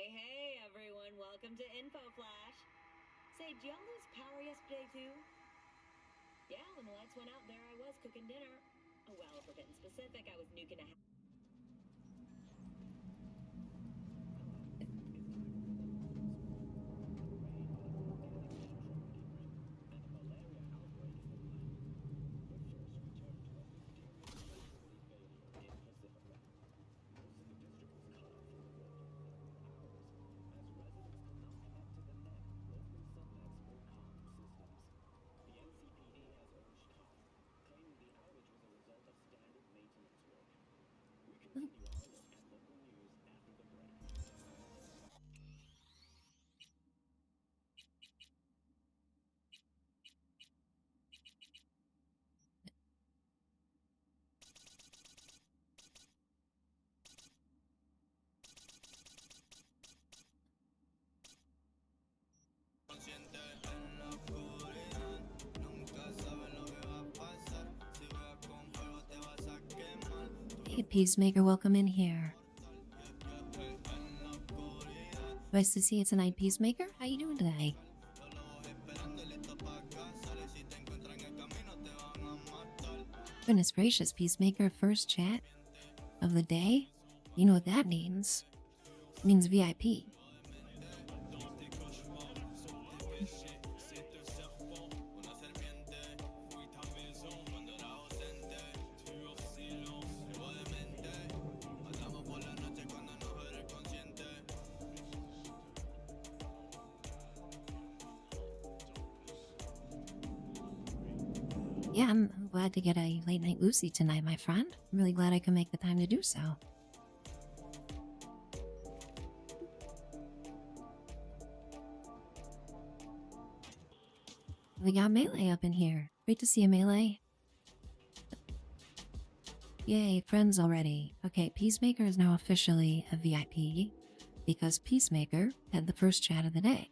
Hey everyone, welcome to Info Flash. Say, did y'all lose power yesterday too? Yeah, when the lights went out, there I was cooking dinner. Oh, well, if we're getting specific, I was nuking a Hey, Peacemaker, welcome in here. Nice to see you tonight, Peacemaker. How you doing today? Goodness gracious, Peacemaker, first chat of the day? You know what that means. It means VIP. Yeah, I'm glad to get a late night Lucy tonight, my friend. I'm really glad I could make the time to do so. We got Melee up in here. Great to see you, Melee. Yay, friends already. Okay, Peacemaker is now officially a VIP because Peacemaker had the first chat of the day.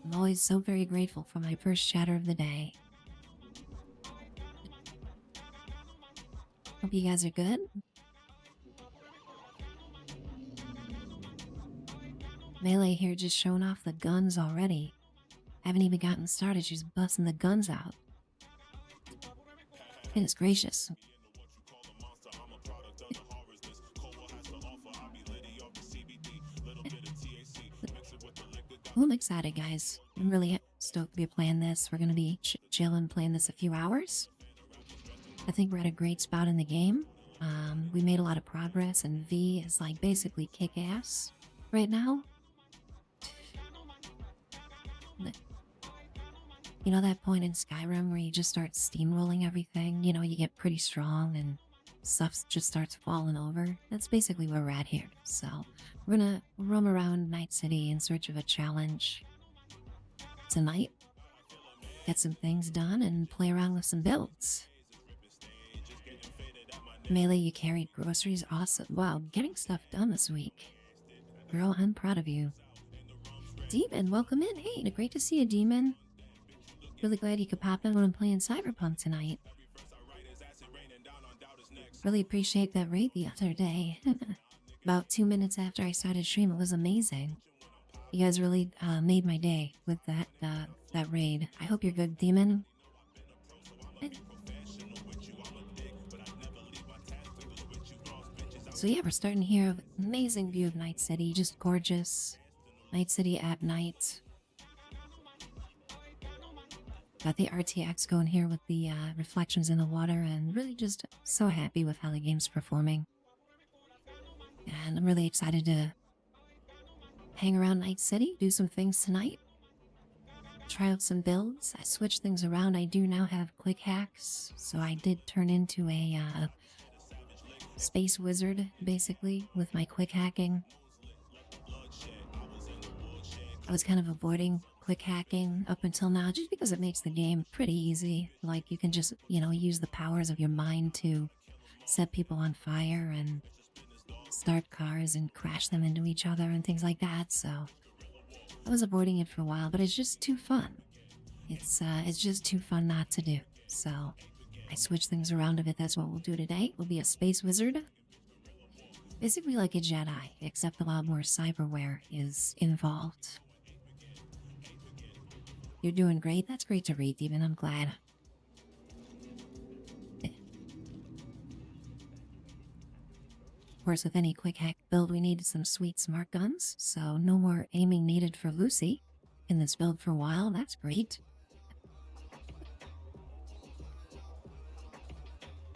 I'm always so very grateful for my first chatter of the day. Hope you guys are good. Melee here just showing off the guns already. Haven't even gotten started, she's busting the guns out. Goodness gracious. Well, I'm excited, guys. I'm really stoked to be playing this. We're gonna be chilling playing this a few hours. I think we're at a great spot in the game. We made a lot of progress, and V is like basically kick-ass right now. You know that point in Skyrim where you just start steamrolling everything? You know, you get pretty strong and stuff just starts falling over. That's basically where we're at here. So we're gonna roam around Night City in search of a challenge tonight, get some things done, and play around with some builds. Melee, you carried groceries. Awesome. Wow, getting stuff done this week. Girl, I'm proud of you. Demon, welcome in. Hey, great to see you, Demon. Really glad you could pop in when I'm playing Cyberpunk tonight. Really appreciate that raid the other day. About 2 minutes after I started stream, it was amazing. You guys really made my day with that raid. I hope you're good, Demon. So yeah, we're starting here. Amazing view of Night City, just gorgeous. Night City at night. Got the RTX going here with the reflections in the water, and really just so happy with how the game's performing. And I'm really excited to hang around Night City, do some things tonight. Try out some builds. I switched things around. I do now have quick hacks, so I did turn into a space wizard, basically, with my quick hacking. I was kind of avoiding quick hacking up until now just because it makes the game pretty easy. Like, you can just, you know, use the powers of your mind to set people on fire and start cars and crash them into each other and things like that. So I was avoiding it for a while, but it's just too fun. It's just too fun not to do. So I switched things around a bit. That's what we'll do today. We'll be a space wizard. Basically like a Jedi, except a lot more cyberware is involved. You're doing great. That's great to read, Steven. I'm glad. Of course, with any quick hack build, we needed some sweet smart guns, so no more aiming needed for Lucy in this build for a while. That's great.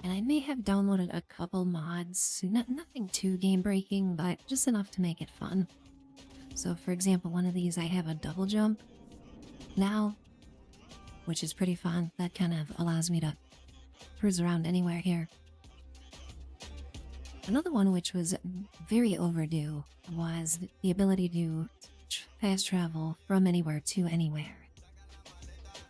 And I may have downloaded a couple mods, nothing too game breaking, but just enough to make it fun. So, for example, one of these I have a double jump now, which is pretty fun. That kind of allows me to cruise around anywhere here. Another one which was very overdue was the ability to fast travel from anywhere to anywhere.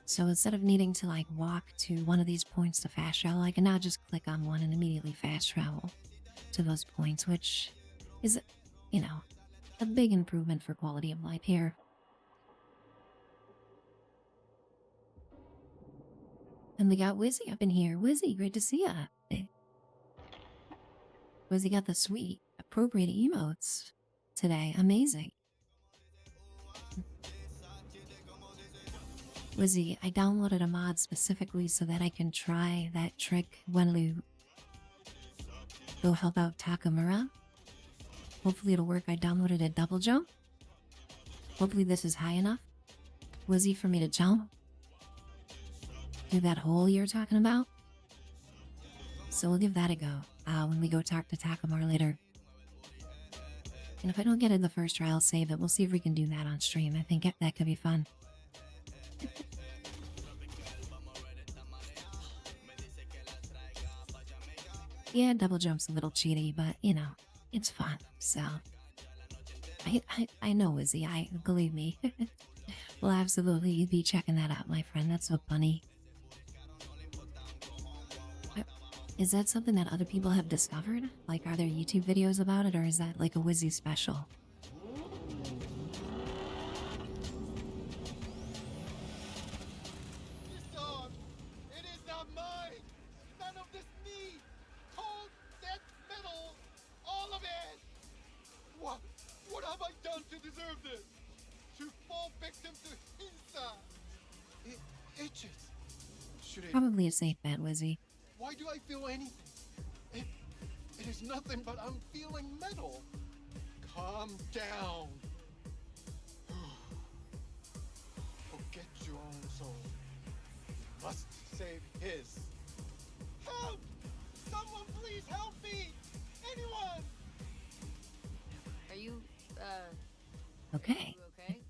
So instead of needing to like walk to one of these points to fast travel, I can now just click on one and immediately fast travel to those points, which is, you know, a big improvement for quality of life here. And we got Wizzy up in here. Wizzy, great to see ya. Wizzy got the sweet, appropriate emotes today. Amazing. Wizzy, I downloaded a mod specifically so that I can try that trick when we go help out Takamura. Hopefully it'll work. I downloaded a double jump. Hopefully this is high enough, Wizzy, for me to jump. Do that hole you're talking about. So we'll give that a go when we go talk to Takamura later. And if I don't get it the first try, I'll save it. We'll see if we can do that on stream. I think that could be fun. Yeah, double jump's a little cheaty, but you know, it's fun. So I know, Wizzy. Believe me. We'll absolutely be checking that out, my friend. That's so funny. Is that something that other people have discovered? Like, are there YouTube videos about it, or is that like a Wizzy special? This dog, it is not mine. None of this meat, cold, dead metal, all of it. What have I done to deserve this? To fall victim to Hinsa. It itches. Should it? Probably a safe bet, Wizzy. Why do I feel anything? It is nothing but I'm feeling metal. Calm down. Forget your own soul. You must save his. Help! Someone please help me! Anyone! Are you, Okay. okay?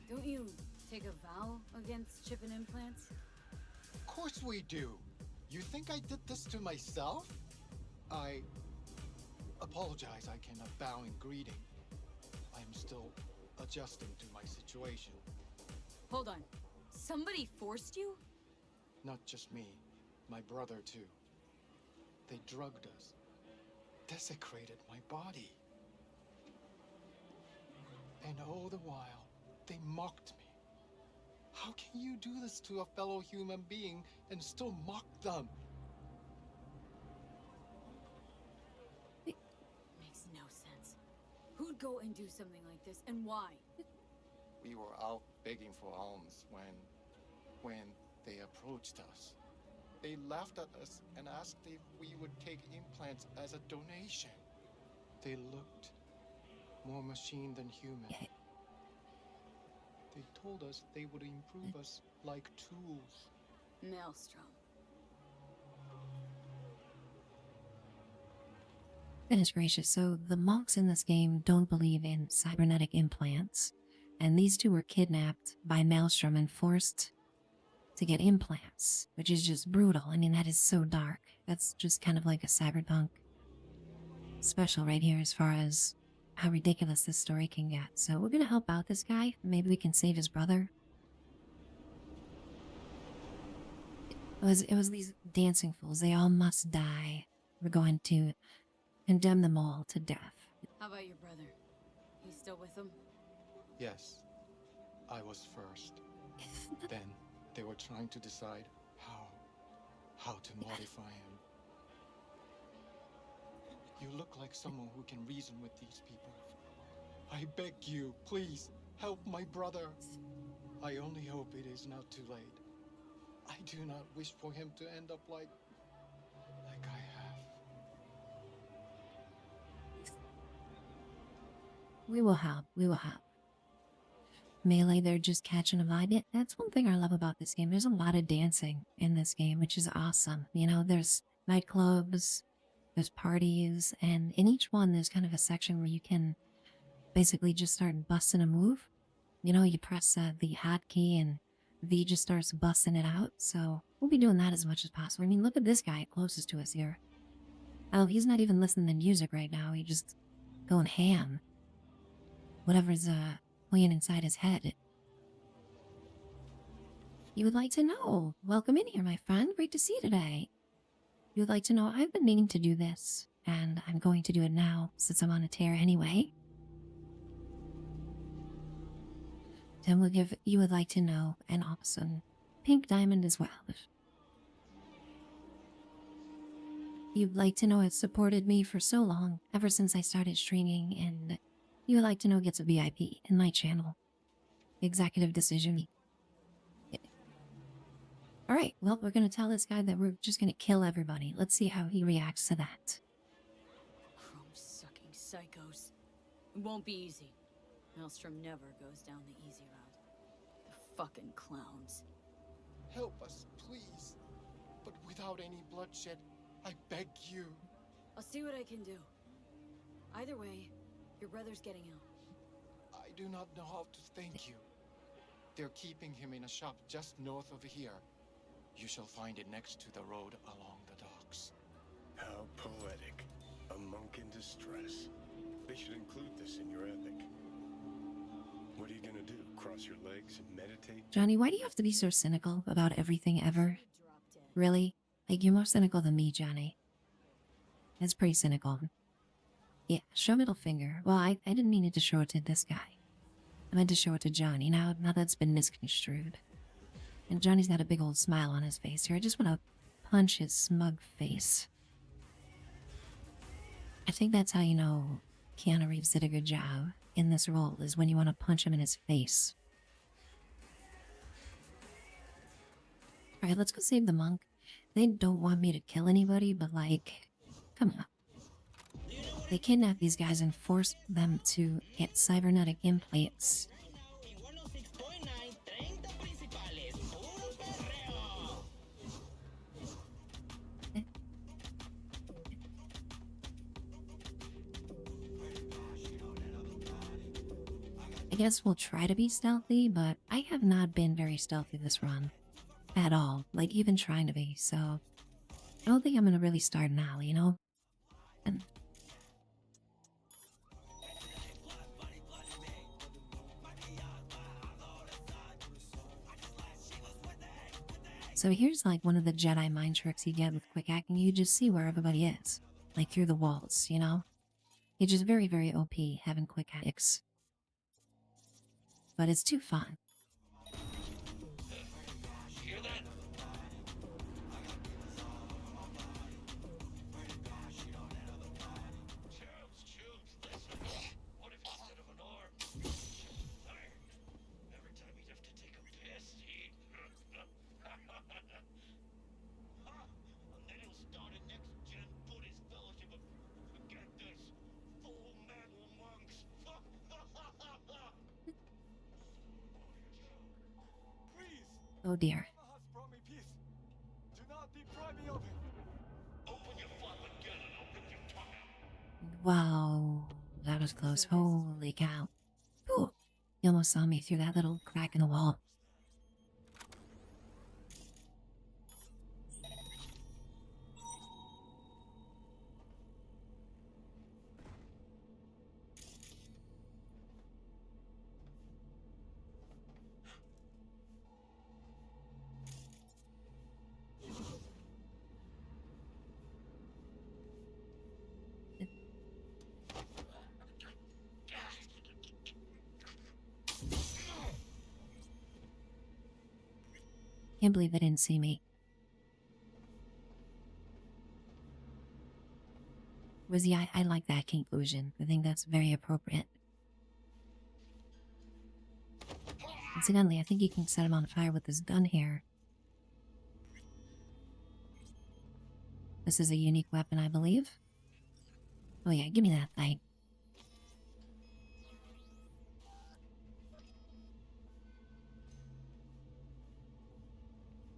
Don't you take a vow against chipping implants? Of course we do. You think I did this to myself? I apologize. I cannot bow in greeting. I am still adjusting to my situation. Hold on. Somebody forced you? Not just me, my brother too. They drugged us, desecrated my body. And all the while, they mocked me. How can you do this to a fellow human being and still mock them? Makes no sense. Who'd go and do something like this, and why? We were out begging for alms when they approached us. They laughed at us and asked if we would take implants as a donation. They looked more machine than human. They told us they would improve us like tools. Maelstrom. Goodness gracious, so the monks in this game don't believe in cybernetic implants, and these two were kidnapped by Maelstrom and forced to get implants, which is just brutal. I mean, that is so dark. That's just kind of like a Cyberpunk special right here as far as how ridiculous this story can get. So we're gonna help out this guy. Maybe we can save his brother. It was these dancing fools. They all must die. We're going to condemn them all to death. How about your brother? He's still with them? Yes, I was first. Then they were trying to decide how to modify him. You look like someone who can reason with these people. I beg you, please, help my brother. I only hope it is not too late. I do not wish for him to end up like I have. We will help. We will help. Melee, they're just catching a vibe. Yeah, that's one thing I love about this game. There's a lot of dancing in this game, which is awesome. You know, there's nightclubs, there's parties, and in each one there's kind of a section where you can basically just start busting a move. You know, you press the hotkey and V just starts busting it out. So we'll be doing that as much as possible. I mean, look at this guy closest to us here. Oh, he's not even listening to music right now. He's just going ham. Whatever's playing inside his head. You would like to know? Welcome in here, my friend. Great to see you today. You would like to know? I've been meaning to do this, and I'm going to do it now since I'm on a tear anyway. Then we'll give You Would Like to Know an awesome pink diamond as well. You'd like to know it supported me for so long, ever since I started streaming, and You Would Like to Know gets a VIP in my channel. Executive decision. Alright, well, we're gonna tell this guy that we're just gonna kill everybody. Let's see how he reacts to that. Chrome-sucking psychos. It won't be easy. Maelstrom never goes down the easy route. The fucking clowns. Help us, please. But without any bloodshed, I beg you. I'll see what I can do. Either way, your brother's getting out. I do not know how to thank you. They're keeping him in a shop just north of here. You shall find it next to the road along the docks. How poetic. A monk in distress. They should include this in your ethic. What are you gonna do? Cross your legs and meditate? Johnny, why do you have to be so cynical about everything ever? Drop dead. Really? Like, you're more cynical than me, Johnny. That's pretty cynical. Yeah, show middle finger. Well, I didn't mean it to show it to this guy. I meant to show it to Johnny. Now that's been misconstrued. And Johnny's got a big old smile on his face here. I just want to punch his smug face. I think that's how you know Keanu Reeves did a good job in this role, is when you want to punch him in his face. Alright, let's go save the monk. They don't want me to kill anybody, but like, come on. They kidnap these guys and force them to get cybernetic implants. I guess we'll try to be stealthy, but I have not been very stealthy this run. At all. Like, even trying to be, so I don't think I'm gonna really start now, you know? And so here's like one of the Jedi mind tricks you get with quick hacking. You just see where everybody is. Like through the walls, you know? It's just very, very OP having quick hacks. But it's too fun. Oh dear. Wow, that was close. Holy cow. Ooh, you almost saw me through that little crack in the wall. Can't believe they didn't see me. Was yeah, I like that conclusion. I think that's very appropriate. Incidentally, I think you can set him on fire with this gun here. This is a unique weapon, I believe. Oh yeah, give me that thing.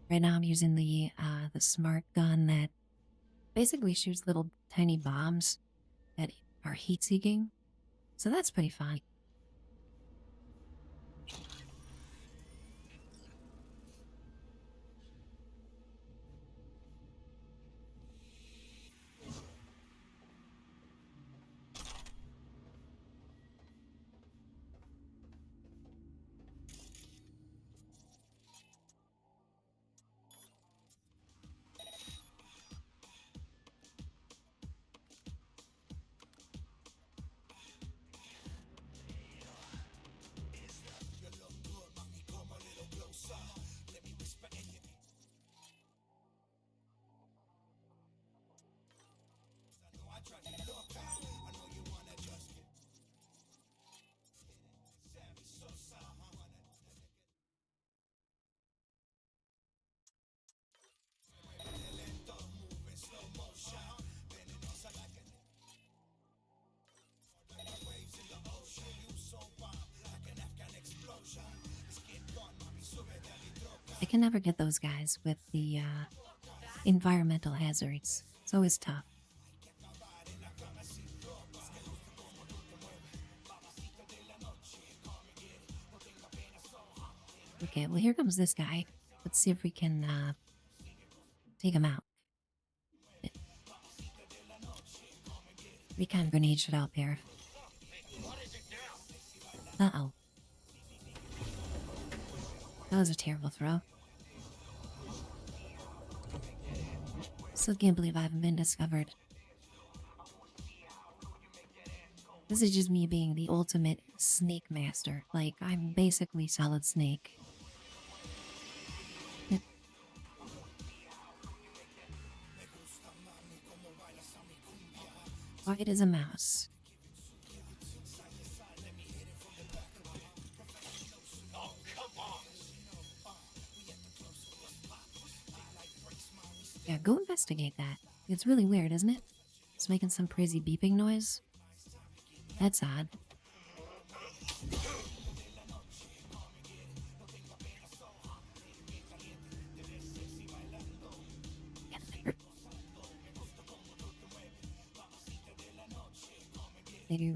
Right now I'm using the smart gun that basically shoots little tiny bombs that are heat-seeking. So that's pretty fun. I can never get those guys with the environmental hazards. It's always tough. Okay, well here comes this guy. Let's see if we can take him out. What kind of grenade should I pair? Uh-oh. That was a terrible throw. Still can't believe I haven't been discovered. This is just me being the ultimate snake master. Like, I'm basically Solid Snake. Quiet as a mouse. Yeah, go investigate that. It's really weird, isn't it? It's making some crazy beeping noise. That's odd.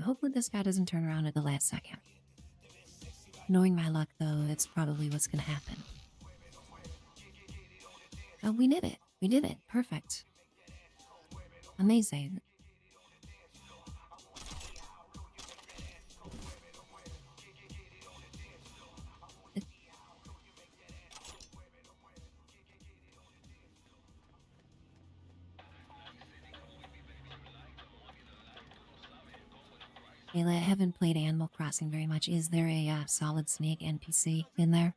Hopefully this guy doesn't turn around at the last second. Knowing my luck, though, it's probably what's gonna happen. Oh, we did it. We did it. Perfect. Amazing. Ayla, I haven't played Animal Crossing very much. Is there a Solid Snake NPC in there?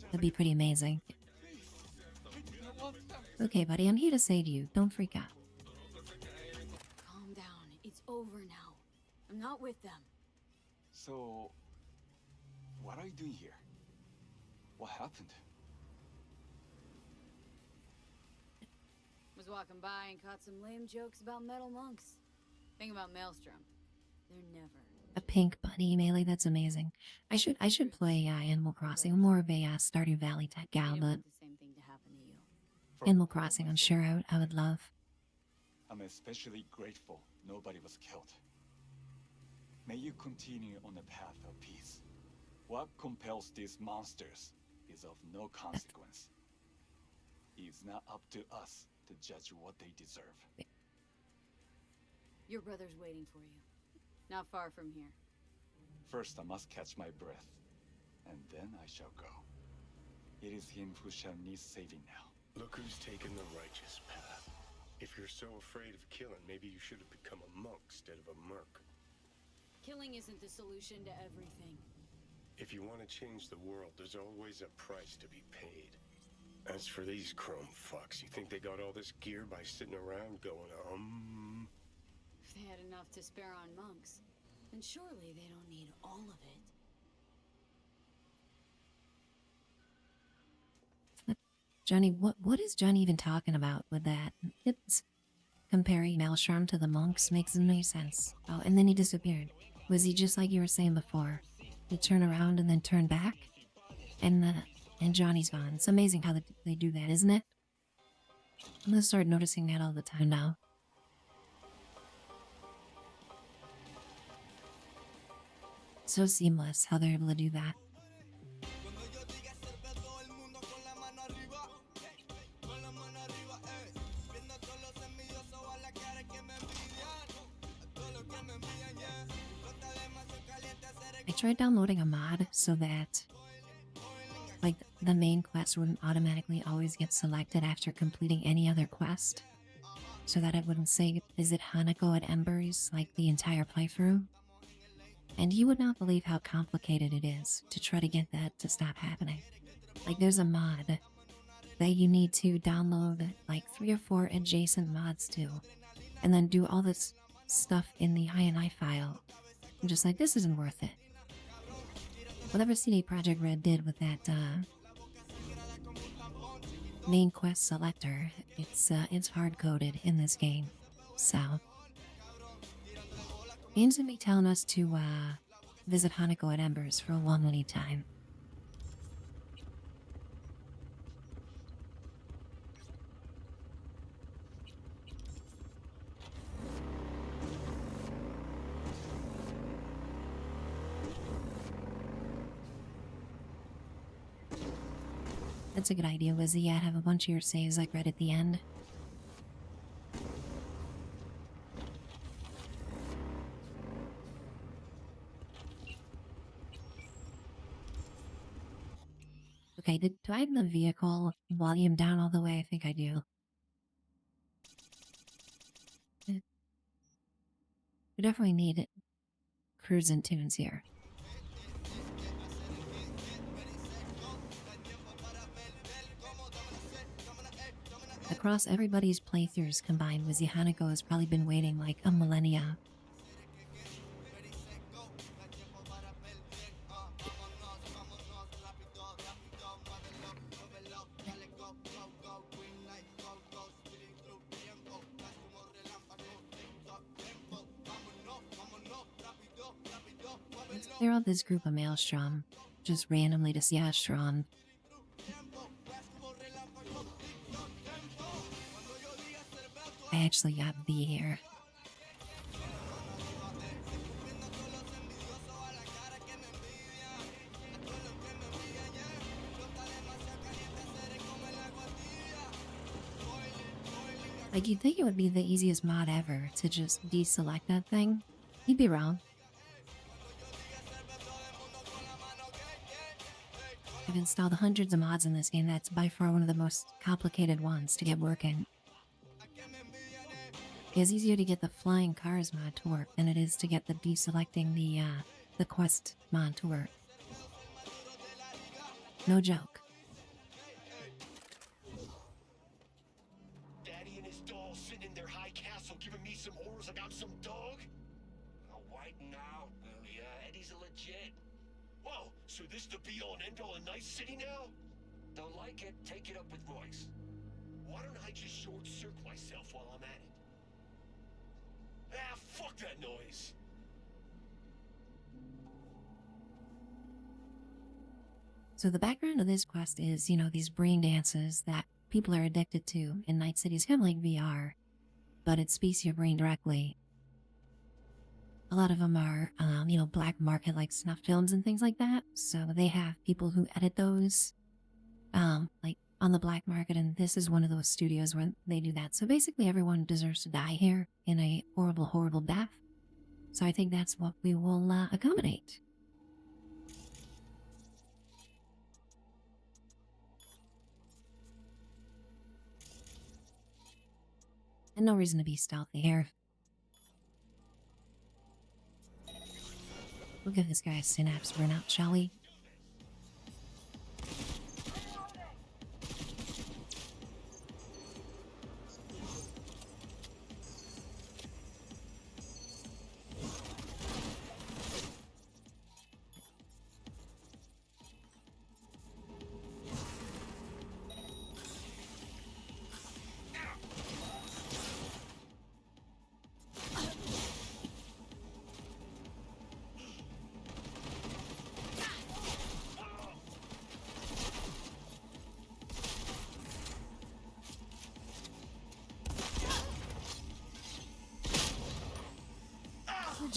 That'd be pretty amazing. Okay, buddy, I'm here to say to you, don't freak out. Calm down. It's over now. I'm not with them. So, what are you doing here? What happened? Was walking by and caught some lame jokes about metal monks. Think about Maelstrom. They're never. A pink bunny, Melee, that's amazing. I should play Animal Crossing. I'm more of a Stardew Valley type gal, You but want the same thing to happen to you. Animal Crossing, I'm sure I would love. I'm especially grateful nobody was killed. May you continue on the path of peace. What compels these monsters is of no consequence. It's not up to us to judge what they deserve. Your brother's waiting for you. Not far from here. First, I must catch my breath, and then I shall go. It is him who shall need saving now. Look who's taken the righteous path. If you're so afraid of killing, maybe you should have become a monk instead of a merc. Killing isn't the solution to everything. If you want to change the world, there's always a price to be paid. As for these chrome fucks, you think they got all this gear by sitting around going, they had enough to spare on monks, then surely they don't need all of it. Johnny, what is Johnny even talking about with that? It's comparing Maelstrom to the monks makes no sense. Oh, and then he disappeared. Was he just like you were saying before? He turn around and then turn back? And Johnny's gone. It's amazing how they do that, isn't it? I'm gonna start noticing that all the time now. So seamless how they're able to do that. I tried downloading a mod so that like the main quest wouldn't automatically always get selected after completing any other quest, so that it wouldn't say, is it Hanako at Embers, like the entire playthrough? And you would not believe how complicated it is to try to get that to stop happening. Like there's a mod that you need to download like 3 or 4 adjacent mods to, and then do all this stuff in the INI file. I'm just like, this isn't worth it. Whatever CD Projekt Red did with that main quest selector, it's hard-coded in this game. So games gonna be telling us to visit Hanako at Embers for a long lead time. That's a good idea, Lizzie. Yeah, have a bunch of your saves like right at the end. Okay, do I have the vehicle volume down all the way? I think I do. We definitely need cruising tunes here. Across everybody's playthroughs combined, Wizzy Hanako has probably been waiting like a millennia. Let's clear out this group of Maelstrom, just randomly to see Astron. I actually got B here. Like, you'd think it would be the easiest mod ever to just deselect that thing. You'd be wrong. I've installed hundreds of mods in this game. That's by far one of the most complicated ones to get working. It's easier to get the flying cars mod to work than it is to get the deselecting the quest mod to work. No joke. Daddy and his doll sitting in their high castle giving me some orders about some dog? Oh, white now? Yeah, Eddie's a legit. Whoa, so this the be-all and end-all of Night City now? Don't like it? Take it up with Royce. Why don't I just short-circuit myself while I'm at it? Ah, fuck that noise! So the background of this quest is, you know, these brain dances that people are addicted to in Night City. It's kind of like VR, but it speaks to your brain directly. A lot of them are, you know, black market like snuff films and things like that. So they have people who edit those, like on the black market, and this is one of those studios where they do that. So basically everyone deserves to die here in a horrible, horrible death. So I think that's what we will accommodate. And no reason to be stealthy here. We'll give this guy a synapse burnout, shall we?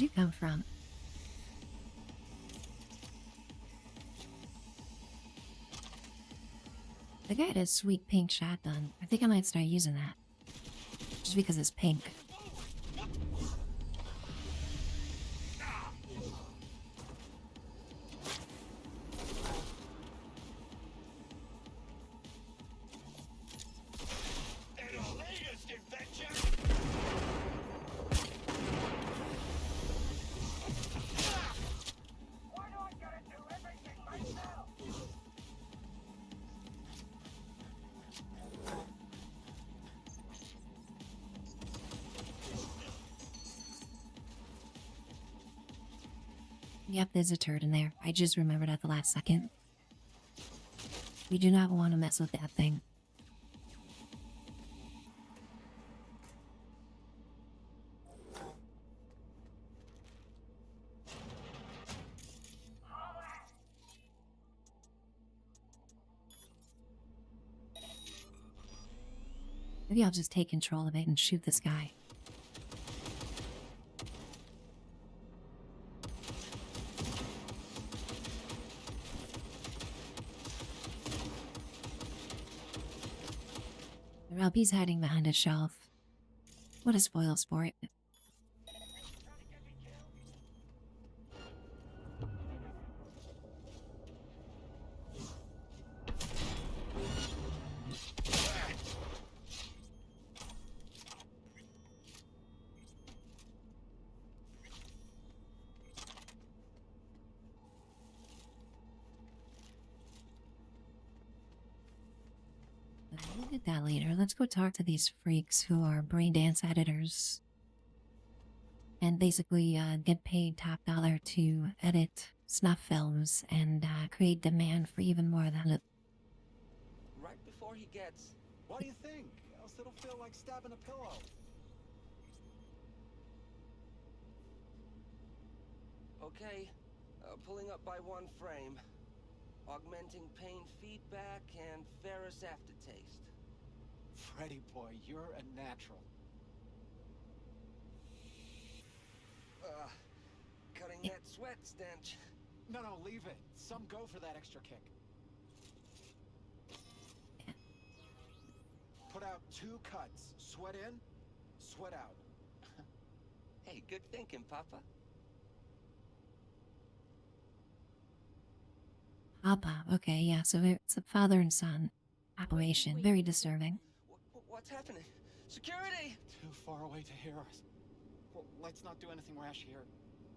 you come from? The guy had a sweet pink shotgun. I think I might start using that. Just because it's pink. And our latest invention. Why do I gotta do everything myself? Yep, there's a turd in there. I just remembered at the last second. We do not want to mess with that thing. Maybe I'll just take control of it and shoot this guy. Ralphie's hiding behind a shelf. What a spoil sport. We'll get that later. Let's go talk to these freaks who are brain dance editors. And basically get paid top dollar to edit snuff films and create demand for even more than it. Right before he gets... What do you think? Else it'll feel like stabbing a pillow. Okay, pulling up by one frame. Augmenting pain feedback and ferrous aftertaste. Freddy boy, you're a natural. Cutting that sweat stench. No, leave it. Some go for that extra kick. Put out 2 cuts. Sweat in, sweat out. Hey, good thinking, Papa. Papa. Okay, yeah, so it's a father and son operation. Wait. Very disturbing. What's happening? Security! Too far away to hear us. Well, let's not do anything rash here.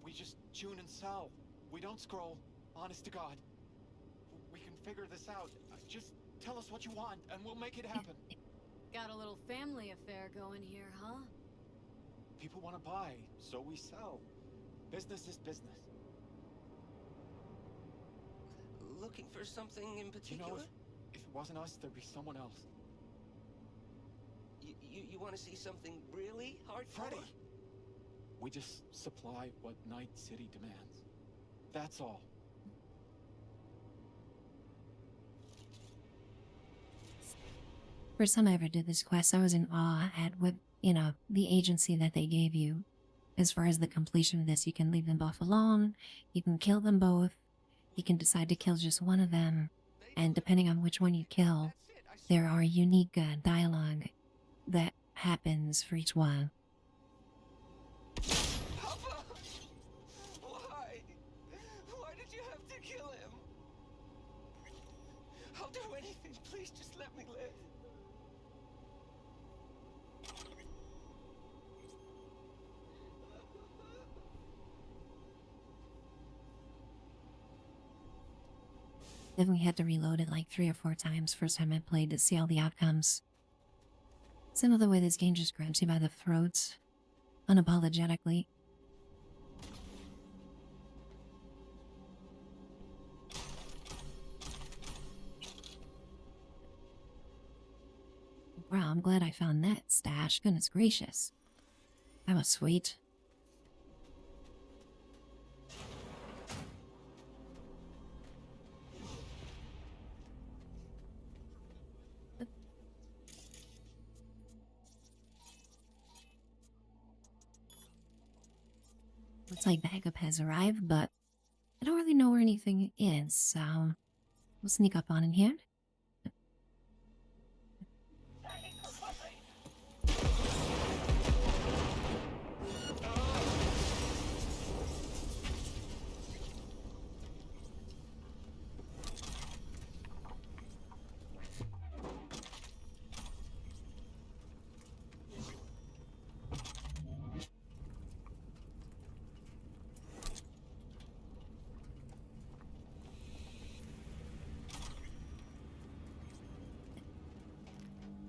We just tune and sell. We don't scroll. Honest to God. We can figure this out. Just tell us what you want, and we'll make it happen. Got a little family affair going here, huh? People want to buy, so we sell. Business is business. Looking for something in You particular? know, if it wasn't us, there'd be someone else. You want to see something really hardcore? Freddy! We just supply what Night City demands. That's all. First time I ever did this quest, I was in awe at what, the agency that they gave you. As far as the completion of this, you can leave them both alone, you can kill them both, you can decide to kill just one of them, and depending on which one you kill, there are unique dialogue that happens for each one. Papa! Why? Why did you have to kill him? I'll do anything. Please just let me live. Then we had to reload it like 3 or 4 times first time I played to see all the outcomes. It's another way this game just grabs you by the throat, unapologetically. Wow, I'm glad I found that stash. Goodness gracious. That was sweet. Looks like backup has arrived, but I don't really know where anything is, so we'll sneak up on in here.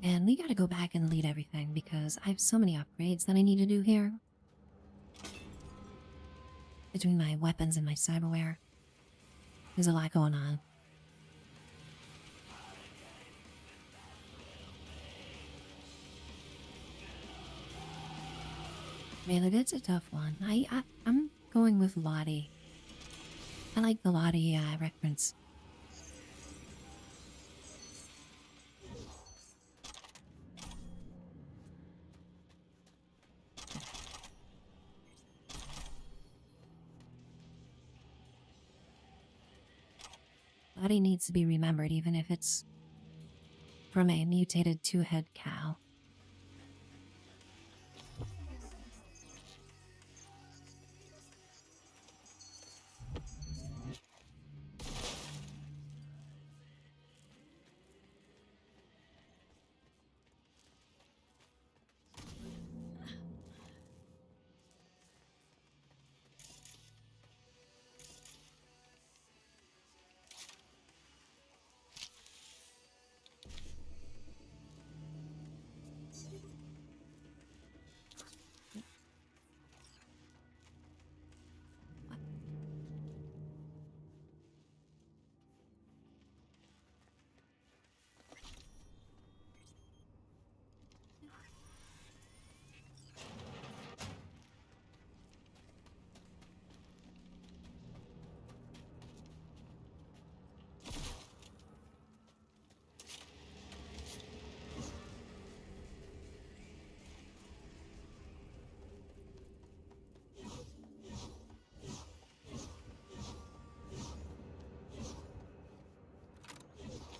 And we gotta go back and lead everything because I have so many upgrades that I need to do here. Between my weapons and my cyberware, there's a lot going on. Man, it's a tough one. I'm going with Lottie. I like the Lottie reference. Lottie needs to be remembered, even if it's from a mutated two-head cow.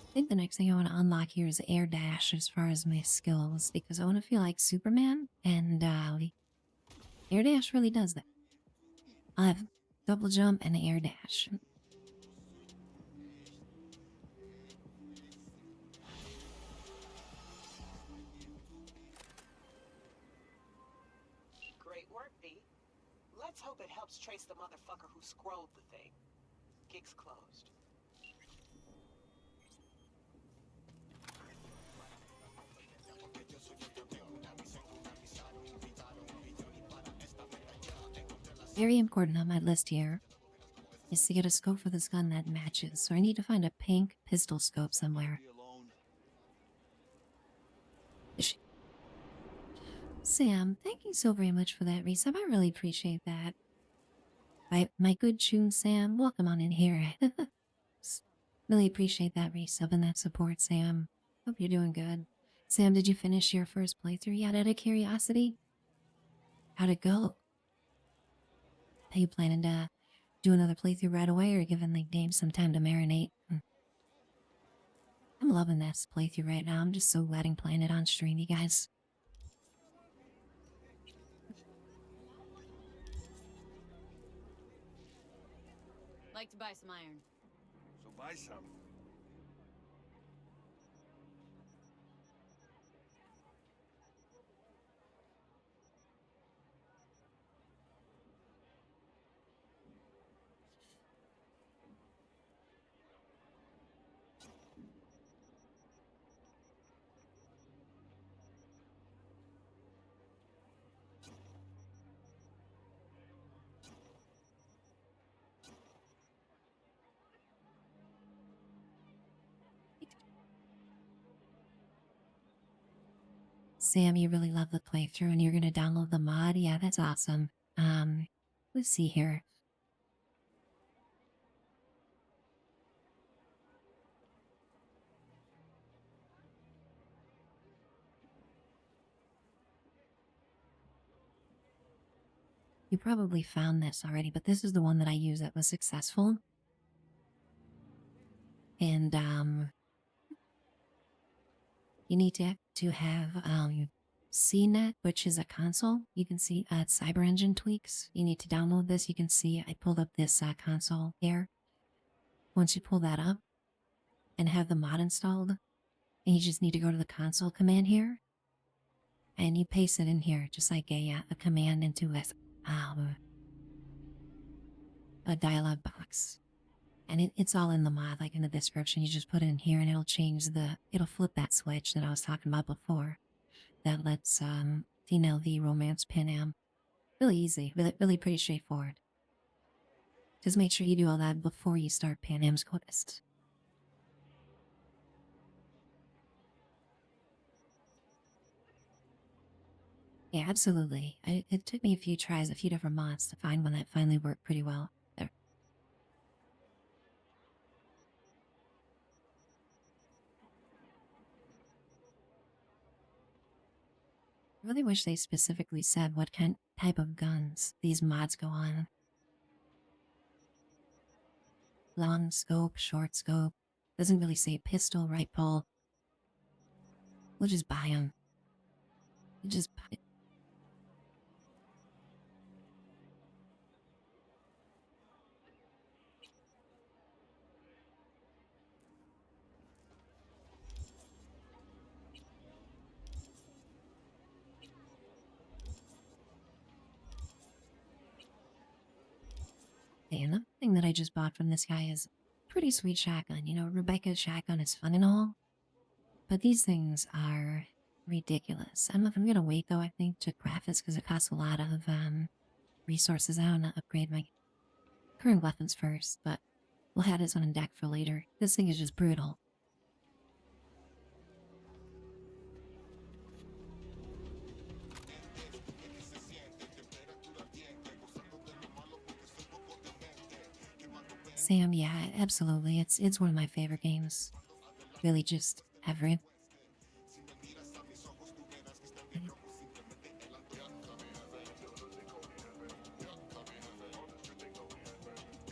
I think the next thing I want to unlock here is air dash as far as my skills because I want to feel like Superman, and air dash really does that. I have double jump and air dash. Great work, Pete. Let's hope it helps trace the motherfucker who scrolled the thing. Gig's closed. Very important on my list here is to get a scope for this gun that matches, so I need to find a pink pistol scope somewhere. Sam, thank you so very much for that resub. I really appreciate that. My good tune, Sam, welcome on in here. Really appreciate that resub and that support, Sam. Hope you're doing good. Sam, did you finish your first playthrough yet out of curiosity? How'd it go? Are you planning to do another playthrough right away or giving the game some time to marinate? I'm loving this playthrough right now. I'm just so glad I'm playing it on stream, you guys. Like to buy some iron. So buy some. Sam, you really love the playthrough and you're gonna download the mod? Yeah, that's awesome. Let's see here. You probably found this already, but this is the one that I used that was successful. And you need to have CNET, which is a console. You can see Cyber Engine tweaks. You need to download this. You can see I pulled up this console here. Once you pull that up and have the mod installed, and you just need to go to the console command here, and you paste it in here, just like a command into a dialog box. And it's all in the mod, like in the description. You just put it in here and it'll flip that switch that I was talking about before. That lets female V romance Pan Am. Really easy, really pretty straightforward. Just make sure you do all that before you start Pan Am's quest. Yeah, absolutely. It took me a few tries, a few different mods to find one that finally worked pretty well. There. I really wish they specifically said what type of guns these mods go on. Long scope, short scope. Doesn't really say pistol, rifle. We'll just buy them. We'll just buy it. Okay, another thing that I just bought from this guy is pretty sweet shotgun. You know, Rebecca's shotgun is fun and all, but these things are ridiculous. I'm gonna wait though, I think, to craft this because it costs a lot of resources. I want to upgrade my current weapons first, but we'll have this one on deck for later. This thing is just brutal. Sam, yeah, absolutely. It's one of my favorite games. Really, just ever.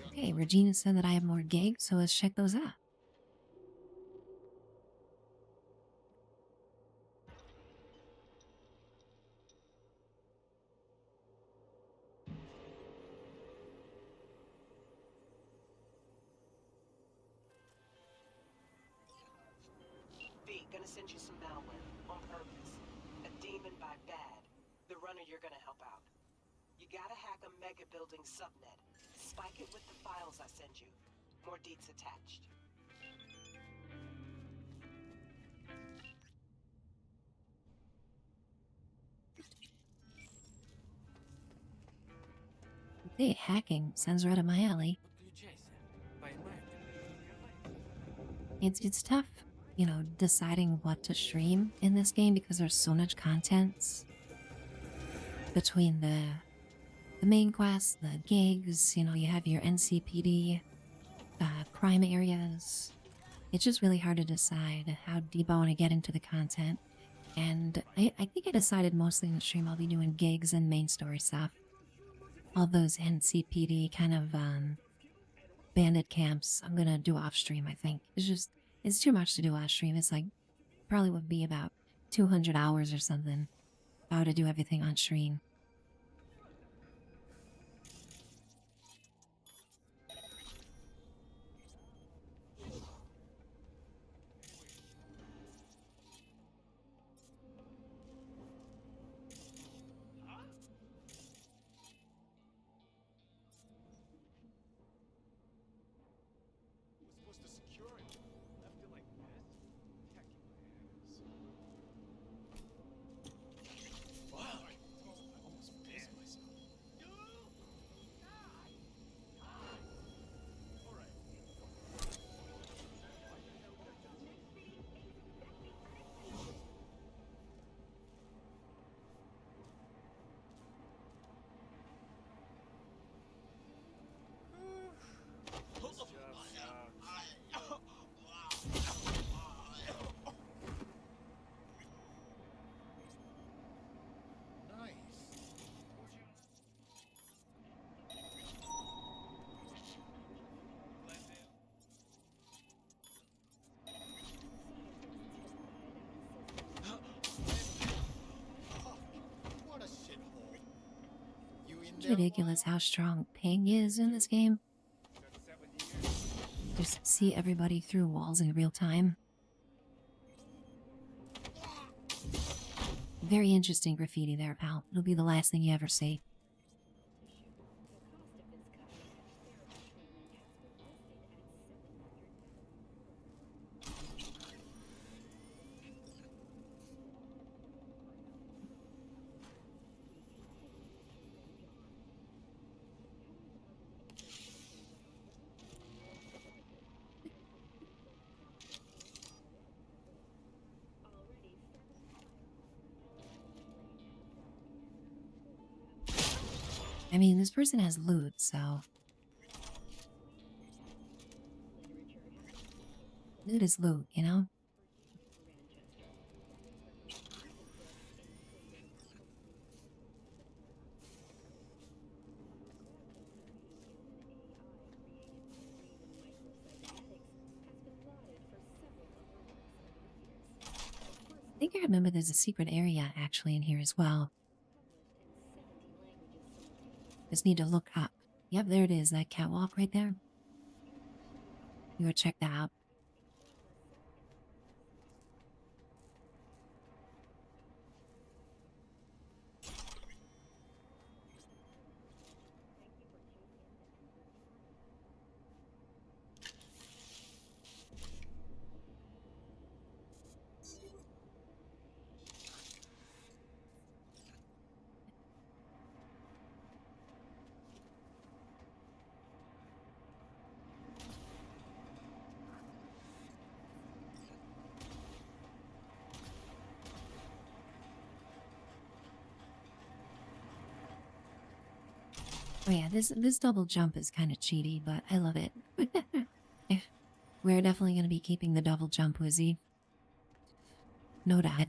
Okay, Regina said that I have more gigs, so let's check those out. B, gonna send you some malware. On purpose. A demon by bad. The runner you're gonna help out. You gotta hack a mega building subnet. Spike it with the files I send you. More deets attached. Okay, hacking sounds right up my alley. It's tough, you know, deciding what to stream in this game because there's so much content between the main quest, the gigs. You know, you have your NCPD crime areas. It's just really hard to decide how deep I want to get into the content. And I think I decided mostly in the stream I'll be doing gigs and main story stuff. All those NCPD kind of bandit camps I'm gonna do off stream. I think it's too much to do off stream. It's like probably would be about 200 hours or something if I were to do everything on stream. We're supposed to secure it. Left it like this? Heck yes. Wow. It's ridiculous how strong ping is in this game. Just see everybody through walls in real time. Very interesting graffiti there, pal. It'll be the last thing you ever see. I mean, this person has loot, so... Loot is loot, you know? I think I remember there's a secret area actually in here as well. Just need to look up. Yep, there it is, that catwalk right there. You go check that out. Oh yeah, this double jump is kind of cheaty, but I love it. We're definitely going to be keeping the double jump, Wizzy. No doubt.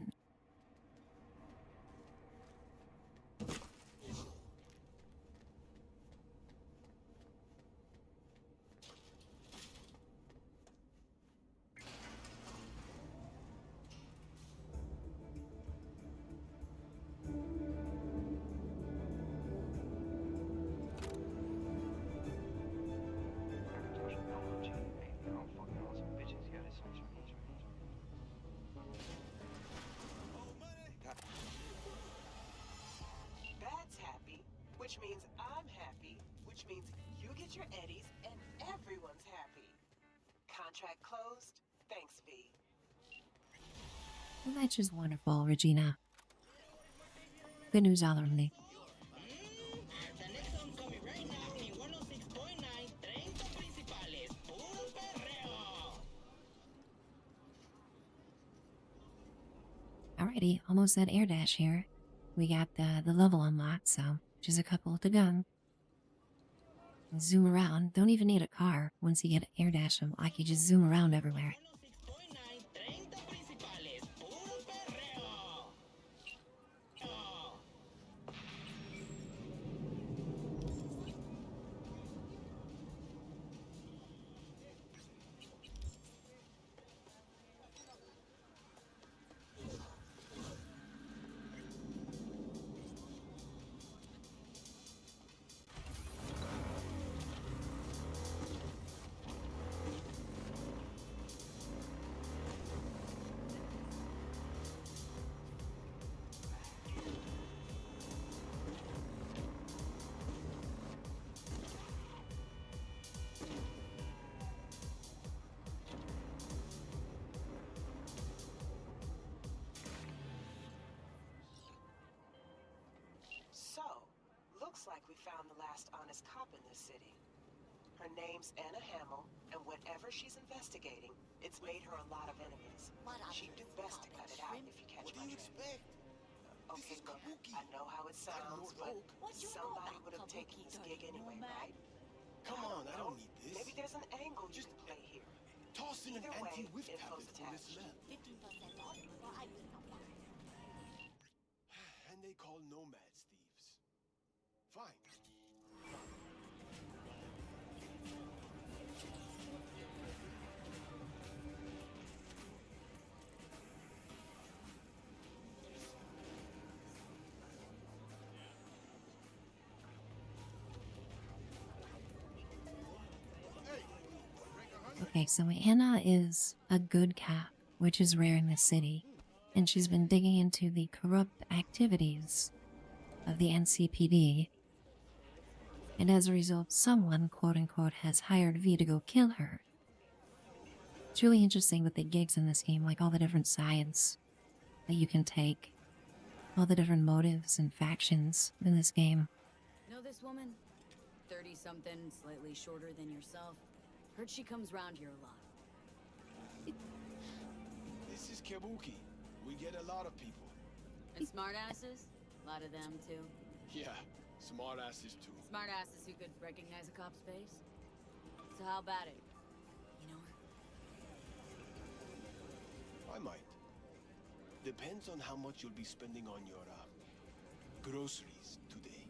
Bad's happy, which means I'm happy, which means you get your eddies and everyone's happy. Contract closed. Thanks, V. Well, that's just wonderful, Regina. Good news all around me. Alrighty, almost at air dash here. We got the level unlocked, so just a couple to go. Zoom around. Don't even need a car. Once you get air dash unlocked, you just zoom around everywhere. So, looks like we found the last honest cop in this city. Her name's Anna Hamill, and whatever she's investigating, it's made her a lot of enemies. She'd do best to cut it out if you catch my drift. Okay, look, I know how it sounds, but somebody would have taken this gig anyway, right? Come on, I don't need this. Maybe there's an angle you can play here. Toss in an Either way, anti-whiff info's tablet for this attached. lamp. And they call nomads thieves. Fine. Okay, so Anna is a good cop, which is rare in this city, and she's been digging into the corrupt activities of the NCPD, and as a result, someone, quote-unquote, has hired V to go kill her. It's really interesting with the gigs in this game, like all the different sides that you can take, all the different motives and factions in this game. Know this woman? 30-something, slightly shorter than yourself. Heard she comes round here a lot. This is Kabuki. We get a lot of people. And smartasses? A lot of them, too. Yeah, smart asses too. Smartasses who could recognize a cop's face? So how about it? You know her? I might. Depends on how much you'll be spending on your groceries today.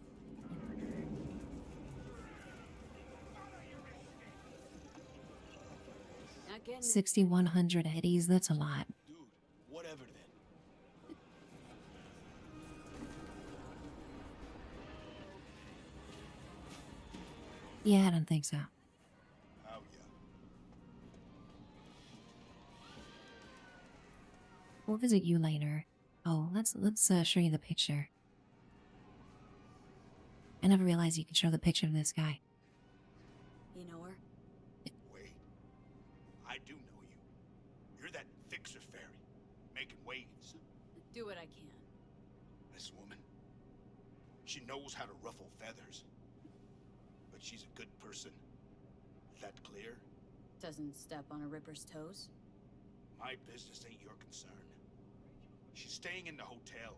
Not getting it. 6,100 eddies, that's a lot. Dude, whatever then. Yeah, I don't think so. Oh yeah. We'll visit you later. Oh, let's show you the picture. I never realized you could show the picture of this guy. You know her? Wait. I do know you. You're that fixer fairy, making waves. Do what I can. This woman, she knows how to ruffle feathers. But she's a good person. That clear? Doesn't step on a ripper's toes. My business ain't your concern. She's staying in the hotel,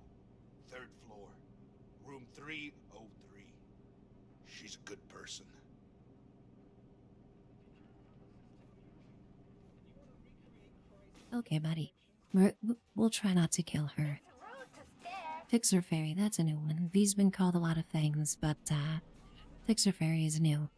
3rd floor, room 303. She's a good person. Okay, buddy. We'll try not to kill her. Fixer Fairy, that's a new one. V's been called a lot of things, but Fixer Fairy is new.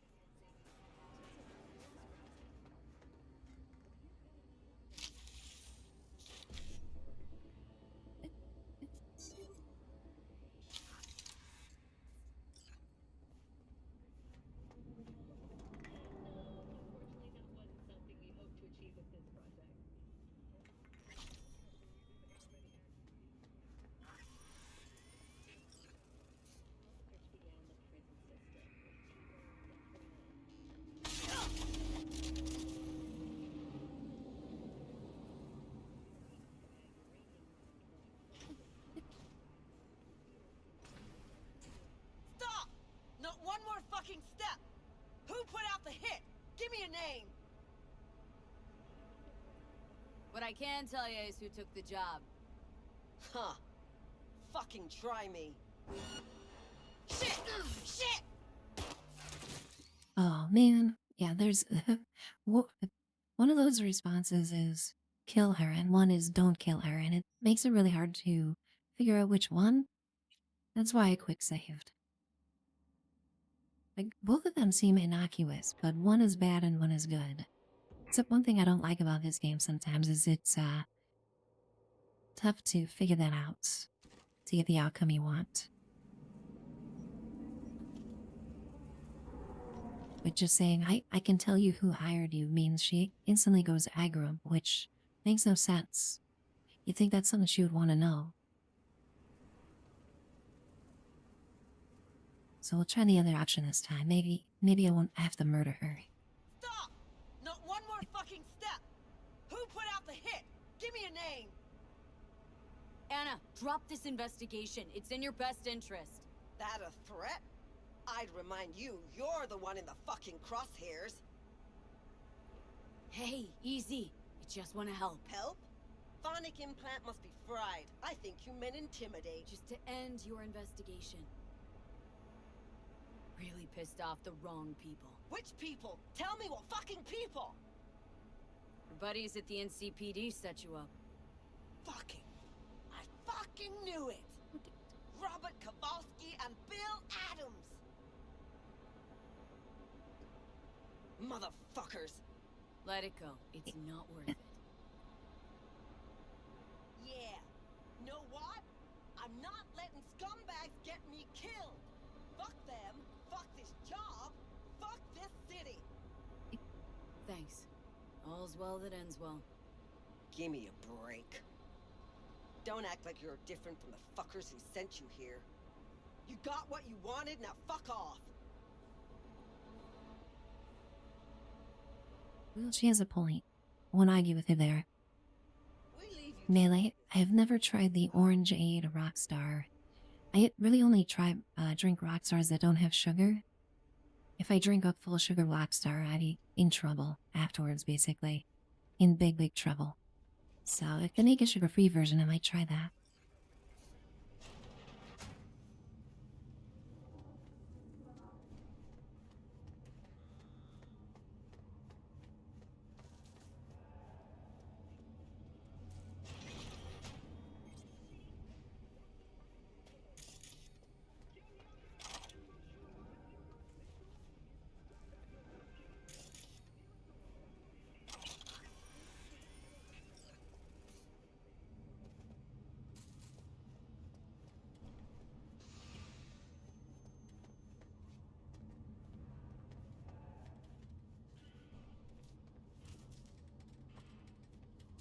Stop! Not one more fucking step! Who put out the hit? Give me a name! What I can tell you is who took the job. Huh. Fucking try me. Shit! Shit! Oh, man. Yeah, there's... one of those responses is kill her, and one is don't kill her, and it makes it really hard to figure out which one. That's why I quick saved. Like, both of them seem innocuous, but one is bad and one is good. Except one thing I don't like about this game sometimes is it's, tough to figure that out to get the outcome you want. But just saying, I can tell you who hired you means she instantly goes aggro, which makes no sense. You'd think that's something she would want to know. So we'll try the other option this time. Maybe I won't have to murder her. Stop! Not one more fucking step! Who put out the hit? Give me a name! Anna, drop this investigation. It's in your best interest. That a threat? I'd remind you, you're the one in the fucking crosshairs. Hey, easy. I just want to help. Help? Phonic implant must be fried. I think you meant intimidate. Just to end your investigation. Really pissed off the wrong people. Which people? Tell me what fucking people! Your buddies at the NCPD set you up. Fucking. I fucking knew it! Robert Kowalski and Bill Adams! Motherfuckers! Let it go. It's not worth it. Yeah. Know what? I'm not letting scumbags get me killed! Fuck them! Fuck this job! Fuck this city! Thanks. All's well that ends well. Give me a break. Don't act like you're different from the fuckers who sent you here. You got what you wanted, now fuck off! Well, she has a point. I won't argue with her there. We leave you. Melee, I have never tried the Orangeade Rockstar. I really only drink Rockstars that don't have sugar. If I drink a full sugar Rockstar, I'd be in trouble afterwards, basically. In big, big trouble. So if they make a sugar-free version, I might try that.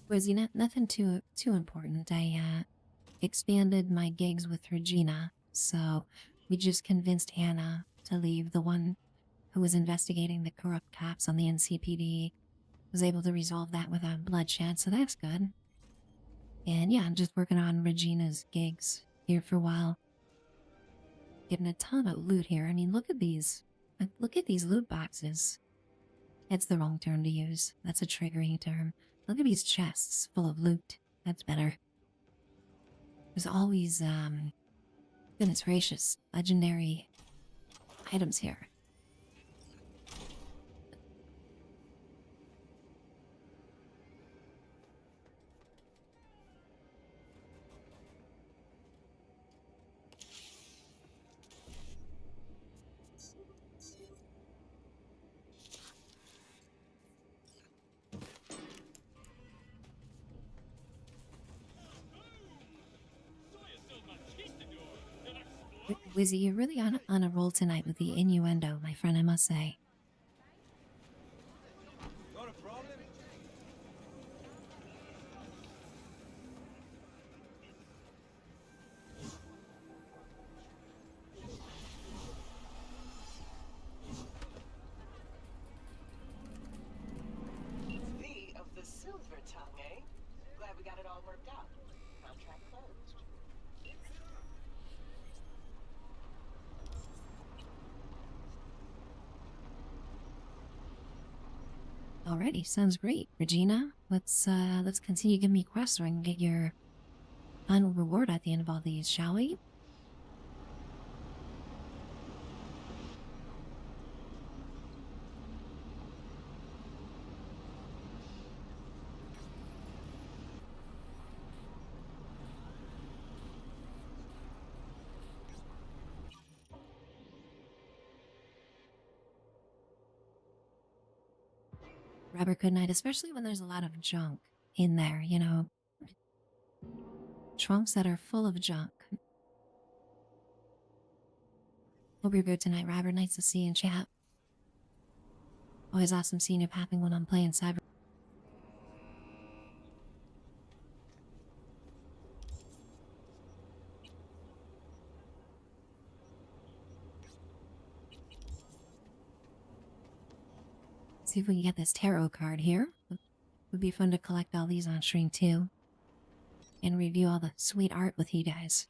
Was nothing too important. I expanded my gigs with Regina, so we just convinced Hannah to leave. The one who was investigating the corrupt cops on the NCPD was able to resolve that without bloodshed, so that's good. And yeah, I'm just working on Regina's gigs here for a while. Getting a ton of loot here. I mean, look at these. Look at these loot boxes. It's the wrong term to use. That's a triggering term. Look at these chests full of loot. That's better. There's always, goodness gracious, legendary items here. Wizzy, you're really on a roll tonight with the innuendo, my friend, I must say. Got a problem? V of the Silver Tongue, eh? Glad we got it all worked out. Contract closed. Alrighty, sounds great. Regina, let's continue giving me quests so I can get your final reward at the end of all these, shall we? Rubber good night, especially when there's a lot of junk in there, you know. Trunks that are full of junk. Hope you're good tonight, Robert. Nice to see you in chat. Always awesome seeing you popping when I'm playing Cyberpunk. See if we can get this tarot card here. Would be fun to collect all these on stream too. And review all the sweet art with you guys.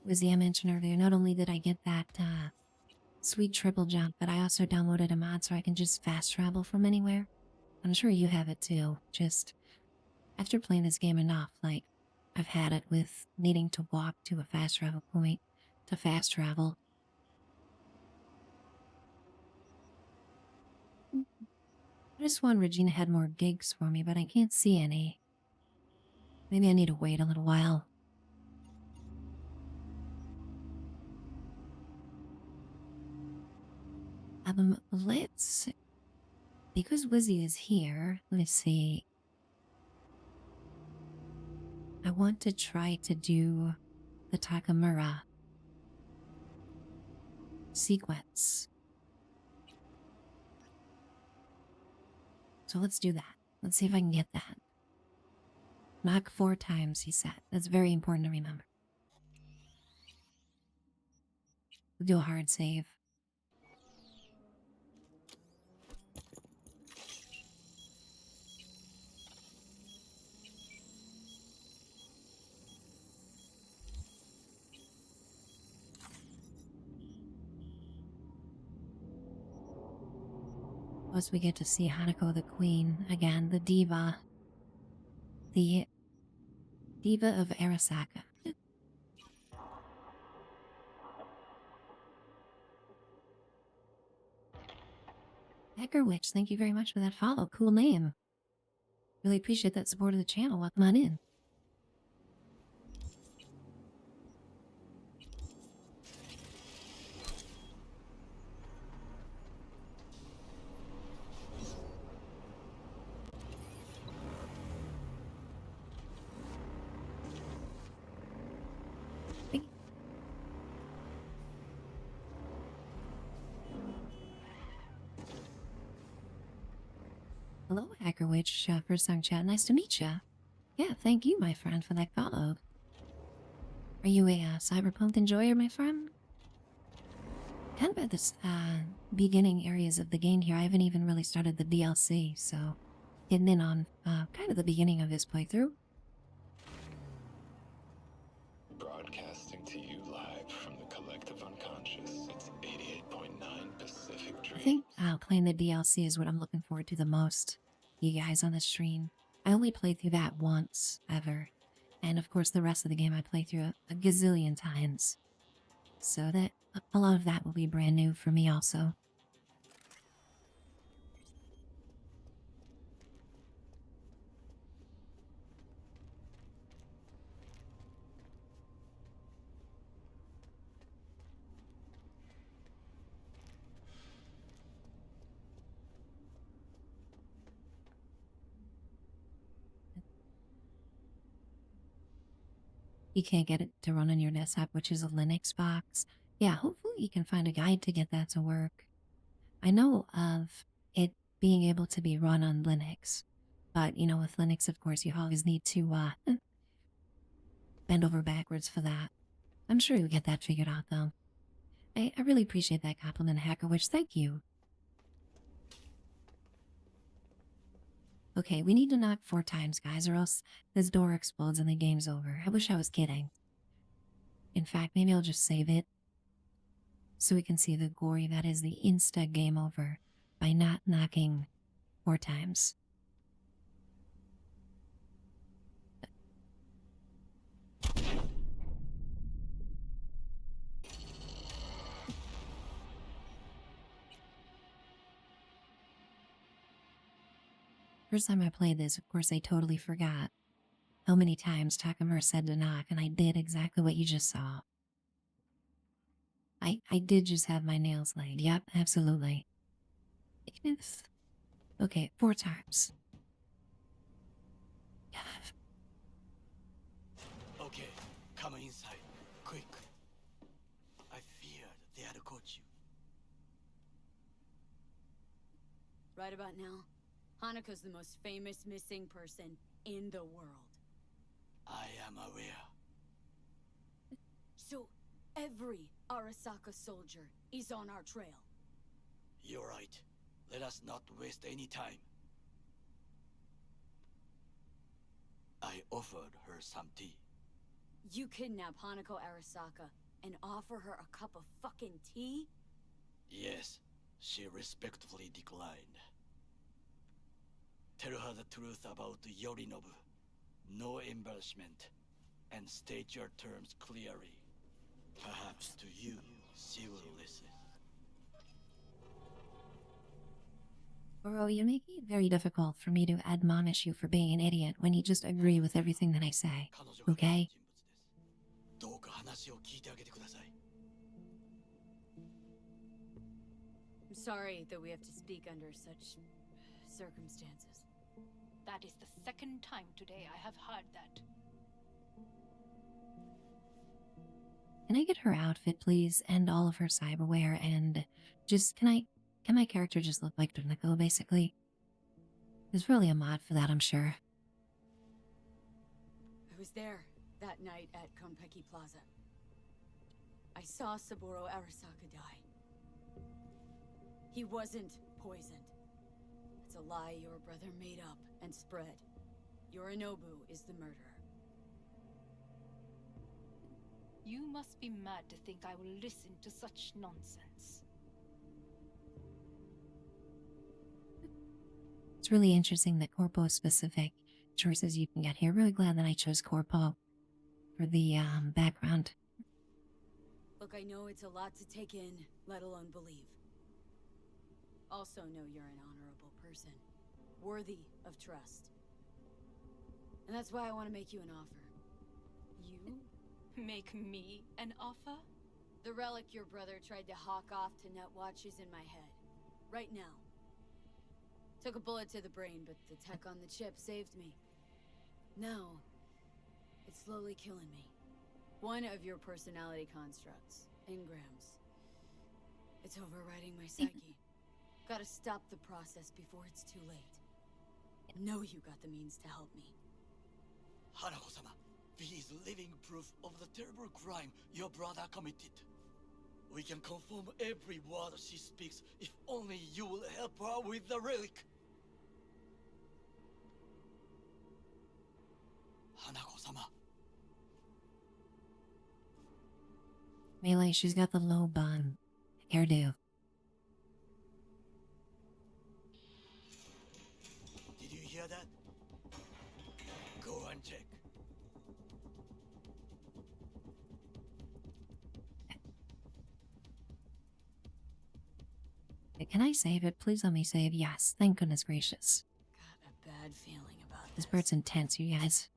Was I mentioned earlier, not only did I get that sweet triple jump, but I also downloaded a mod so I can just fast travel from anywhere. I'm sure you have it too. Just after playing this game enough, like I've had it with needing to walk to a fast travel point to fast travel. I just want Regina had more gigs for me, but I can't see any. Maybe I need to wait a little while. Let's... Because Wizzy is here, let's see. I want to try to do the Takamura sequence. So let's do that. Let's see if I can get that. Knock 4 times, he said. That's very important to remember. We'll do a hard save. Plus we get to see Hanako the Queen again, the diva. The diva of Arasaka. Hacker Witch, thank you very much for that follow. Cool name. Really appreciate that support of the channel. Welcome on in. Hello, Hacker Witch. First time chat. Nice to meet ya. Yeah, thank you, my friend, for that follow. Are you a Cyberpunk enjoyer, my friend? Kind of at the beginning areas of the game here. I haven't even really started the DLC, so getting in on kind of the beginning of this playthrough. Broadcasting to you live from the collective unconscious. It's 88.9 Pacific Dream. I think playing the DLC is what I'm looking forward to the most. You guys on the stream. I only played through that once, ever. And of course the rest of the game I played through a gazillion times. So that a lot of that will be brand new for me also. You can't get it to run on your desktop, which is a Linux box. Yeah, hopefully you can find a guide to get that to work. I know of it being able to be run on Linux, but you know, with Linux, of course, you always need to bend over backwards for that. I'm sure you'll get that figured out, though. I really appreciate that compliment, Hacker Witch. Thank you. Okay, we need to knock 4 times, guys, or else this door explodes and the game's over. I wish I was kidding. In fact, maybe I'll just save it so we can see the glory that is the insta game over by not knocking 4 times. First time I played this, of course, I totally forgot how many times Takamura said to knock, and I did exactly what you just saw. I did just have my nails laid. Yep, absolutely. Okay, 4 times. Okay, come inside, quick. I feared they had caught you. Right about now, Hanako's the most famous missing person in the world. I am aware. So, every Arasaka soldier is on our trail. You're right. Let us not waste any time. I offered her some tea. You kidnap Hanako Arasaka and offer her a cup of fucking tea? Yes, she respectfully declined. Tell her the truth about Yorinobu. No embellishment. and state your terms clearly. Perhaps to you, she will listen. Bro, you're making it very difficult for me to admonish you for being an idiot when you just agree with everything that I say. Okay? どうか話を聞いてあげてください。I'm sorry that we have to speak under such circumstances. That is the second time today I have heard that. Can I get her outfit, please, and all of her cyberware, and just, can my character just look like Dornico, basically? There's really a mod for that, I'm sure. I was there that night at Konpeki Plaza. I saw Saburo Arasaka die. He wasn't poisoned. It's a lie your brother made up and spread. Yorinobu is the murderer. You must be mad to think I will listen to such nonsense. It's really interesting that Corpo-specific choices you can get here. Really glad that I chose Corpo for the background. Look, I know it's a lot to take in, let alone believe. Also know you're an honorable person, worthy of trust. And that's why I want to make you an offer. You make me an offer? The relic your brother tried to hawk off to Netwatch is in my head. Right now. Took a bullet to the brain, but the tech on the chip saved me. Now, it's slowly killing me. One of your personality constructs, engrams. It's overriding my psyche. Gotta stop the process before it's too late. Know you got the means to help me. Hanako-sama, V is living proof of the terrible crime your brother committed. We can confirm every word she speaks if only you will help her with the relic. Hanako-sama. Melee, she's got the low bun hairdo. Did you hear that? Go and check. Can I save it? Please let me save. Yes, thank goodness gracious. Got a bad feeling about This bird's intense, you guys.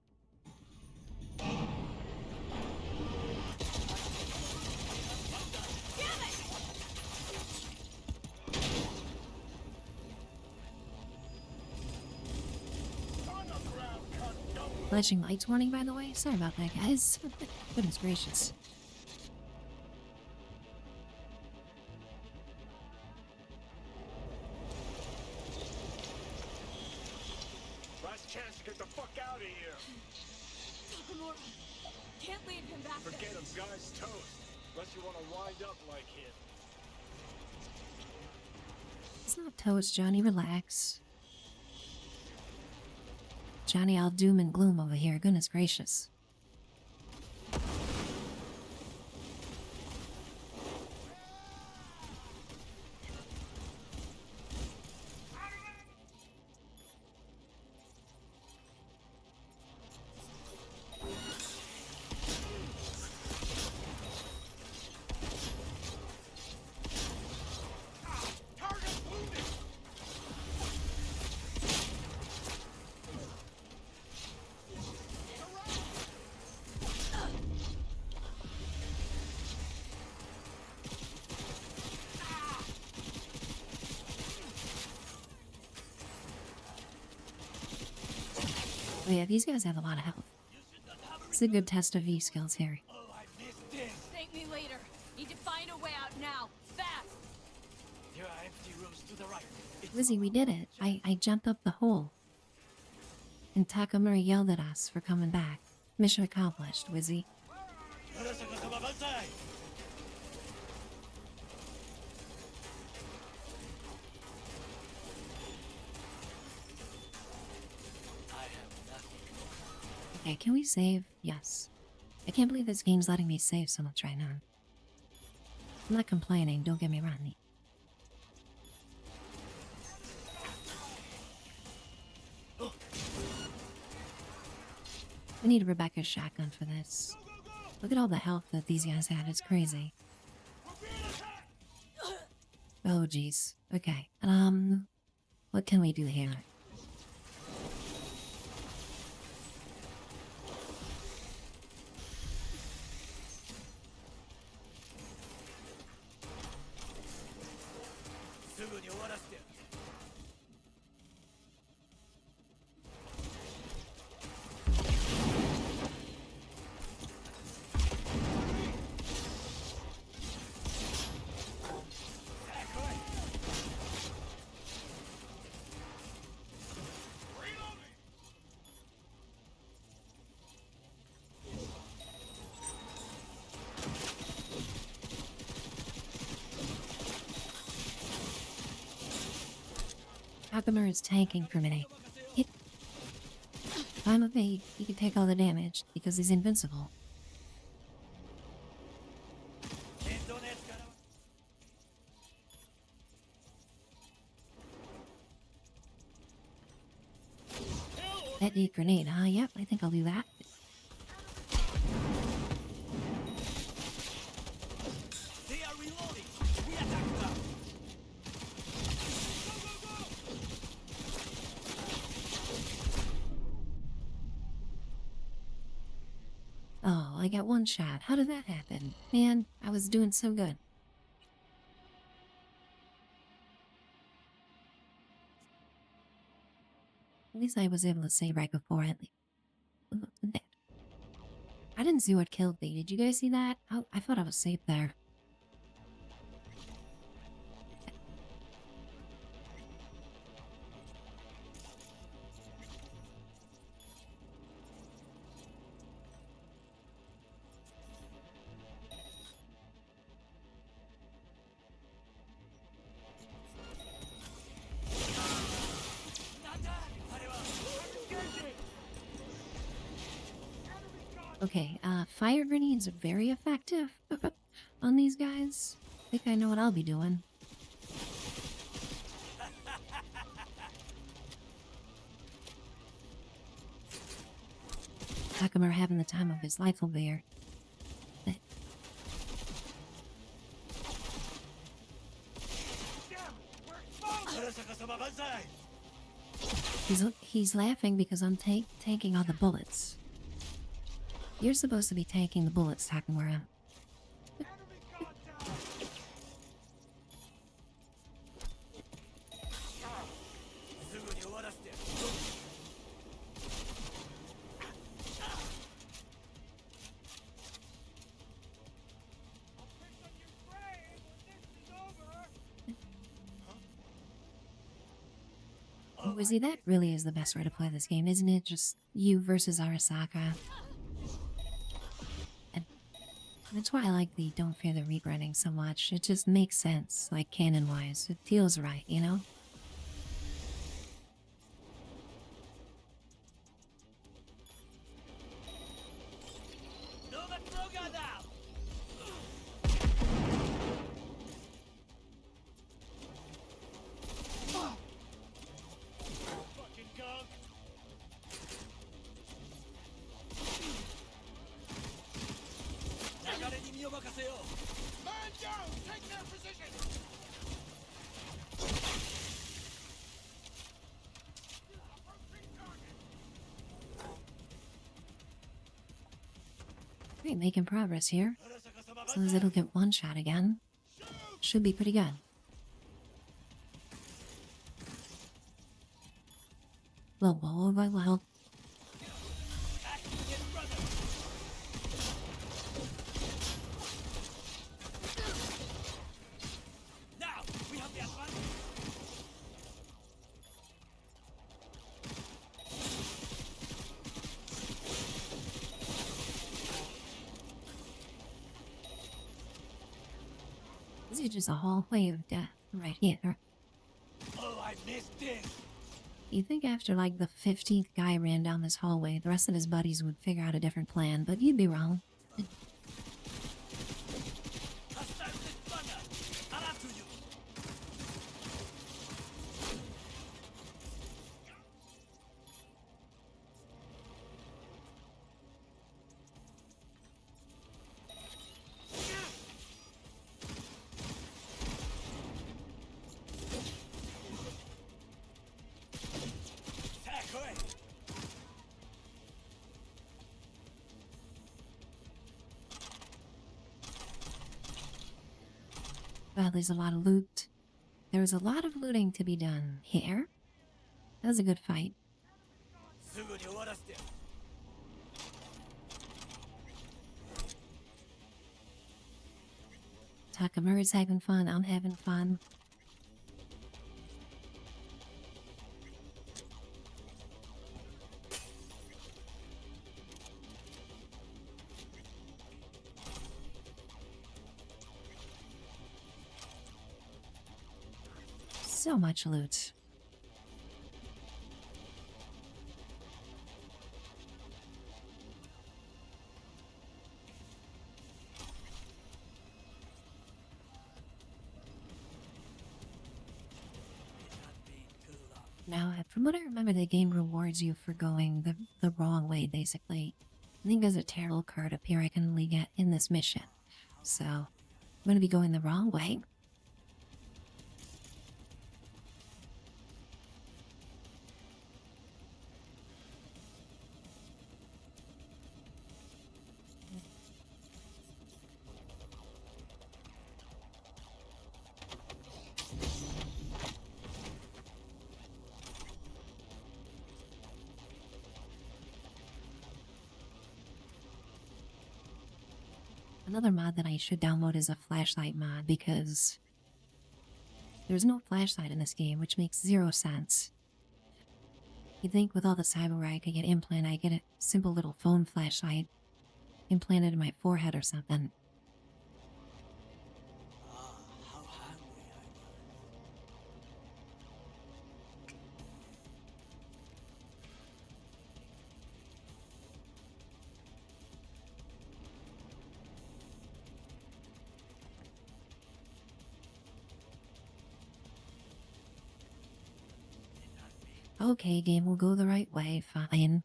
Flashing lights warning, by the way. Sorry about that, guys. Goodness gracious. Last chance to get the fuck out of here. Takamura, can't leave him back there. Forget him, guy's toast. Unless you want to wind up like him. It's not toast, Johnny. Relax. Johnny, all doom and gloom over here. Goodness gracious. Oh yeah, these guys have a lot of health. It's a good test of V skills here. Thank me later. Need to find a way out now. Fast! There are empty rooms to the right. Lizzie, we did it. I jumped up the hole. And Takamura yelled at us for coming back. Mission accomplished, Wizzy. Arasaka-sama banzai! Okay, can we save? Yes. I can't believe this game's letting me save so much right now. I'm not complaining, don't get me wrong. I need Rebecca's shotgun for this. Look at all the health that these guys have. It's crazy. Oh, jeez. Okay. What can we do here? Hakumer is tanking for me. I'm a bait. He can take all the damage because he's invincible. That neat grenade, huh? Yep, I think I'll do that. Oh, I got one shot. How did that happen? Man, I was doing so good. At least I was able to save right before I leave. I didn't see what killed me. Did you guys see that? Oh, I thought I was safe there. Okay, fire grenades are very effective on these guys. I think I know what I'll be doing. Hakumer having the time of his life over here. He's laughing because I'm taking all the bullets. You're supposed to be taking the bullets, Hakumura. Oh, Izzy, that really is the best way to play this game, isn't it? Just you versus Arasaka. And that's why I like the Don't Fear the Reaper ending so much. It just makes sense, like canon-wise. It feels right, you know? Man down! Take their position! Great, making progress here. As long as it'll get one shot again. Should be pretty good. Well. This is just a hallway of death right here. Oh, I missed it. You think after like the 15th guy ran down this hallway, the rest of his buddies would figure out a different plan, but you'd be wrong. Well, there's a lot of loot. There was a lot of looting to be done here. That was a good fight. Takamura's having fun. I'm having fun. So much loot. Now, from what I remember, the game rewards you for going the wrong way, basically. I think there's a tarot card up here I can only get in this mission. So, I'm going to be going the wrong way. Another mod that I should download is a flashlight mod because there's no flashlight in this game, which makes 0 sense. You'd think with all the cyber I could get implanted, I get a simple little phone flashlight implanted in my forehead or something. Okay, game will go the right way, fine.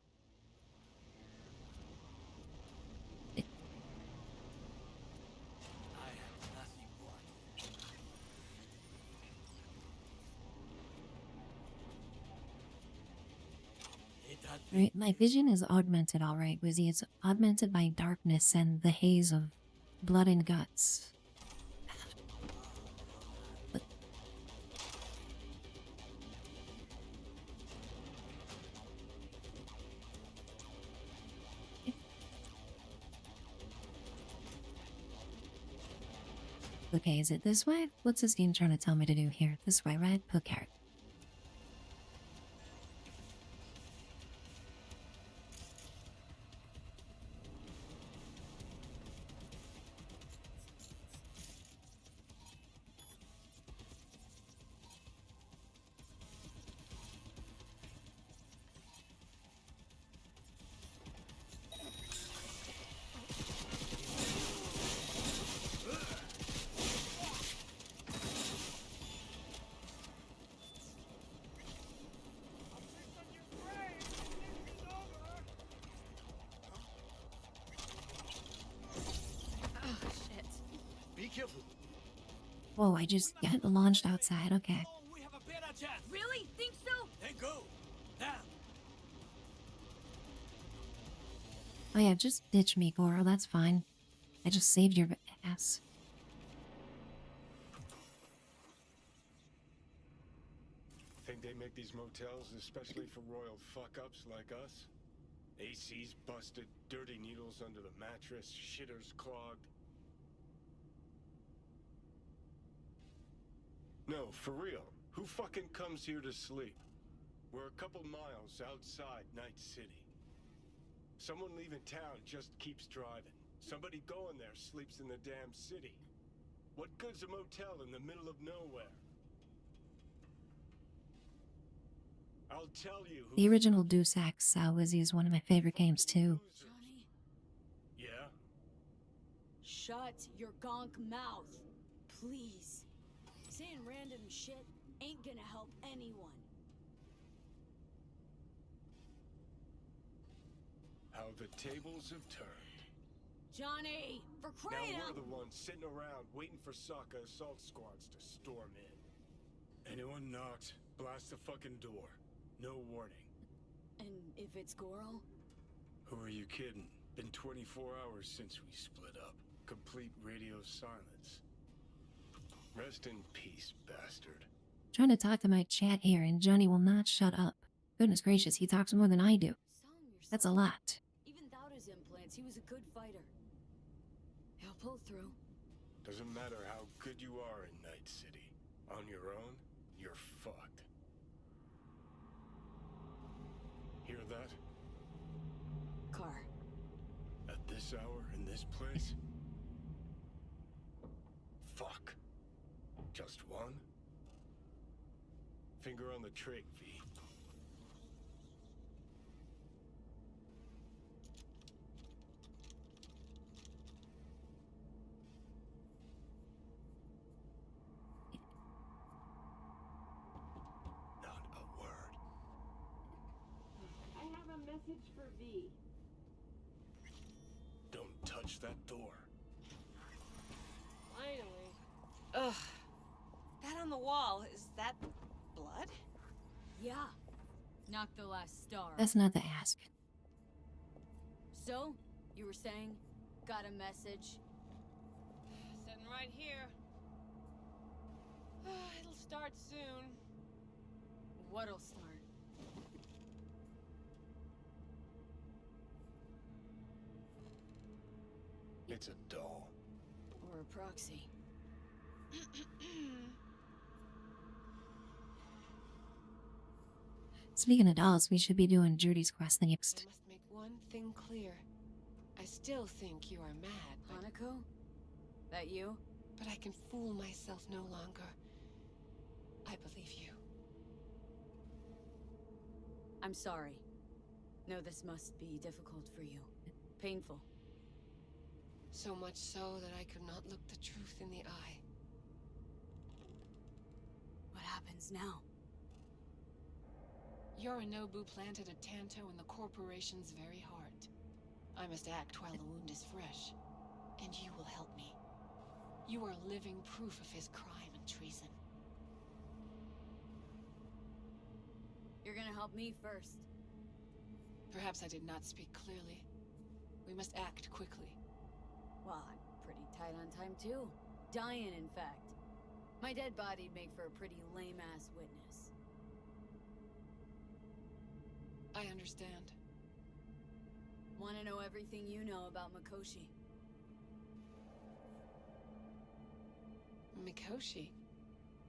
Right, my vision is augmented, alright, Wizzy. It's augmented by darkness and the haze of blood and guts. Okay, is it this way? What's this game trying to tell me to do here? This way, right? Okay. Whoa, I just got launched outside, okay. Really? Think so? Then go. Now. Oh yeah, just ditch me, Goro, that's fine. I just saved your ass. Think they make these motels especially for royal fuck-ups like us? AC's busted, dirty needles under the mattress, shitters clogged. No, for real. Who fucking comes here to sleep? We're a couple miles outside Night City. Someone leaving town just keeps driving. Somebody going there sleeps in the damn city. What good's a motel in the middle of nowhere? I'll tell you who... The original Deus Ex Wizzy is one of my favorite games too. Johnny? Yeah? Shut your gonk mouth, please. Saying random shit ain't gonna help anyone. How the tables have turned. Johnny, for crying Now out! we're the ones sitting around waiting for Sokka assault squads to storm in. Anyone knocks, blast the fucking door. No warning. And if it's Goro? Who are you kidding? Been 24 hours since we split up. Complete radio silence. Rest Rest in peace, bastard. Trying to talk to my chat here, and Johnny will not shut up. Goodness gracious, he talks more than I do. That's a lot. Even without his implants, he was a good fighter. He'll pull through. Doesn't matter how good you are in Night City. On your own, you're fucked. Hear that? Car. At this hour, in this place? Fuck. Just one? Finger on the trig, V. Not a word. I have a message for V. Don't touch that door. Finally. Ugh. That on the wall, is that blood? Yeah. Knocked the last star. That's not the ask. So, you were saying, got a message? Sitting right here. It'll start soon. What'll start? It's a doll. Or a proxy. Speaking of dolls, we should be doing Judy's quest next. I must make one thing clear. I still think you are mad, Hanako? That you? but I can fool myself no longer. I believe you. I'm sorry. No, this must be difficult for you. Painful. So much so that I could not look the truth in the eye. What happens now? Yorinobu planted a Tanto in the corporation's very heart. I must act while the wound is fresh. And you will help me. You are living proof of his crime and treason. You're gonna help me first. Perhaps I did not speak clearly. We must act quickly. Well, I'm pretty tight on time too. Dying, in fact. My dead body'd make for a pretty lame-ass witness. I understand. Want to know everything you know about Mikoshi? Mikoshi,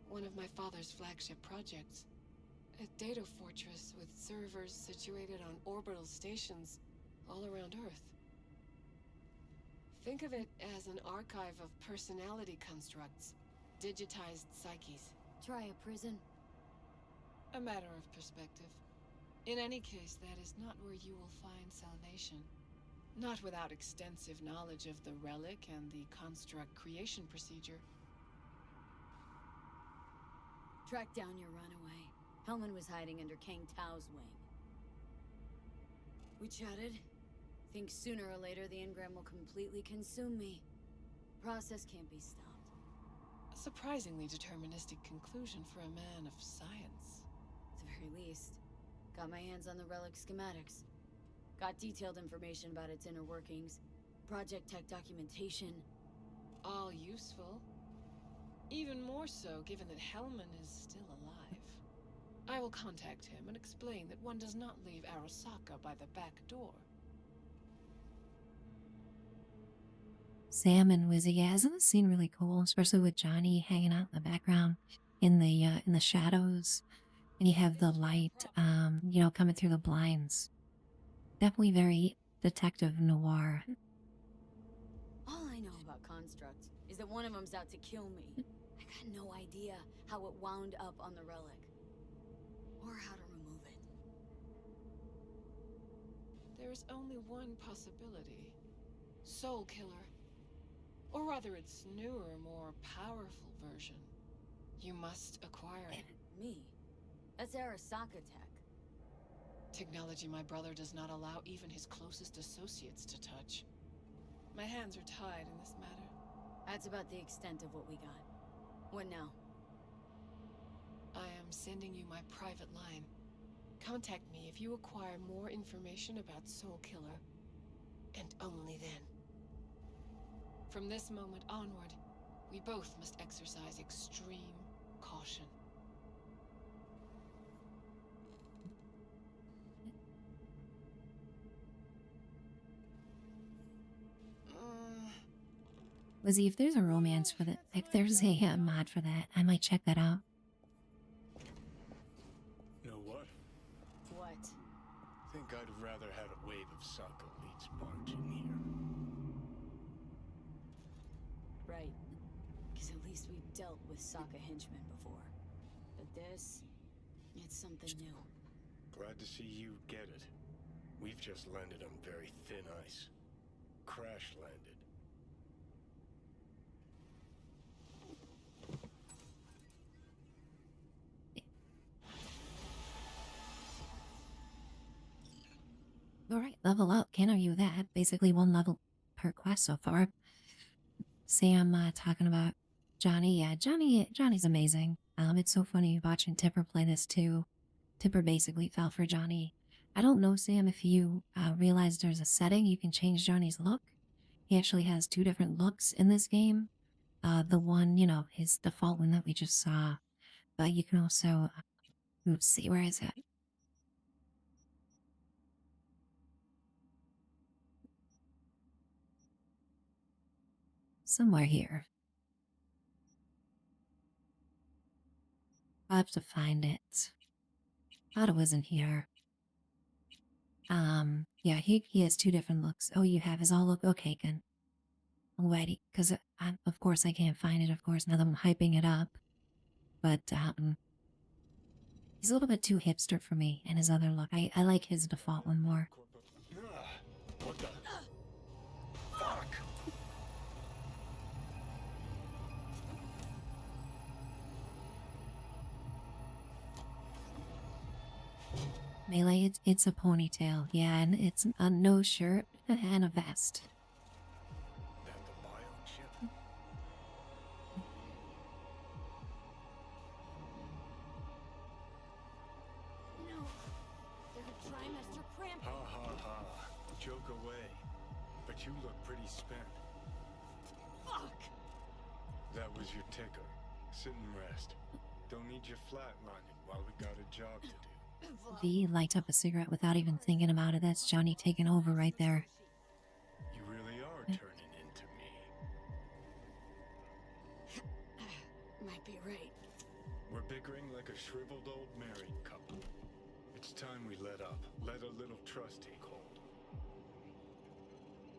one of my father's flagship projects. A data fortress with servers situated on orbital stations all around Earth. Think of it as an archive of personality constructs, digitized psyches. Try a prison? A matter of perspective. In any case, that is not where you will find salvation. Not without extensive knowledge of the relic and the construct creation procedure. Track down your runaway. Hellman was hiding under Kang Tao's wing. We chatted. Think sooner or later the engram will completely consume me. Process can't be stopped. A surprisingly deterministic conclusion for a man of science. At the very least, got my hands on the relic schematics. Got detailed information about its inner workings. Project tech documentation. All useful. Even more so given that Hellman is still alive. I will contact him and explain that one does not leave Arasaka by the back door. Sam and Wizzy, yeah, isn't this scene really cool? Especially with Johnny hanging out in the background, in the shadows, and you have the light, coming through the blinds. Definitely very detective noir. All I know about constructs is that one of them's out to kill me. I got no idea how it wound up on the relic. Or how to remove it. There is only one possibility. Soul Killer. Or rather its newer, more powerful version. You must acquire it. Me? That's Arasaka tech. Technology my brother does not allow even his closest associates to touch. My hands are tied in this matter. That's about the extent of what we got. What now? I am sending you my private line. Contact me if you acquire more information about Soul Killer. And only then. From this moment onward, we both must exercise extreme caution. Lizzie, if there's a romance for that, if there's a mod for that, I might check that out. Know what? What? Think I'd have rather had a wave of soccer leads barge in here. Right. Because at least we've dealt with Sokka henchmen before. But this, it's something new. Glad to see you get it. We've just landed on very thin ice. Crash landed. Alright, level up. Can't argue with that. Basically 1 level per quest so far. Sam talking about Johnny. Yeah, Johnny's amazing. It's so funny watching Tipper play this too. Tipper basically fell for Johnny. I don't know, Sam, if you realize there's a setting you can change Johnny's look. He actually has 2 different looks in this game. The one, you know, his default one that we just saw. But you can also, let's see, where is it? Somewhere here. I'll have to find it. Thought it wasn't here. Yeah, he has 2 different looks. Oh, you have his all look? Okay, good. Alrighty, because of course I can't find it, of course, now that I'm hyping it up. But, he's a little bit too hipster for me, and his other look. I like his default one more. What the? Fuck! Melee, it's a ponytail, yeah, and it's a no shirt and a vest. That the biochip? No. They're a trimester cramp. Ha ha ha. Joke away. But you look pretty spent. Fuck! That was your ticker. Sit and rest. Don't need you flatlining while we got a job to do. V lights up a cigarette without even thinking about it. That's Johnny taking over right there. You really are turning into me. Might be right. We're bickering like a shriveled old married couple. It's time we let up. Let a little trust take hold.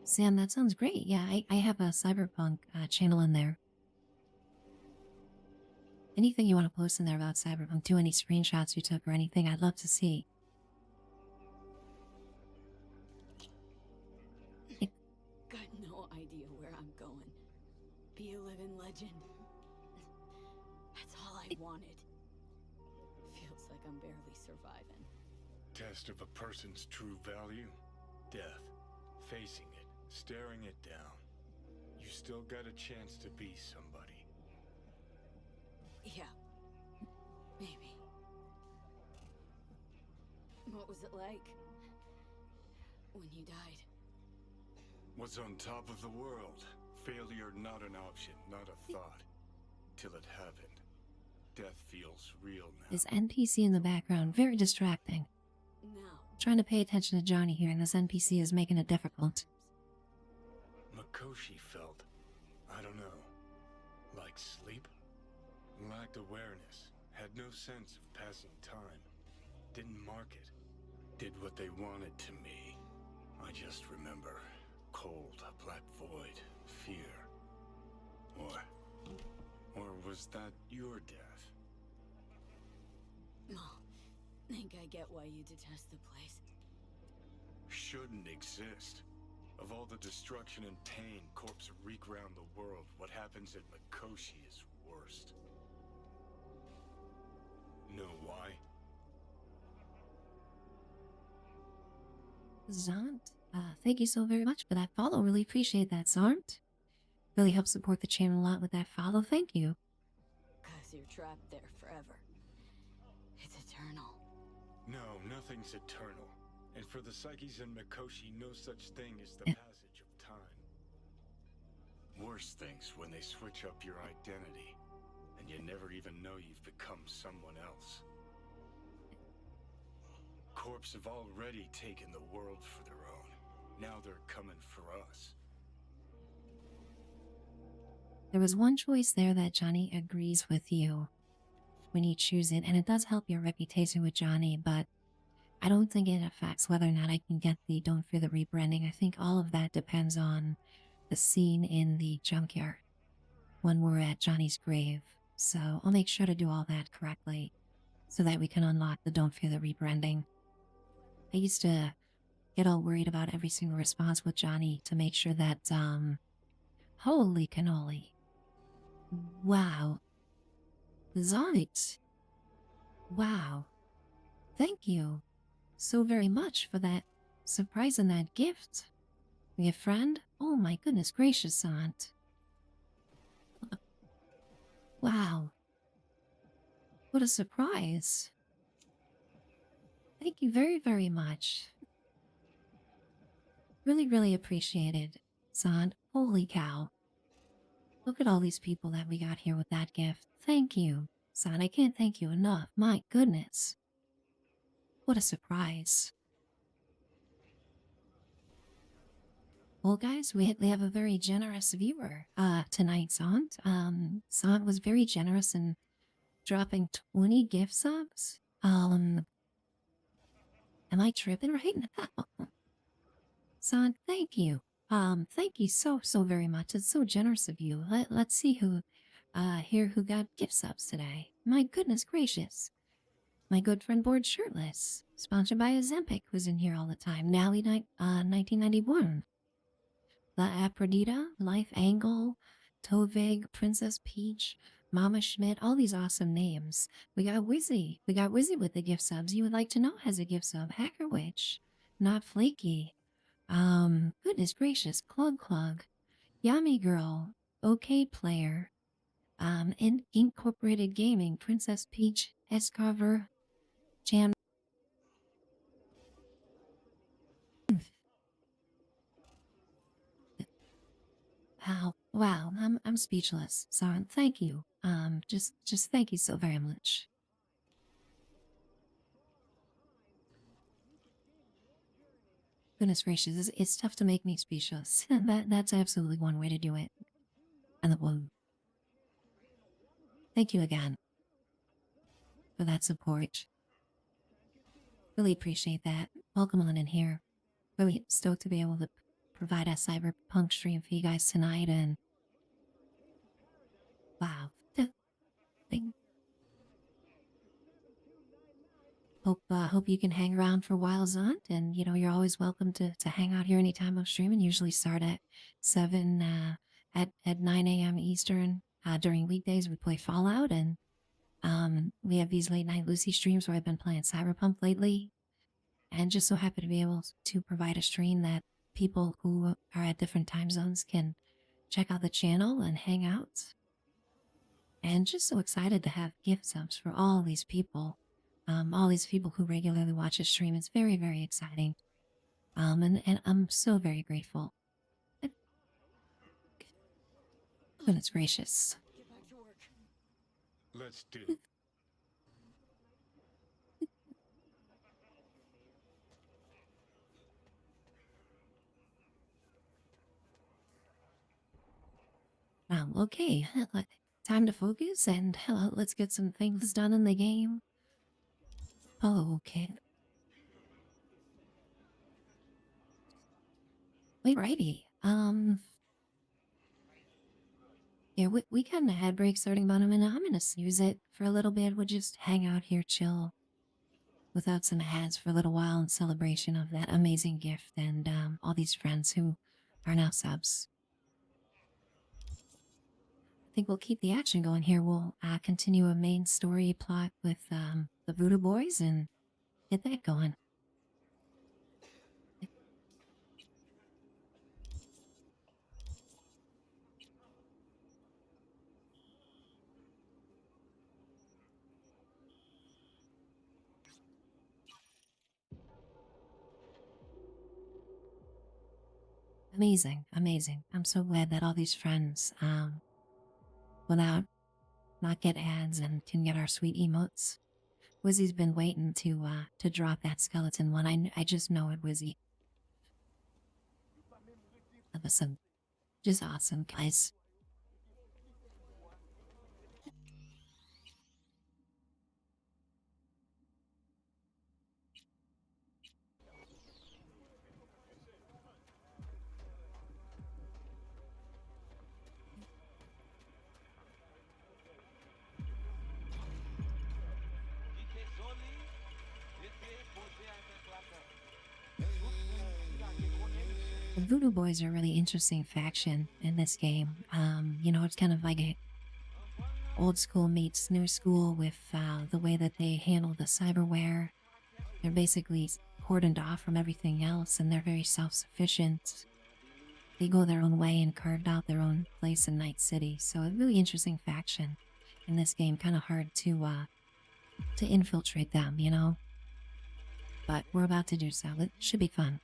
Sam, that sounds great. Yeah, I have a Cyberpunk channel in there. Anything you want to post in there about Cyberpunk, do any screenshots you took or anything, I'd love to see. Got no idea where I'm going. Be a living legend. That's all I wanted. Feels like I'm barely surviving. Test of a person's true value? Death. Facing it. Staring it down. You still got a chance to be somebody. Yeah. Maybe. What was it like? When you died? What's on top of the world? Failure not an option, not a thought. Till it happened. Death feels real now. This NPC in the background, very distracting. Now. Trying to pay attention to Johnny here, and this NPC is making it difficult. Mikoshi felt, I don't know, like sleep? Lacked awareness, had no sense of passing time. Didn't mark it. Did what they wanted to me. I just remember cold, a black void, fear. Or was that your death? Oh, think I get why you detest the place. Shouldn't exist. Of all the destruction and pain corpses wreak round the world, what happens at Mikoshi is worst. Know why? Zant, thank you so very much for that follow. Really appreciate that, Zant. Really helps support the channel a lot with that follow. Thank you. Cause you're trapped there forever. It's eternal. No, nothing's eternal. And for the psyches in Mikoshi, no such thing as the passage of time. Worse things when they switch up your identity, and you never even know you've become someone else. Corps have already taken the world for their own. Now they're coming for us. There was one choice there that Johnny agrees with you when you choose it, and it does help your reputation with Johnny, but I don't think it affects whether or not I can get the Don't Fear the Rebranding. I think all of that depends on the scene in the junkyard when we're at Johnny's grave. So I'll make sure to do all that correctly so that we can unlock the Don't Fear the Rebranding. I used to get all worried about every single response with Johnny to make sure that, holy cannoli. Wow. Zoit. Wow. Thank you so very much for that surprise and that gift. Your friend? Oh my goodness gracious, Aunt. Wow. What a surprise. Thank you very, very much. Really, really appreciate it, son. Holy cow. Look at all these people that we got here with that gift. Thank you, son. I can't thank you enough. My goodness. What a surprise. Well, guys, we have a very generous viewer tonight, Sant. Sant was very generous in dropping 20 gift subs. Am I tripping right now? Sant, thank you. Thank you so very much. It's so generous of you. Let's see who got gift subs today. My goodness gracious. My good friend Bored Shirtless, sponsored by Ozempic, was in here all the time. Nally 1991. La Aphrodita, Life Angle, Tovig, Princess Peach, Mama Schmidt, all these awesome names. We got Wizzy. We got Wizzy with the gift subs. You would like to know has a gift sub. Hacker Witch, Not Flaky. Goodness gracious, Clug, Yummy Girl, OK Player, Incorporated Gaming, Princess Peach, Escarver, Jam. Wow, I'm speechless. So thank you. Just thank you so very much. Goodness gracious, it's tough to make me speechless. That's absolutely one way to do it. And the one. Thank you again for that support. Really appreciate that. Welcome on in here. Really stoked to be able to provide a Cyberpunk stream for you guys tonight, and wow. Hope you can hang around for a while, Zant, and you're always welcome to hang out here anytime I'm streaming. Usually start at 7 at 9 a.m. Eastern. During weekdays we play Fallout, and we have these late night Lucy streams where I've been playing Cyberpunk lately, and just so happy to be able to provide a stream that people who are at different time zones can check out the channel and hang out. And just so excited to have gift subs for all these people. All these people who regularly watch the stream. It's very, very exciting. And I'm so very grateful. Goodness gracious. Get back to work. Let's do. Okay. Time to focus and let's get some things done in the game. Oh, okay. Alrighty. Yeah, we got an ad break starting about a minute. I'm gonna snooze it for a little bit. We'll just hang out here, chill, without some ads for a little while in celebration of that amazing gift and all these friends who are now subs. I think we'll keep the action going here. We'll continue a main story plot with the Voodoo Boys and get that going. Amazing, amazing. I'm so glad that all these friends, without not get ads and can get our sweet emotes. Wizzy's been waiting to drop that skeleton one. I just know it, Wizzy. That was some just awesome, guys. The Voodoo Boys are a really interesting faction in this game. You know, it's kind of like a old school meets new school with the way that they handle the cyberware. They're basically cordoned off from everything else, and they're very self-sufficient. They go their own way and carved out their own place in Night City. So a really interesting faction in this game. Kind of hard to infiltrate them, you know. But we're about to do so. It should be fun.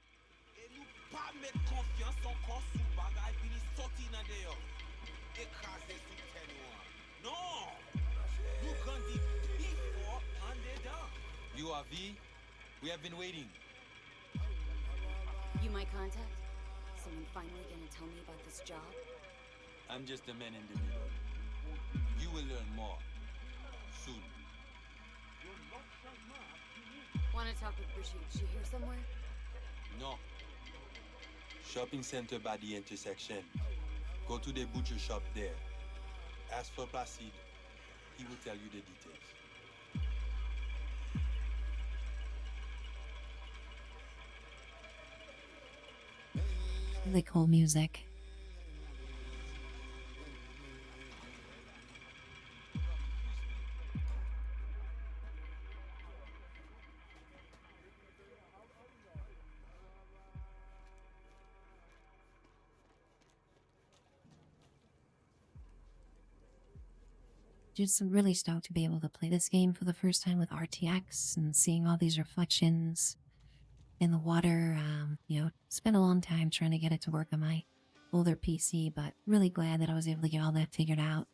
You are V? We have been waiting. You my contact? Someone finally gonna tell me about this job? I'm just a man in the middle. You will learn more. Soon. Wanna talk with Brigitte? She here somewhere? No. Shopping center by the intersection. Go to the butcher shop there. Ask for Placide. He will tell you the details. Really cool music. Just really stoked to be able to play this game for the first time with RTX and seeing all these reflections in the water. You know, spent a long time trying to get it to work on my older PC, but really glad that I was able to get all that figured out.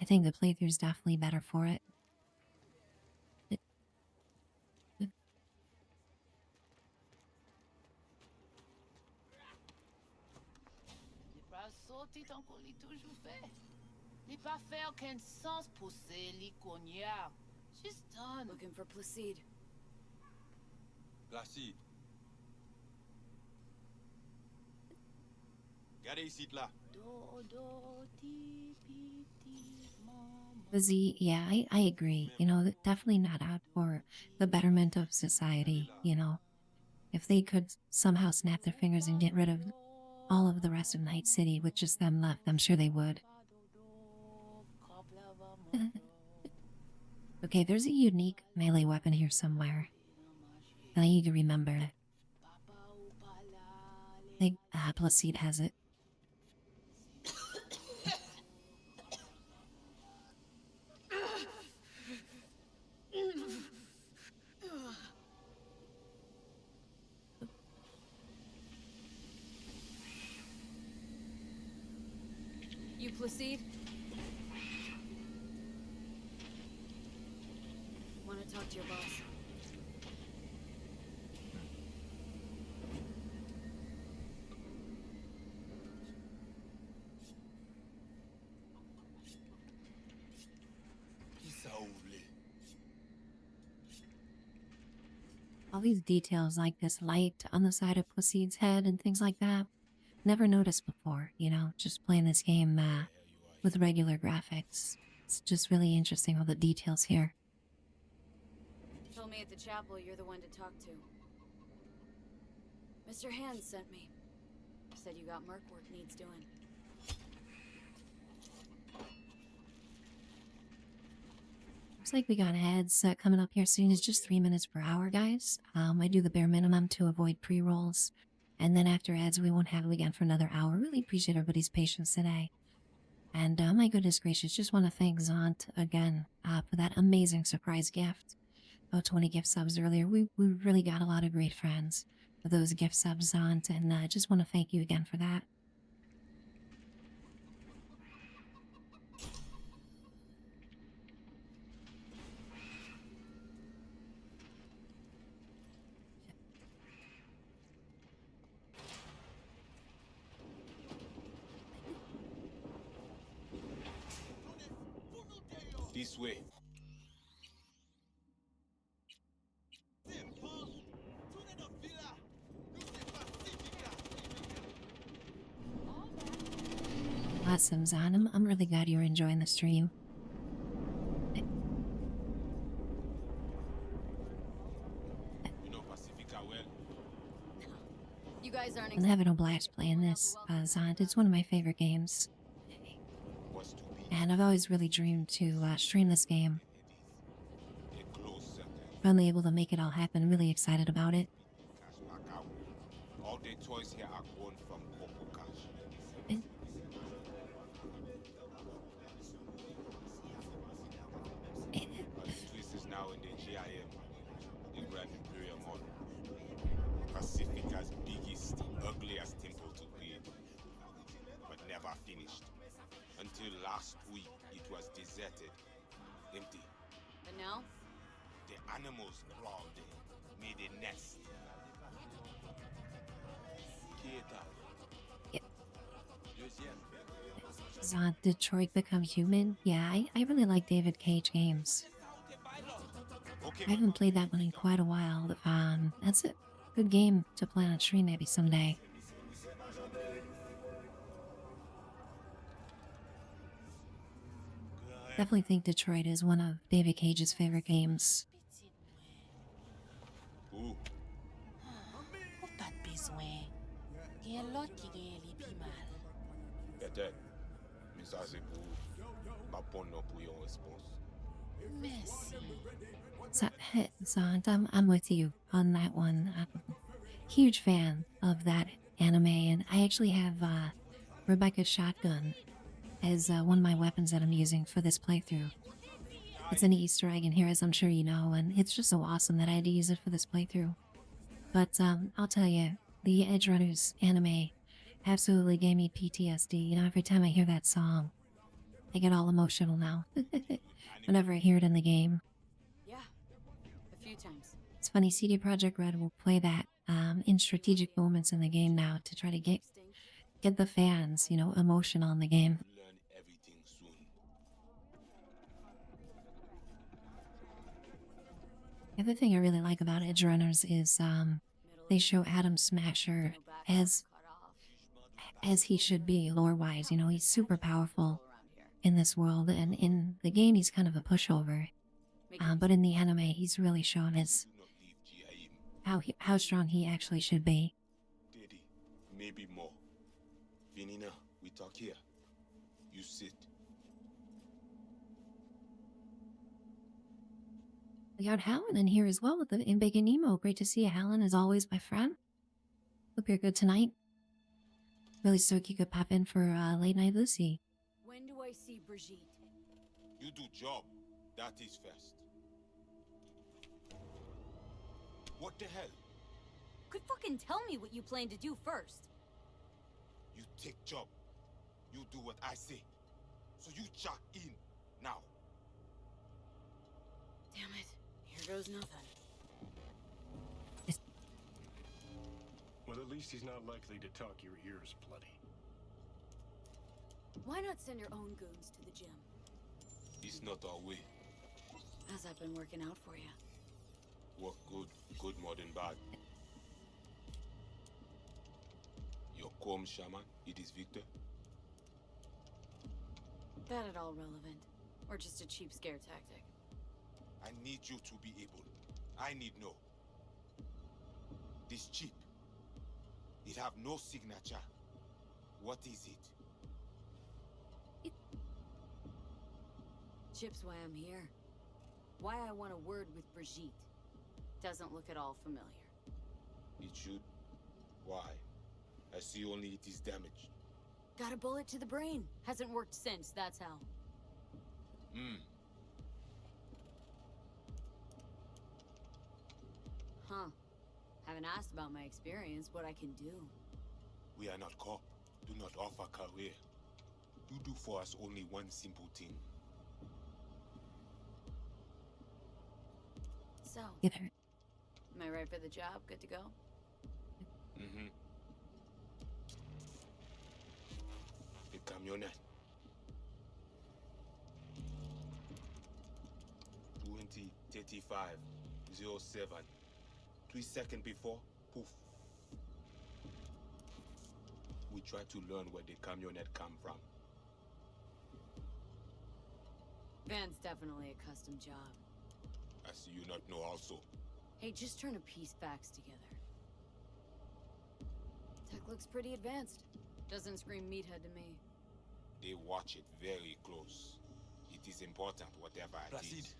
I think the playthrough's definitely better for it. She's done. Looking for Placide. Placide. Gardez ici là. Lizzie, yeah, I agree. You know, definitely not out for the betterment of society, you know. If they could somehow snap their fingers and get rid of all of the rest of Night City with just them left, I'm sure they would. Okay, there's a unique melee weapon here somewhere that I need to remember. I think Placide has it. You Placide? Want to talk to your boss? All these details like this light on the side of Placide's head and things like that. Never noticed before, you know, just playing this game with regular graphics. It's just really interesting, all the details here. Told me at the chapel you're the one to talk to. Mr. Hand sent me. Said you got merc work needs doing. Looks like we got ads coming up here soon. It's just 3 minutes per hour, guys. I do the bare minimum to avoid pre-rolls. And then after ads, we won't have it again for another hour. Really appreciate everybody's patience today. And my goodness gracious, just want to thank Zont again for that amazing surprise gift. About 20 gift subs earlier. We really got a lot of great friends for those gift subs, Zont. And I just want to thank you again for that. This way. Awesome, Zan. I'm really glad you're enjoying the stream. You know Pacifica well? You guys aren't I'm having a blast playing this, Zan. It's one of my favorite games. And I've always really dreamed to stream this game. Finally able to make it all happen. Really excited about it. All the toys here are grown from Coco Cash. Twist is now in the GIM, the Grand Imperial Mall. Pacifica's biggest, ugliest temple to create, but never finished. Until last week, it was deserted, empty. But now? The animals crawled in, made a nest. Zan, Detroit Become Human? Yeah, I really like David Cage games. I haven't played that one in quite a while. That's a good game to play on stream maybe someday. Definitely think Detroit is one of David Cage's favorite games. Ooh. Peut-être. Mais ça c'est pour ma bonne pour une réponse. Zan, I'm with you on that one. I'm a huge fan of that anime, and I actually have Rebecca's shotgun as one of my weapons that I'm using for this playthrough. It's an Easter egg in here, as I'm sure you know, and it's just so awesome that I had to use it for this playthrough. But I'll tell you, the Edge Runners anime absolutely gave me PTSD. You know, every time I hear that song, I get all emotional now. Whenever I hear it in the game. Yeah, a few times. It's funny, CD Projekt Red will play that in strategic moments in the game now to try to get the fans, you know, emotional in the game. The other thing I really like about Edge Runners is they show Adam Smasher as he should be lore-wise. You know, he's super powerful in this world, and in the game he's kind of a pushover. But in the anime he's really shown as how strong he actually should be. Daddy, maybe more. Vinina, we talk here. You sit. We got Helen in here as well with the Big and Nemo. Great to see you, Helen, as always, my friend. Hope you're good tonight. Really stoked you could pop in for Late Night Lucy. When do I see Brigitte? You do job. That is first. What the hell? Could fucking tell me what you plan to do first. You take job. You do what I say. So you jack in now. Damn it. Here goes nothing. Well, at least he's not likely to talk your ears bloody. Why not send your own goons to the gym? It's not our way. How's that been working out for you? Work good, good more than bad. Your Quom shaman, it is Victor? That at all relevant? Or just a cheap scare tactic? I need you to be able. I need know. This chip. It have no signature. What is it? Chip's why I'm here. Why I want a word with Brigitte. Doesn't look at all familiar. It should. Why? I see only it is damaged. Got a bullet to the brain. Hasn't worked since, that's how. Huh. Haven't asked about my experience, what I can do. We are not cop. Do not offer career. You do for us only one simple thing. So, Get her. am I right for the job? Good to go? Mm-hmm. The camionette. 203507. 3 seconds before, poof. We try to learn where the camionette come from. Van's definitely a custom job. I see you not know also. Hey, just trying to piece facts together. Tech looks pretty advanced. Doesn't scream meathead to me. They watch it very close. It is important, whatever it Placide. is.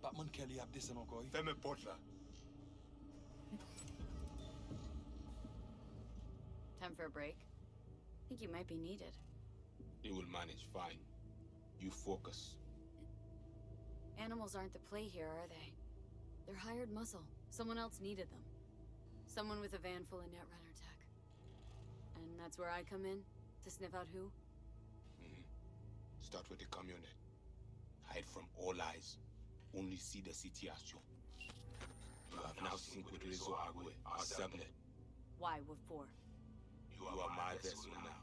Batman Kelly have this encore. Fais-moi porte là. Time for a break? Think you might be needed. They will manage fine. You focus. Animals aren't the play here, are they? They're hired muscle. Someone else needed them. Someone with a van full of Netrunner tech. And that's where I come in? To sniff out who? Start with the camionette. Hide from all eyes. Only see the situation. You have now synced with Rezo Agwe, our subnet. Why? What for? You are my vessel now.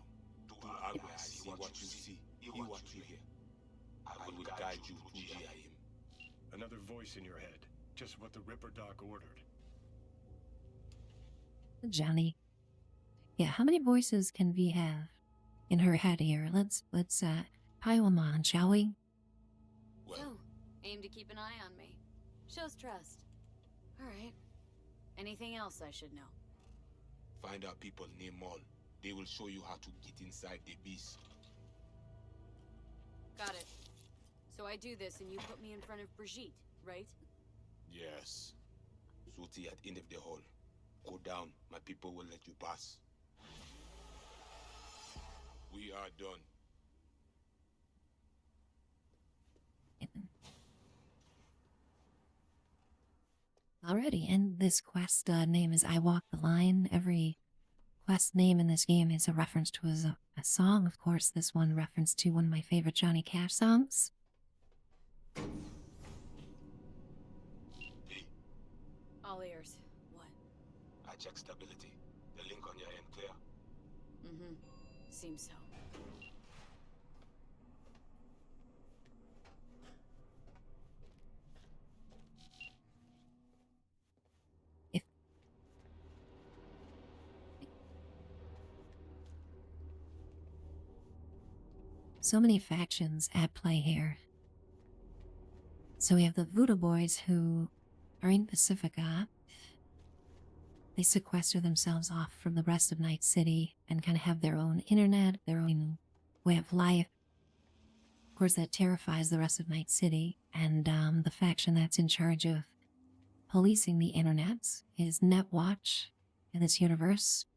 To Agwe, I see what you see. Hear what you hear. I will guide you to GIM. Another voice in your head. Just what the Ripper Doc ordered. Johnny. Yeah, how many voices can V have in her head here? Let's pile them on, shall we? So, aim to keep an eye on me. Shows trust. Alright. Anything else I should know? Find out people near Mall. They will show you how to get inside the beast. Got it. So I do this and you put me in front of Brigitte, right? Yes. Suti at end of the hall. Go down. My people will let you pass. We are done. Alrighty, and this quest name is I Walk the Line. Every quest name in this game is a reference to a song. Of course, this one reference to one of my favorite Johnny Cash songs. All ears. What? I check stability. The link on your end clear. Mm-hmm. Seems so. So many factions at play here. So we have the Voodoo Boys who are in Pacifica. They sequester themselves off from the rest of Night City and kind of have their own internet, their own way of life. Of course, that terrifies the rest of Night City, and the faction that's in charge of policing the internet is Netwatch in this universe.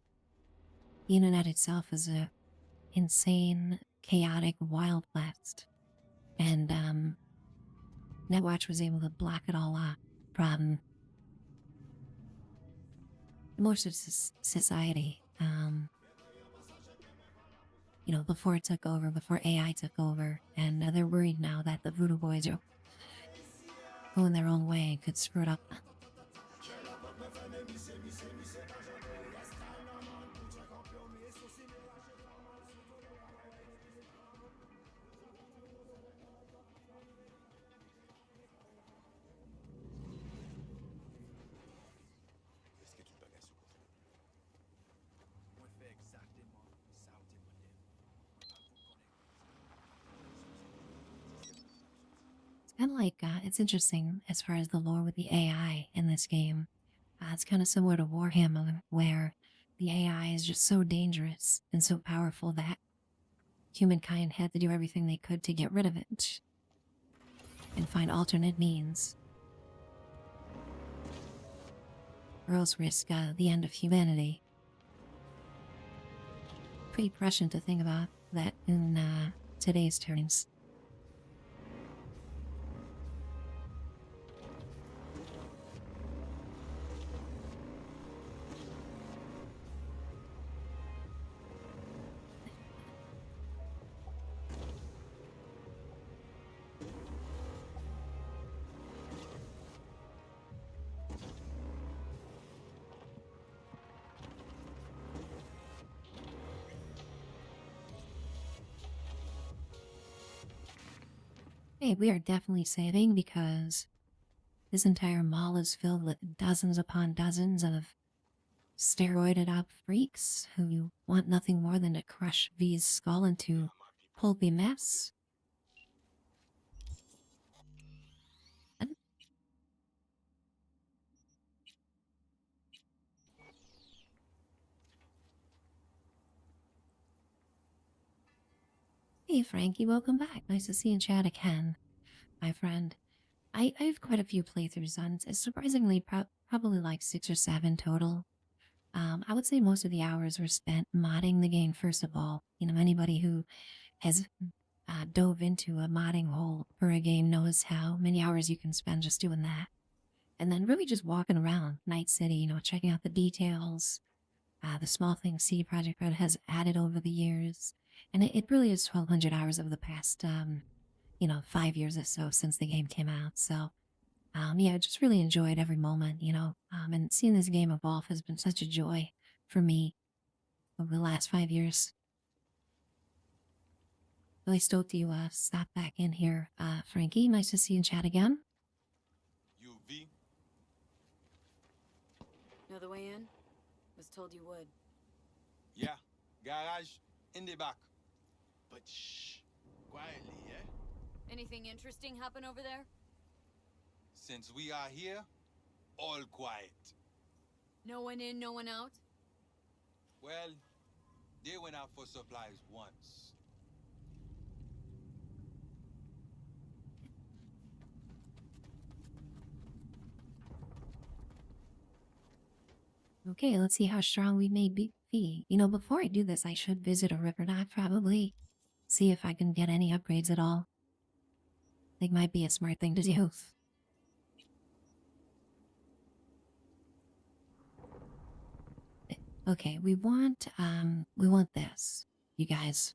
The internet itself is a insane, chaotic Wild West, and Netwatch was able to block it all up from most of society. You know, before it took over, before AI took over, and they're worried now that the Voodoo Boys are going their own way and could screw it up. Kind of like, it's interesting as far as the lore with the AI in this game. It's kind of similar to Warhammer, where the AI is just so dangerous and so powerful that humankind had to do everything they could to get rid of it and find alternate means, or else risk the end of humanity. Pretty prescient to think about that in today's terms. Hey, we are definitely saving because this entire mall is filled with dozens upon dozens of steroided up freaks who want nothing more than to crush V's skull into pulpy mess. Hey Frankie, welcome back. Nice to see you in chat again, my friend. I have quite a few playthroughs on. It's surprisingly probably like 6 or 7 total. I would say most of the hours were spent modding the game. First of all, you know, anybody who has dove into a modding hole for a game knows how many hours you can spend just doing that. And then really just walking around Night City, you know, checking out the details, the small things CD Projekt Red has added over the years. And it really is 1,200 hours of the past, 5 years or so since the game came out. So, yeah, I just really enjoyed every moment, and seeing this game evolve has been such a joy for me over the last 5 years. Really stoked you stop back in here, Frankie. Nice to see you in chat again. UV? Know the way in? Was told you would. Yeah, garage in the back. But shh, quietly, yeah? Anything interesting happen over there? Since we are here, all quiet. No one in, no one out? Well, they went out for supplies once. Okay, let's see how strong we may be. You know, before I do this, I should visit a river dock probably. See if I can get any upgrades at all. I think might be a smart thing to do. Okay, we want this, you guys.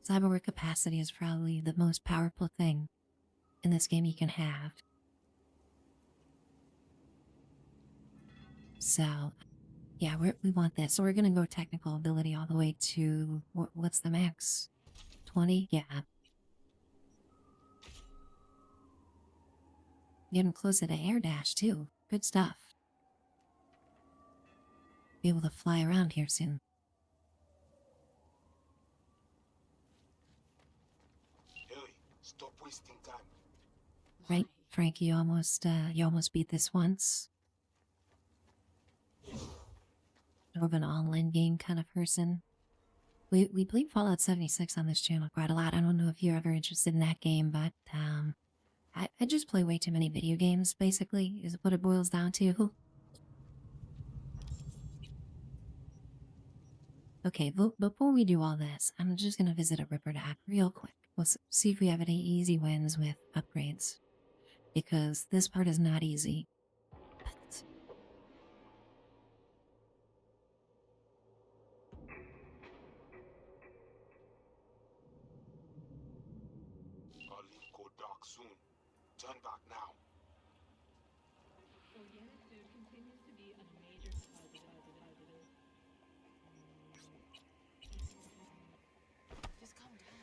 Cyberware capacity is probably the most powerful thing in this game you can have. So, yeah, we want this. So we're gonna go technical ability all the way to what's the max? 20? Yeah. Getting closer to air dash too. Good stuff. Be able to fly around here soon. Ellie, stop wasting time. Right, Frank, you almost beat this once. More of an all-in game kind of person. We played Fallout 76 on this channel quite a lot. I don't know if you're ever interested in that game, but I just play way too many video games, basically, is what it boils down to. Okay, before we do all this, I'm just gonna visit a Ripper Dock real quick. We'll see if we have any easy wins with upgrades. Because this part is not easy. Our link go dark soon. Turn back now. Just calm down.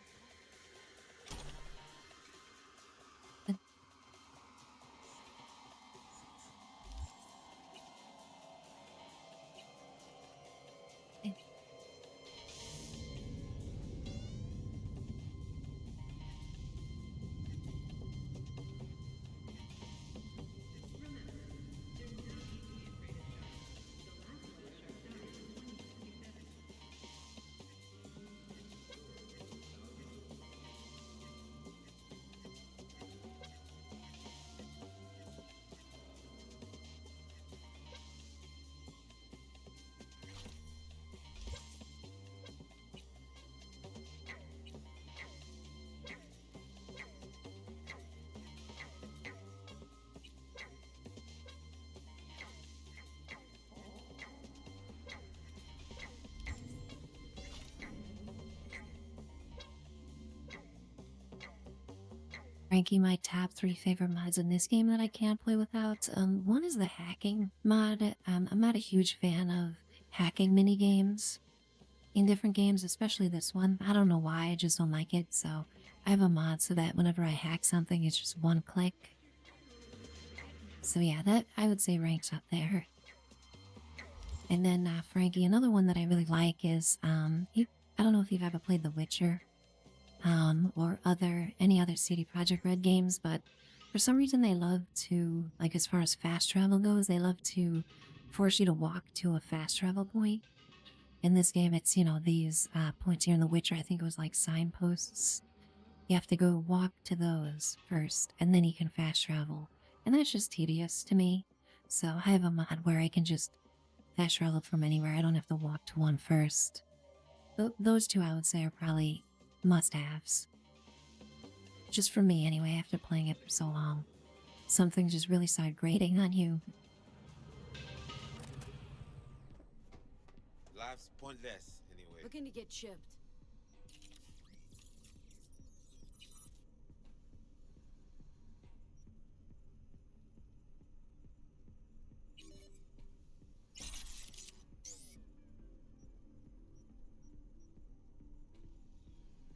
Ranking my top 3 favorite mods in this game that I can't play without. One is the hacking mod. I'm not a huge fan of hacking mini games in different games, especially this one. I don't know why, I just don't like it. So I have a mod so that whenever I hack something, it's just one click. So yeah, that I would say ranks up there. And then Frankie, another one that I really like is I don't know if you've ever played The Witcher, or any other CD Projekt Red games, but for some reason they love to, like, as far as fast travel goes, they love to force you to walk to a fast travel point. In this game, it's, you know, these points here in The Witcher, I think it was like signposts. You have to go walk to those first, and then you can fast travel. And that's just tedious to me. So I have a mod where I can just fast travel from anywhere. I don't have to walk to one first. Those two I would say are probably must-haves. Just for me anyway, after playing it for so long. Something just really started grating on you. Life's pointless, anyway. Looking to get chipped.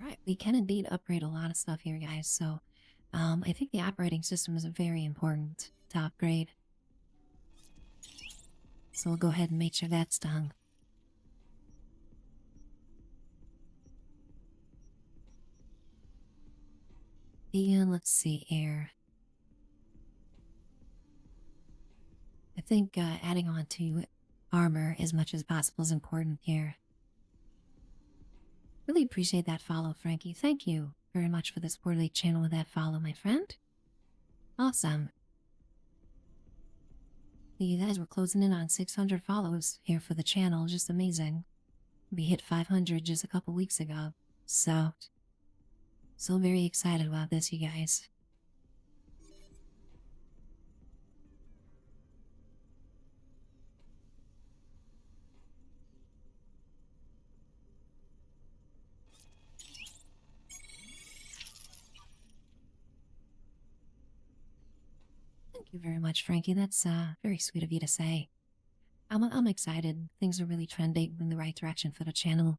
Alright, we can indeed upgrade a lot of stuff here, guys, so I think the operating system is very important to upgrade. So we'll go ahead and make sure that's done. And let's see here. I think adding on to armor as much as possible is important here. Really appreciate that follow, Frankie. Thank you very much for the Sportly channel with that follow, my friend. Awesome. You guys, we're closing in on 600 follows here for the channel. Just amazing. We hit 500 just a couple weeks ago. So very excited about this, you guys. Thank you very much, Frankie. That's very sweet of you to say. I'm excited. Things are really trending in the right direction for the channel.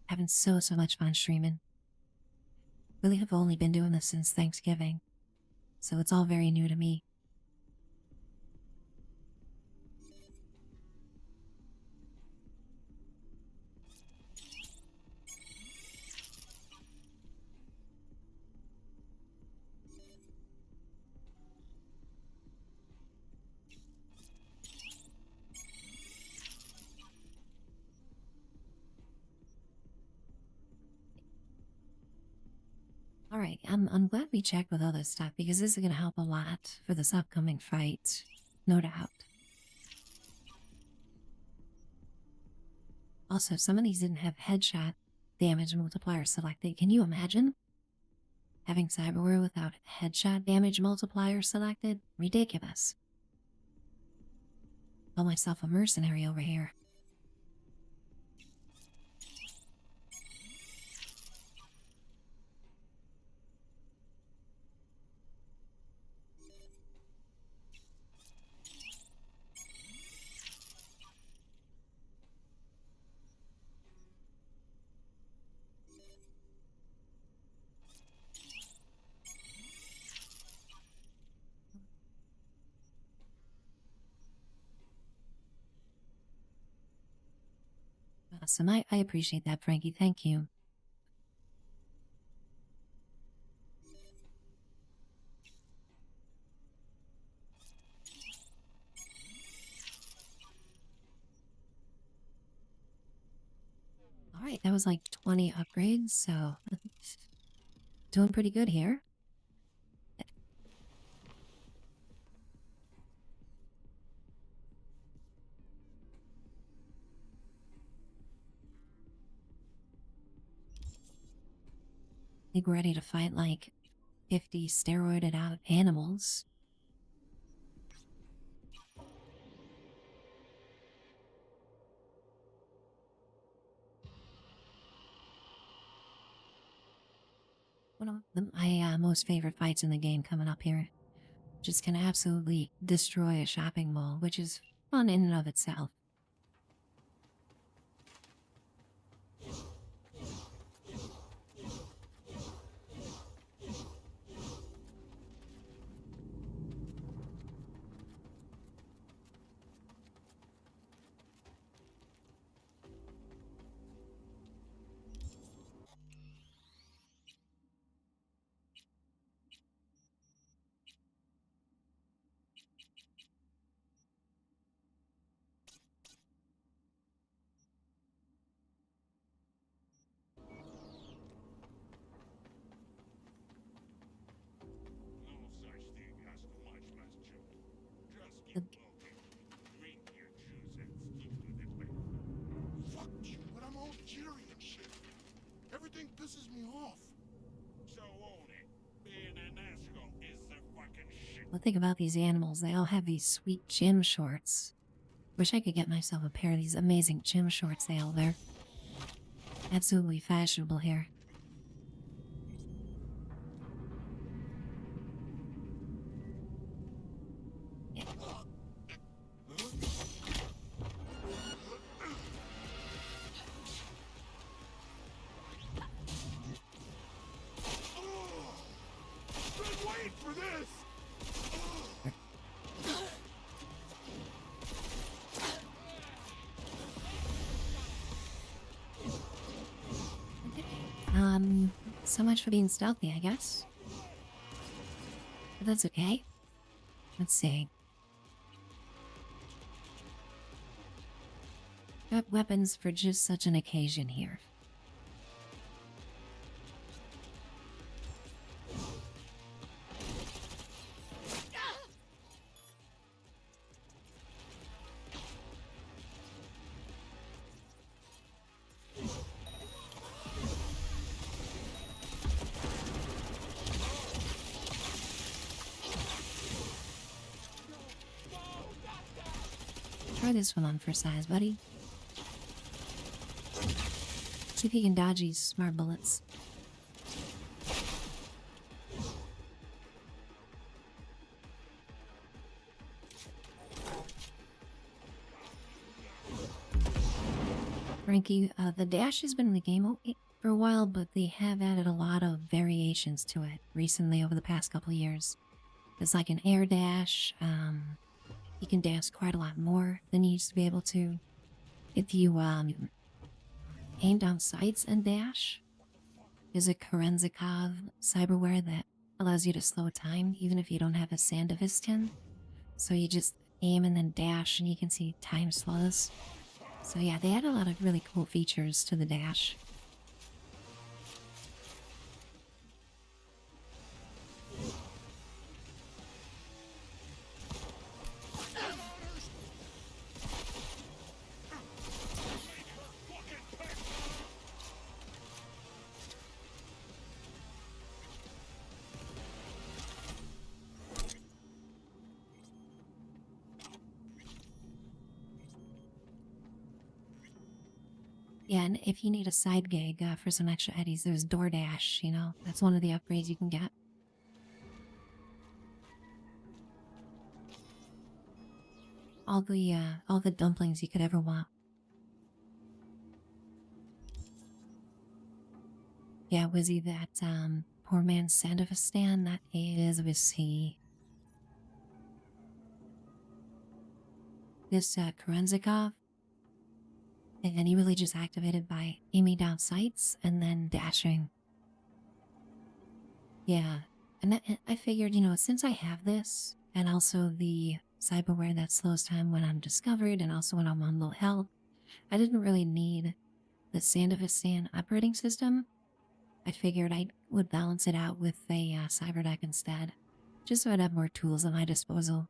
Having so much fun streaming. Really have only been doing this since Thanksgiving, so it's all very new to me. Alright, I'm glad we checked with other stuff because this is going to help a lot for this upcoming fight. No doubt. Also, some of these didn't have headshot damage multiplier selected. Can you imagine? Having cyberware without headshot damage multiplier selected? Ridiculous. Call myself a mercenary over here. Awesome. I appreciate that, Frankie. Thank you. Alright, that was like 20 upgrades, so doing pretty good here. I think we're ready to fight like 50 steroided out animals. One of my most favorite fights in the game coming up here. Just can absolutely destroy a shopping mall, which is fun in and of itself. Well, think about these animals. They all have these sweet gym shorts. Wish I could get myself a pair of these amazing gym shorts they all wear. Absolutely fashionable here. Wait for this! So much for being stealthy, I guess. But that's okay. Let's see. Got weapons for just such an occasion here. Try this one on for size, buddy. See if you can dodge these smart bullets. Frankie, the dash has been in the game for a while, but they have added a lot of variations to it recently over the past couple of years. It's like an air dash. You can dash quite a lot more than you used to be able to. If you aim down sights and dash, there's a Kerenzikov cyberware that allows you to slow time even if you don't have a Sandevistin. So you just aim and then dash and you can see time slows. So yeah, they add a lot of really cool features to the dash. Yeah, and if you need a side gig for some extra eddies, there's DoorDash, you know, that's one of the upgrades you can get. All the dumplings you could ever want. Yeah, Wizzy, that poor man's Sandevistan, that is Wizzy. This Kerenzikov, and he really just activated by aiming down sights and then dashing. Yeah, and I figured, you know, since I have this, and also the cyberware that slows time when I'm discovered and also when I'm on low health, I didn't really need the Sandevistan operating system. I figured I would balance it out with a cyber deck instead, just so I'd have more tools at my disposal.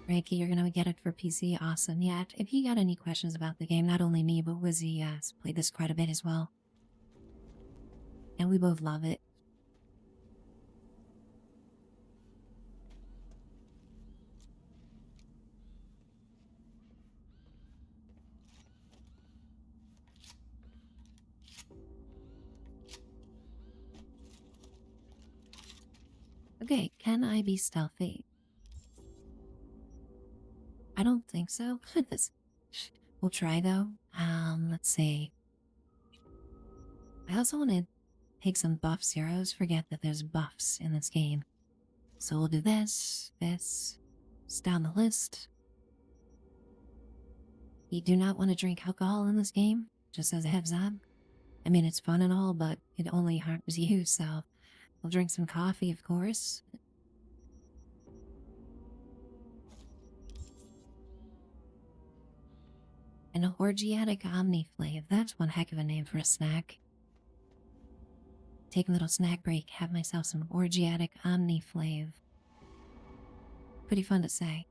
Frankie, you're gonna get it for PC. Awesome. Yeah, if you got any questions about the game, not only me, but Wizzy has played this quite a bit as well. And we both love it. Okay, can I be stealthy? I don't think so. We'll try though. Let's see. I also want to take some buffs here. I always forget that there's buffs in this game. So we'll do this. It's down the list. You do not want to drink alcohol in this game, just as a heads up. I mean, it's fun and all, but it only harms you, so we'll drink some coffee, of course. An orgiatic omniflave. That's one heck of a name for a snack. Take a little snack break, have myself some orgiatic omniflave. Pretty fun to say.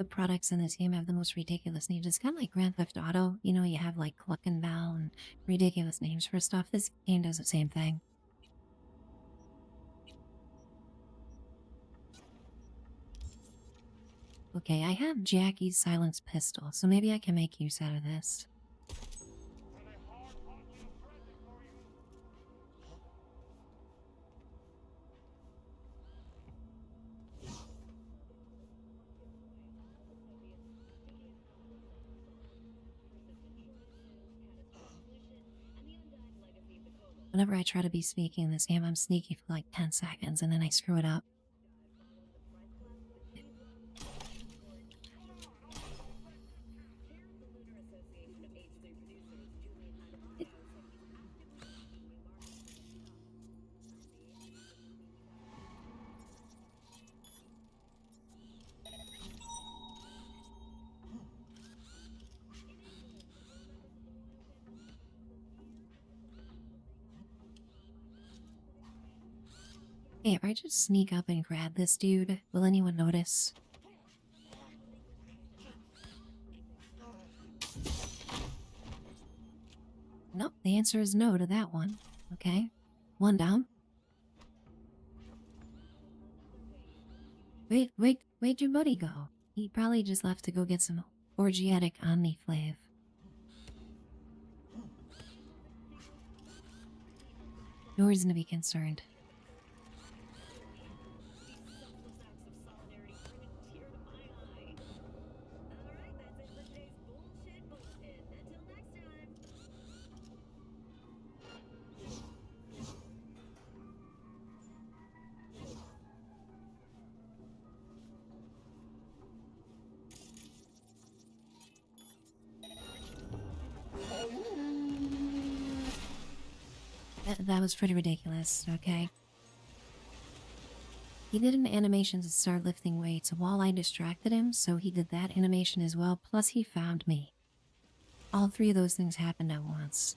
the products in this game have the most ridiculous names. It's kind of like Grand Theft Auto. You know, you have like Cluck and Val and ridiculous names for stuff. This game does the same thing. Okay, I have Jackie's silenced pistol, so maybe I can make use out of this. Whenever I try to be sneaky in this game, I'm sneaky for like 10 seconds and then I screw it up. Hey, if I just sneak up and grab this dude, will anyone notice? Nope, the answer is no to that one. Okay, one down. Where'd your buddy go? He probably just left to go get some orgiatic omniflave. No reason to be concerned. That was pretty ridiculous, okay? He did an animation to start lifting weights while I distracted him, so he did that animation as well, plus he found me. All three of those things happened at once.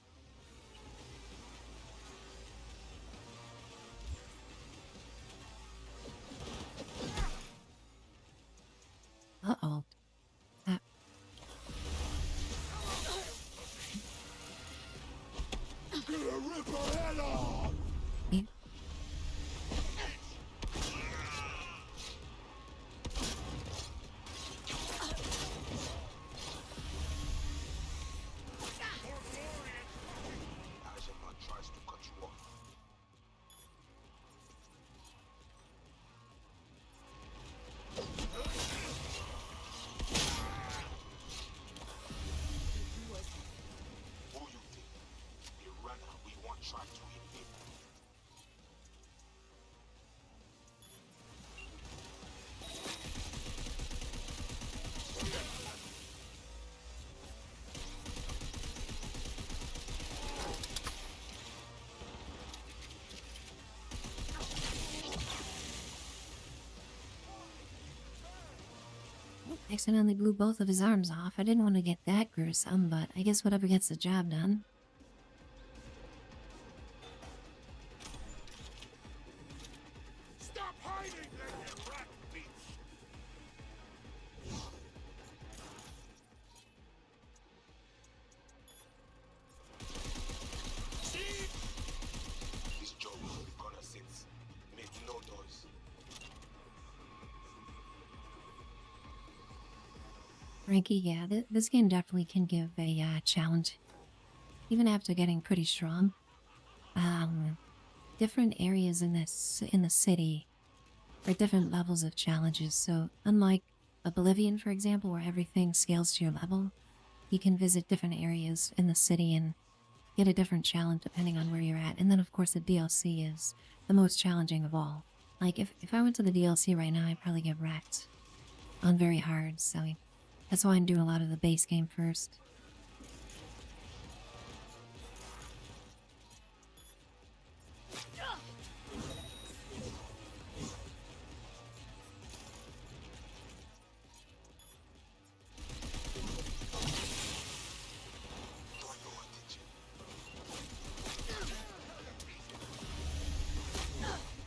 Uh-oh. Rip her head off! Accidentally blew both of his arms off. I didn't want to get that gruesome, but I guess whatever gets the job done. Stop hiding, you rat bitch! This job will be gonna sit. Make no noise. Frankie, yeah, this game definitely can give a challenge, even after getting pretty strong. Different areas in the city are different levels of challenges. So unlike Oblivion, for example, where everything scales to your level, you can visit different areas in the city and get a different challenge depending on where you're at. And then of course the DLC is the most challenging of all. Like if I went to the DLC right now, I'd probably get wrecked on very hard. So that's why I'm doing a lot of the base game first.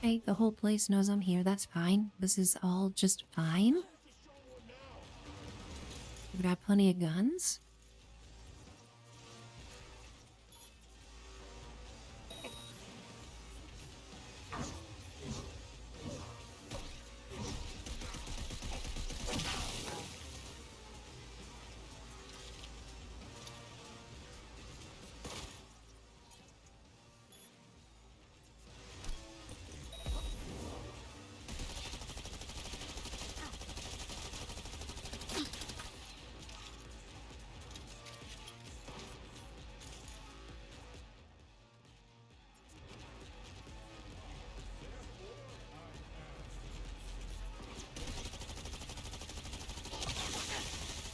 Hey, the whole place knows I'm here. That's fine. This is all just fine. We've got plenty of guns.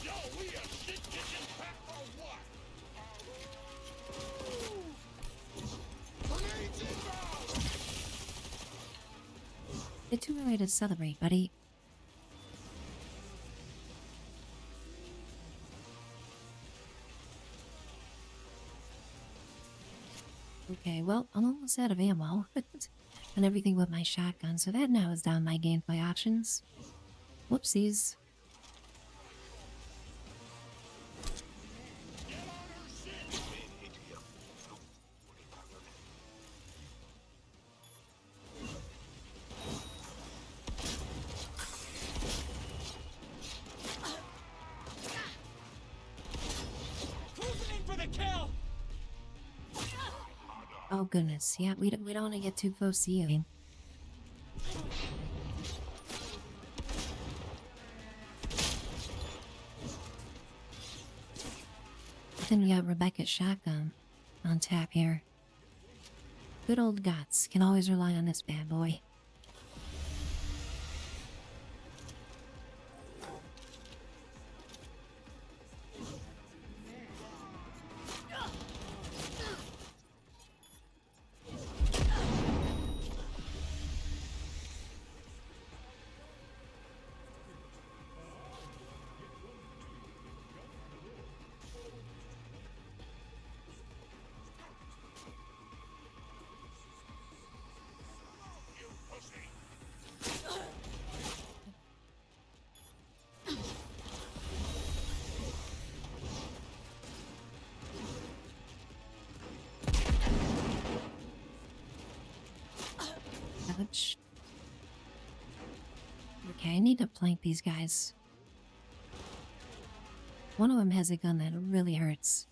Yo, we a shit kitchen pack or what? Grenades inbound! It's too early to celebrate, buddy. Okay, well, I'm almost out of ammo. And everything but my shotgun, so that narrows down my gameplay options. Whoopsies. Cruising in for the kill! Oh goodness, yeah, we don't want to get too close to you. Then we got Rebecca's shotgun on tap here. Good old Gots can always rely on this bad boy. Ouch. Okay, I need to flank these guys. One of them has a gun that really hurts.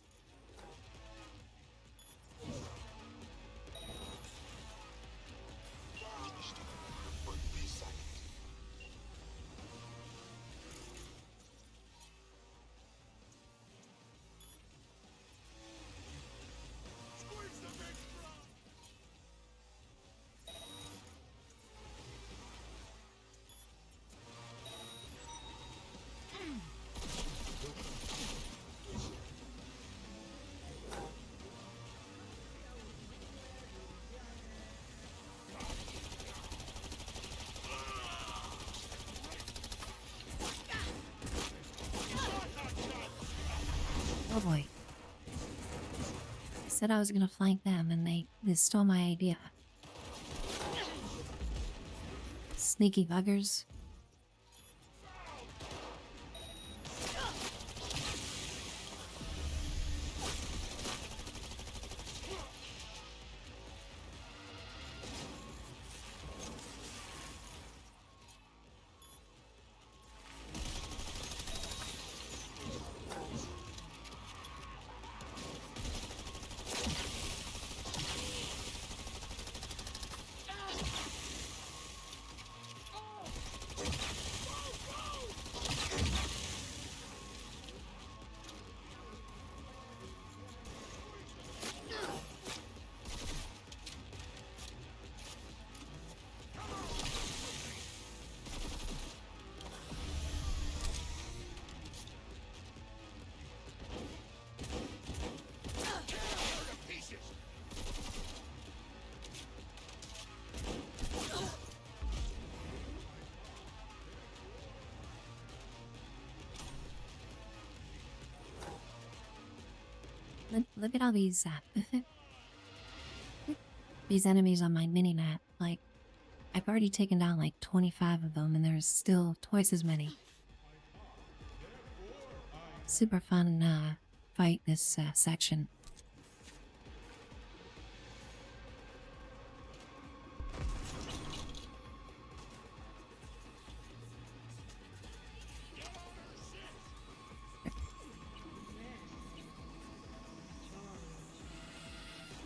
Oh boy. I said I was gonna flank them and they stole my idea. Sneaky buggers. Look at all these these enemies on my mini-map. Like, I've already taken down like 25 of them and there's still twice as many. super fun fight this section.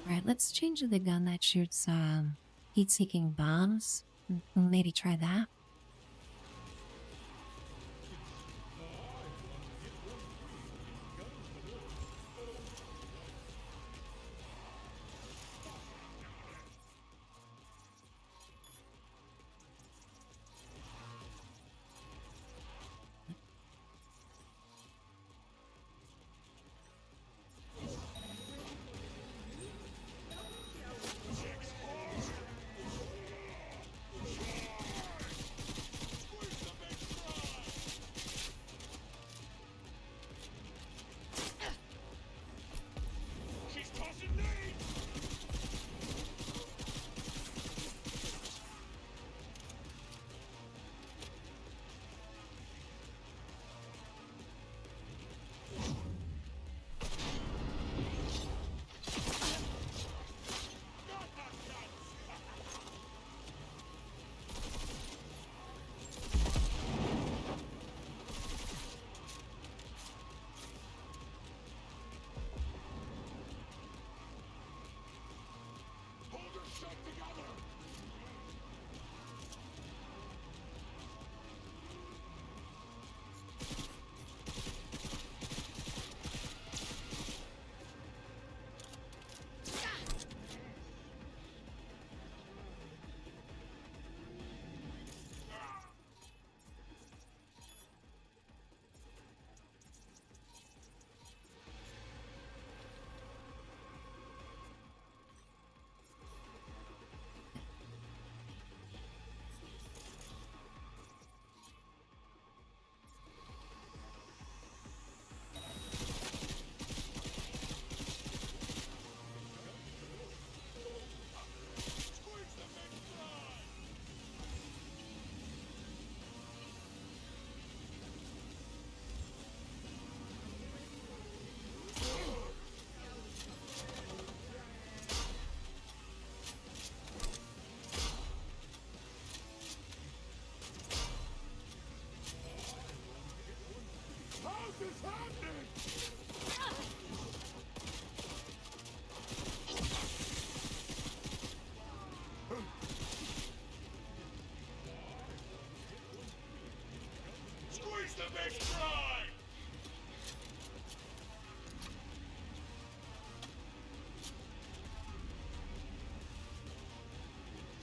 Alright, let's change the gun that shoots heat-seeking bombs. Maybe try that.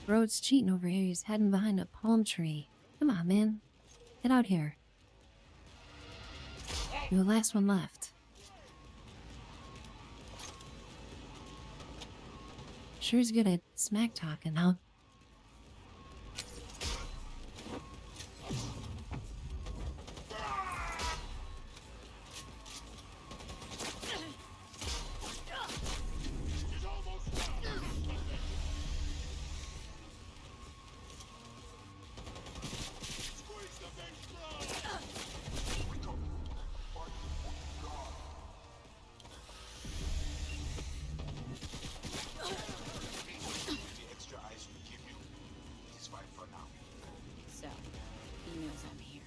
Broad's cheating over here. He's hiding behind a palm tree. Come on, man. Get out here. You're the last one left. Sure is good at smack talking, huh? So, he knows I'm here.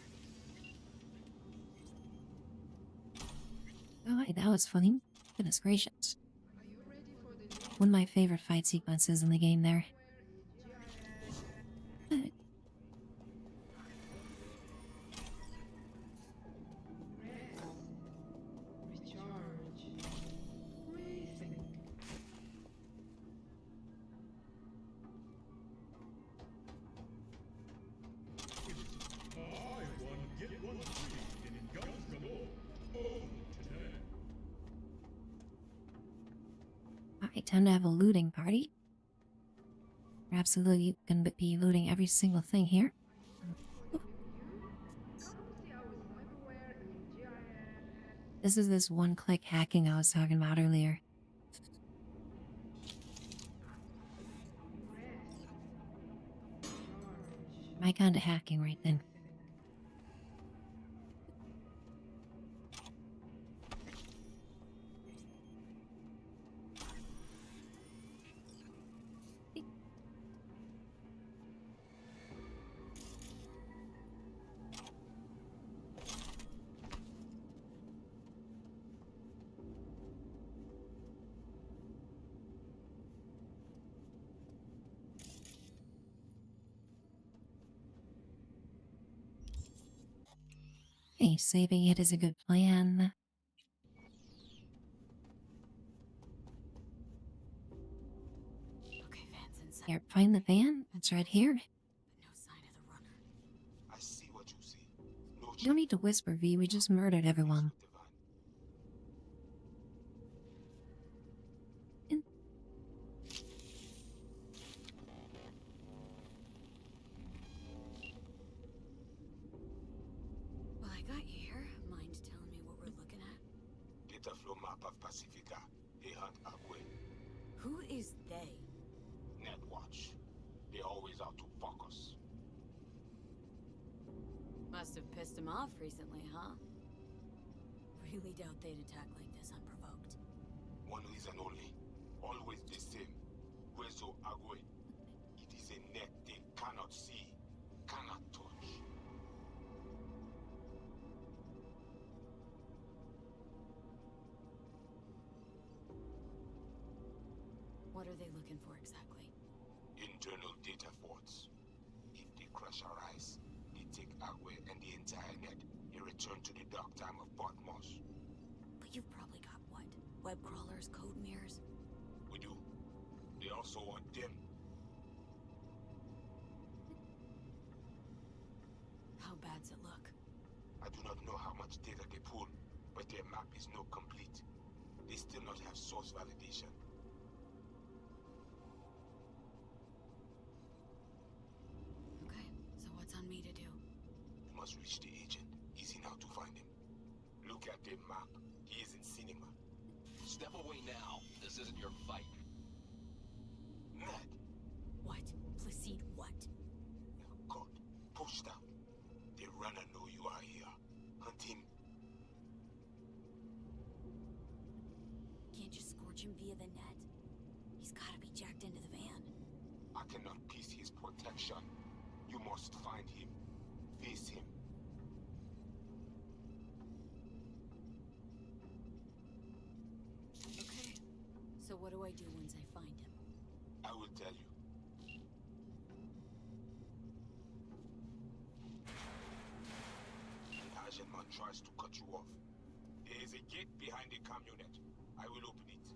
Oh, hey, that was funny. Goodness gracious. One of my favorite fight sequences in the game there. Alright, time to have a looting party. We're absolutely gonna be looting every single thing here. This is this one-click hacking I was talking about earlier. My kind of hacking right then. Hey, saving it is a good plan. Okay, Van's inside. Here, find the van. It's right here. No sign of the runner. I see what you see. No You don't need to whisper, V. We just murdered everyone. Well, I got you here. Mind telling me what we're looking at? Data flow map of Pacifica. They hunt Agwe. Who is they? Netwatch. They always out to fuck us. Must have pissed him off recently, huh? Really doubt they'd attack like this unprovoked. One reason only. Always the same. Hueso Agwe. It is a net they cannot see, cannot touch. What are they looking for exactly? Internal data forts. If they crush our eyes, they take Agwe and the entire net. They return to the dark time of Patmos. But you've probably got what? Web crawlers, code mirrors? We do. They also want them. How bad's it look? I do not know how much data they pull, but their map is not complete. They still not have source validation. Okay, so what's on me to do? You must reach the agent. Easy now to find him. Look at the map. He is in cinema. Step away now. This isn't your fight. Mad. What? Placide what? God. Pushed out. The runner know you are here. Hunt him. Can't just scorch him via the net. He's gotta be jacked into the van. I cannot piece his protection. You must find him. Face him. Okay. So what do I do once I find him? I will tell you. An Asian man tries to cut you off. There is a gate behind the camionet. I will open it.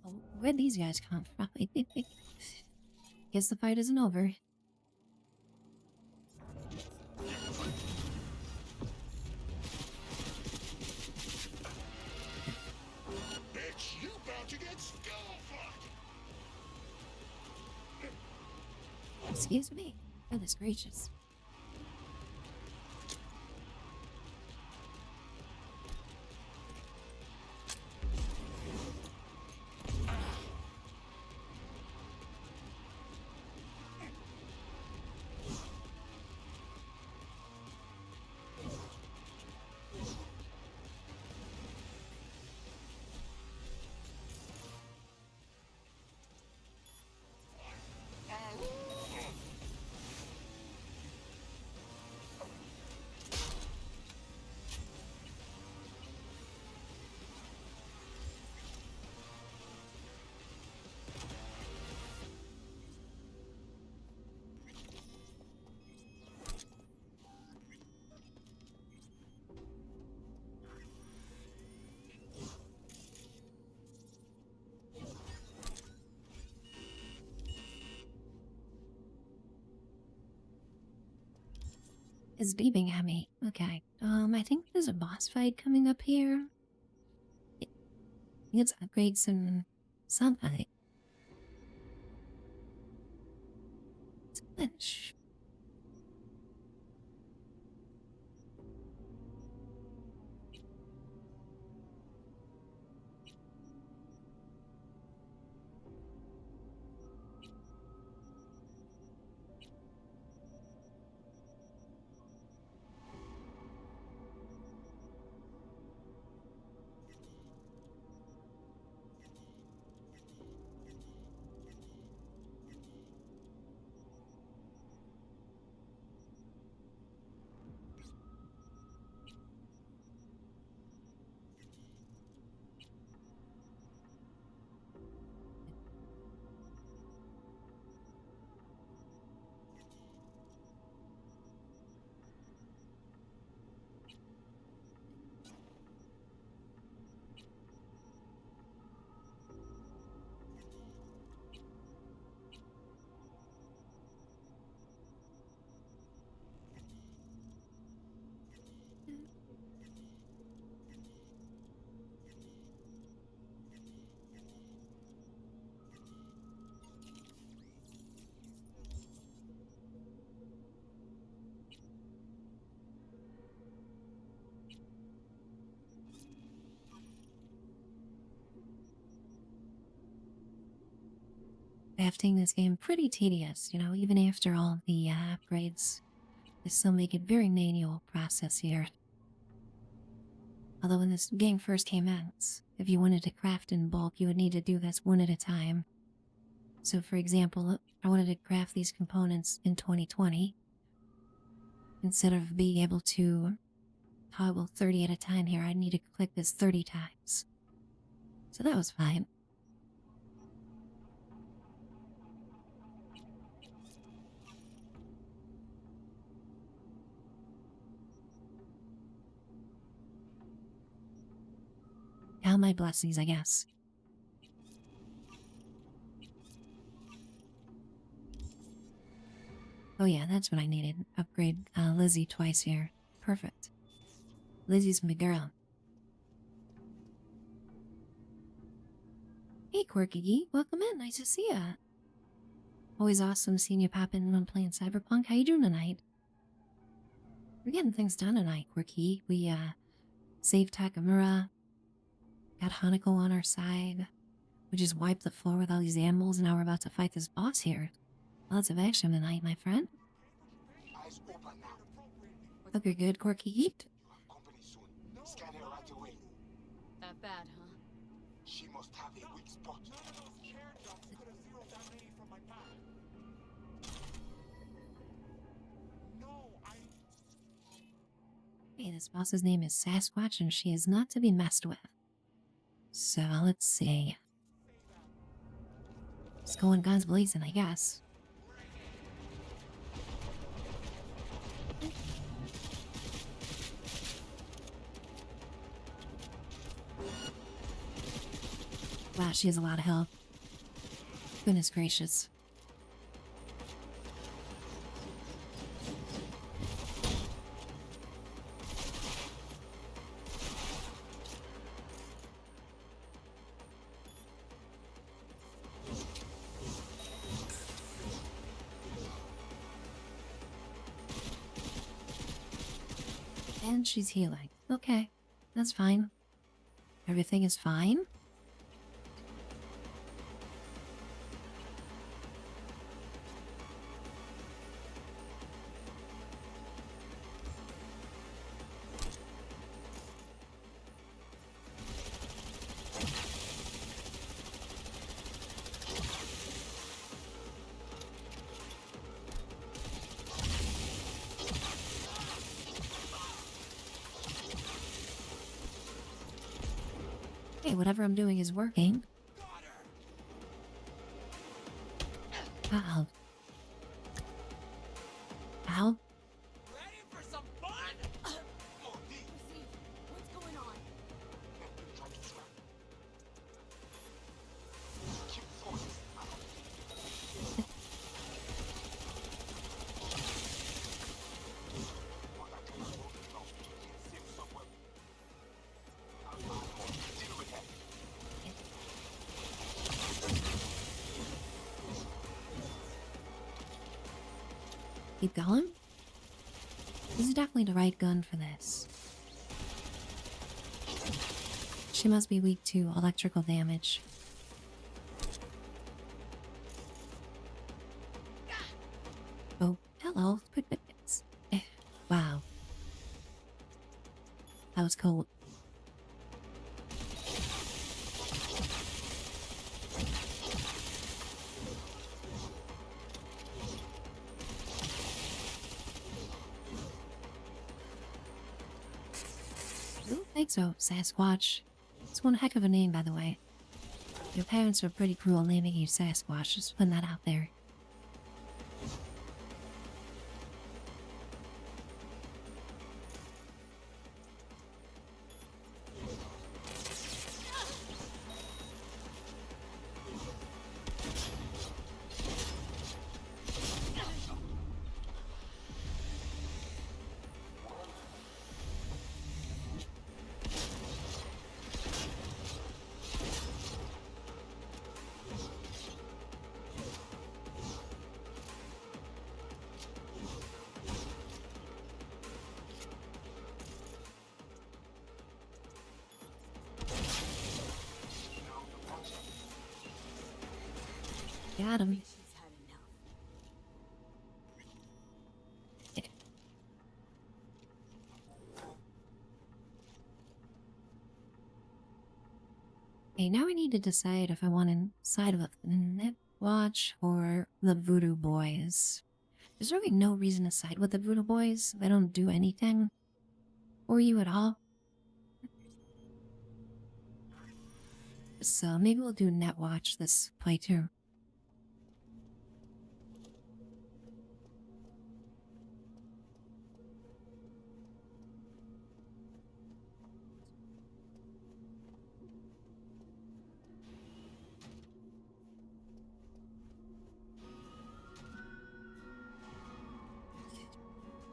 Oh, where'd these guys come from? Guess the fight isn't over. Bitch, you about to get skull-fucked! Excuse me. Goodness gracious. Is beeping at me. Okay. I think there's a boss fight coming up here. Let's upgrade some something. Flinch. crafting this game pretty tedious, you know, even after all of the upgrades. They still make it very manual process here. Although when this game first came out, if you wanted to craft in bulk, you would need to do this one at a time. So for example, I wanted to craft these components in 2020. Instead of being able to toggle 30 at a time here, I need to click this 30 times. So that was fine. Count my blessings, I guess. Oh yeah, that's what I needed. Upgrade Lizzie twice here. Perfect. Lizzie's my girl. Hey Quirky, welcome in. Nice to see ya. Always awesome seeing you pop in when I'm playing Cyberpunk. How you doing tonight? We're getting things done tonight, Quirky. We saved Takamura. Got Hanako on our side. We just wiped the floor with all these animals, and now we're about to fight this boss here. Lots of action tonight, my friend. Hope you're good, Corky Heat. That bad, huh? She must have a weak spot. Hey, this boss's name is Sasquatch, and she is not to be messed with. So, let's see. Let's go in guns blazing, I guess. Wow, she has a lot of health. Goodness gracious. And she's healing. Okay, that's fine. Everything is fine. Hey, whatever I'm doing is working. Ow. Ow. Ready for some fun? What's going on? Keep going. This is definitely the right gun for this. She must be weak to electrical damage. Oh, hello. Quick bits. Wow. That was cold. I think so, Sasquatch. It's one heck of a name, by the way. Your parents were pretty cruel naming you Sasquatch, just putting that out there. Got him. She's had enough. Okay, now I need to decide if I want to side with the Net Watch or the Voodoo Boys. There's really no reason to side with the Voodoo Boys. They don't do anything for you at all. So maybe we'll do Net Watch this playthrough.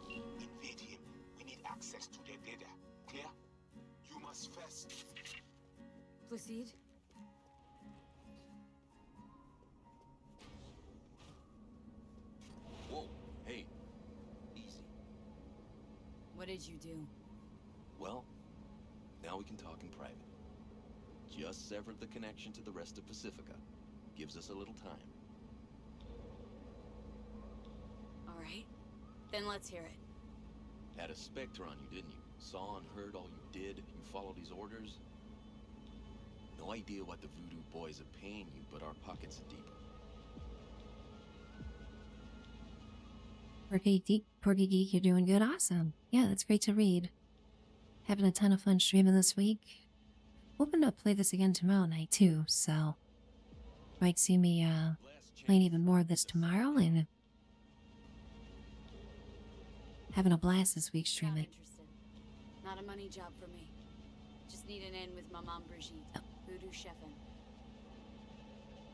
Invade him. We need access to their data. Clear? You must first. Proceed. Whoa, hey, easy. What did you do? Well, now we can talk in private. Just severed the connection to the rest of Pacifica. Gives us a little time. All right. Then let's hear it. Had a specter on you, didn't you? Saw and heard all you did. You followed his orders. No idea what the Voodoo Boys are paying you, but our pockets are deep. Porky Geek, you're doing good. Awesome. Yeah, that's great to read. Having a ton of fun streaming this week. Hoping to play this again tomorrow night too, so might see me playing even more of this tomorrow and having a blast this week streaming. Not a money job for me. Just need an in with my mom Brigitte. Voodoo chefin'.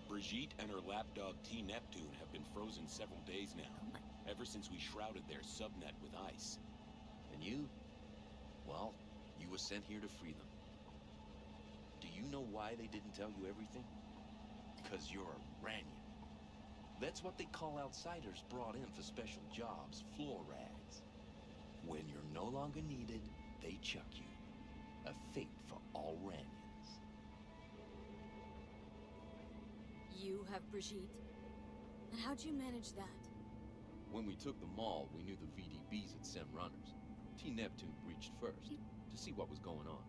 Brigitte and her lapdog T. Neptune have been frozen several days now, ever since we shrouded their subnet with ice. And you? Well, you were sent here to free them. Do you know why they didn't tell you everything? Because you're a Ranyan. That's what they call outsiders brought in for special jobs, floor rags. When you're no longer needed, they chuck you. A fate for all Ranyans. You have Brigitte? And how'd you manage that? When we took the mall, we knew the VDBs had sent runners. T. Neptune breached first, to see what was going on.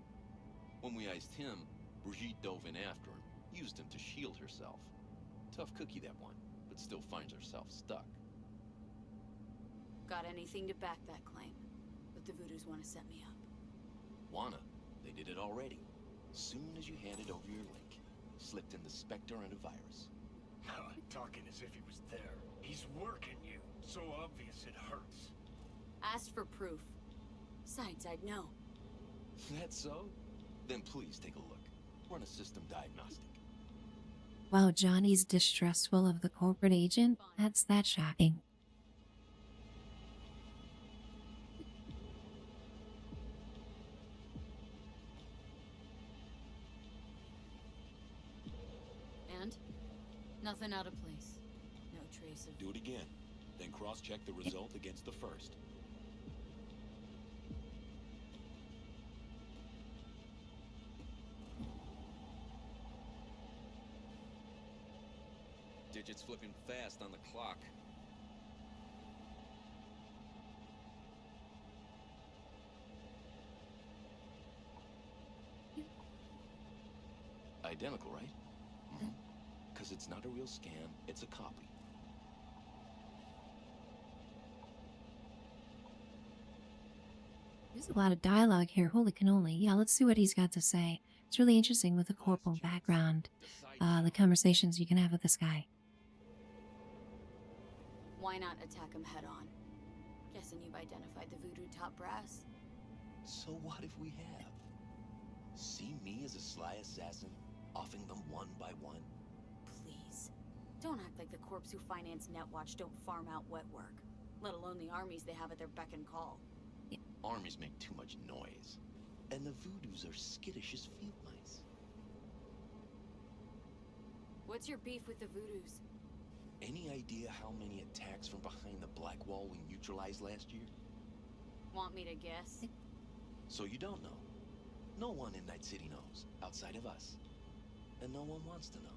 When we iced him, Brigitte dove in after him, used him to shield herself. Tough cookie, that one, but still finds herself stuck. Got anything to back that claim? But the Voodoos want to set me up. Wanna? They did it already. Soon as you handed over your link, slipped in the Spectre and a virus. Talking as if he was there. He's working you. So obvious it hurts. Asked for proof. Besides, I'd know. That's so? Then please take a look. Run a system diagnostic. Wow, Johnny's distrustful of the corporate agent? That's that shocking. And? Nothing out of place. No trace of... Do it again. Then cross-check the result against the first. Digits flipping fast on the clock. Identical, right? Because it's not a real scan, it's a copy. There's a lot of dialogue here. Holy cannoli. Yeah, let's see what he's got to say. It's really interesting with the corporal background. The conversations you can have with this guy. Why not attack him head on? Guessing you've identified the Voodoo top brass? So what if we have? See me as a sly assassin, offing them one by one? Please. Don't act like the corps who finance Netwatch don't farm out wet work. Let alone the armies they have at their beck and call. Armies make too much noise. And the Voodoos are skittish as field mice. What's your beef with the Voodoos? Any idea how many attacks from behind the Black Wall we neutralized last year? Want me to guess? So you don't know. No one in Night City knows, outside of us. And no one wants to know.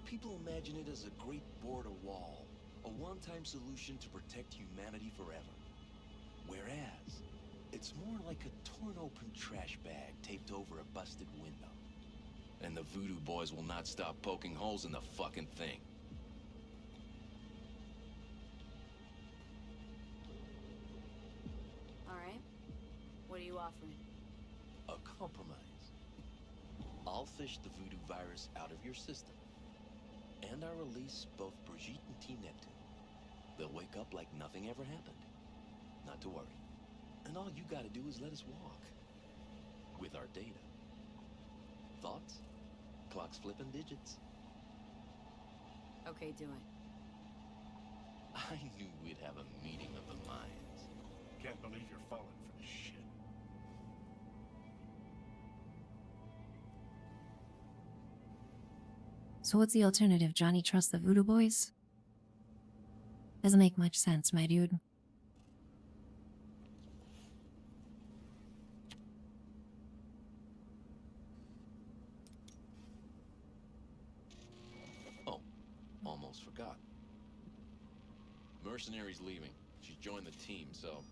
people imagine it as a great border wall, a one-time solution to protect humanity forever. Whereas, it's more like a torn-open trash bag taped over a busted window. And the voodoo boys will not stop poking holes in the fucking thing. Alright. What are you offering? A compromise. I'll fish the voodoo virus out of your system. And I'll release both Brigitte and T. Neptune. They'll wake up like nothing ever happened. Not to worry. And all you gotta do is let us walk. With our data. Thoughts? Clock's flipping digits. Okay, do it. I knew we'd have a meeting of the minds. Can't believe you're falling for this shit. So what's the alternative? Johnny trusts the voodoo boys? Doesn't make much sense, my dude. Oh, almost forgot. Mercenary's leaving. She's joined the team, so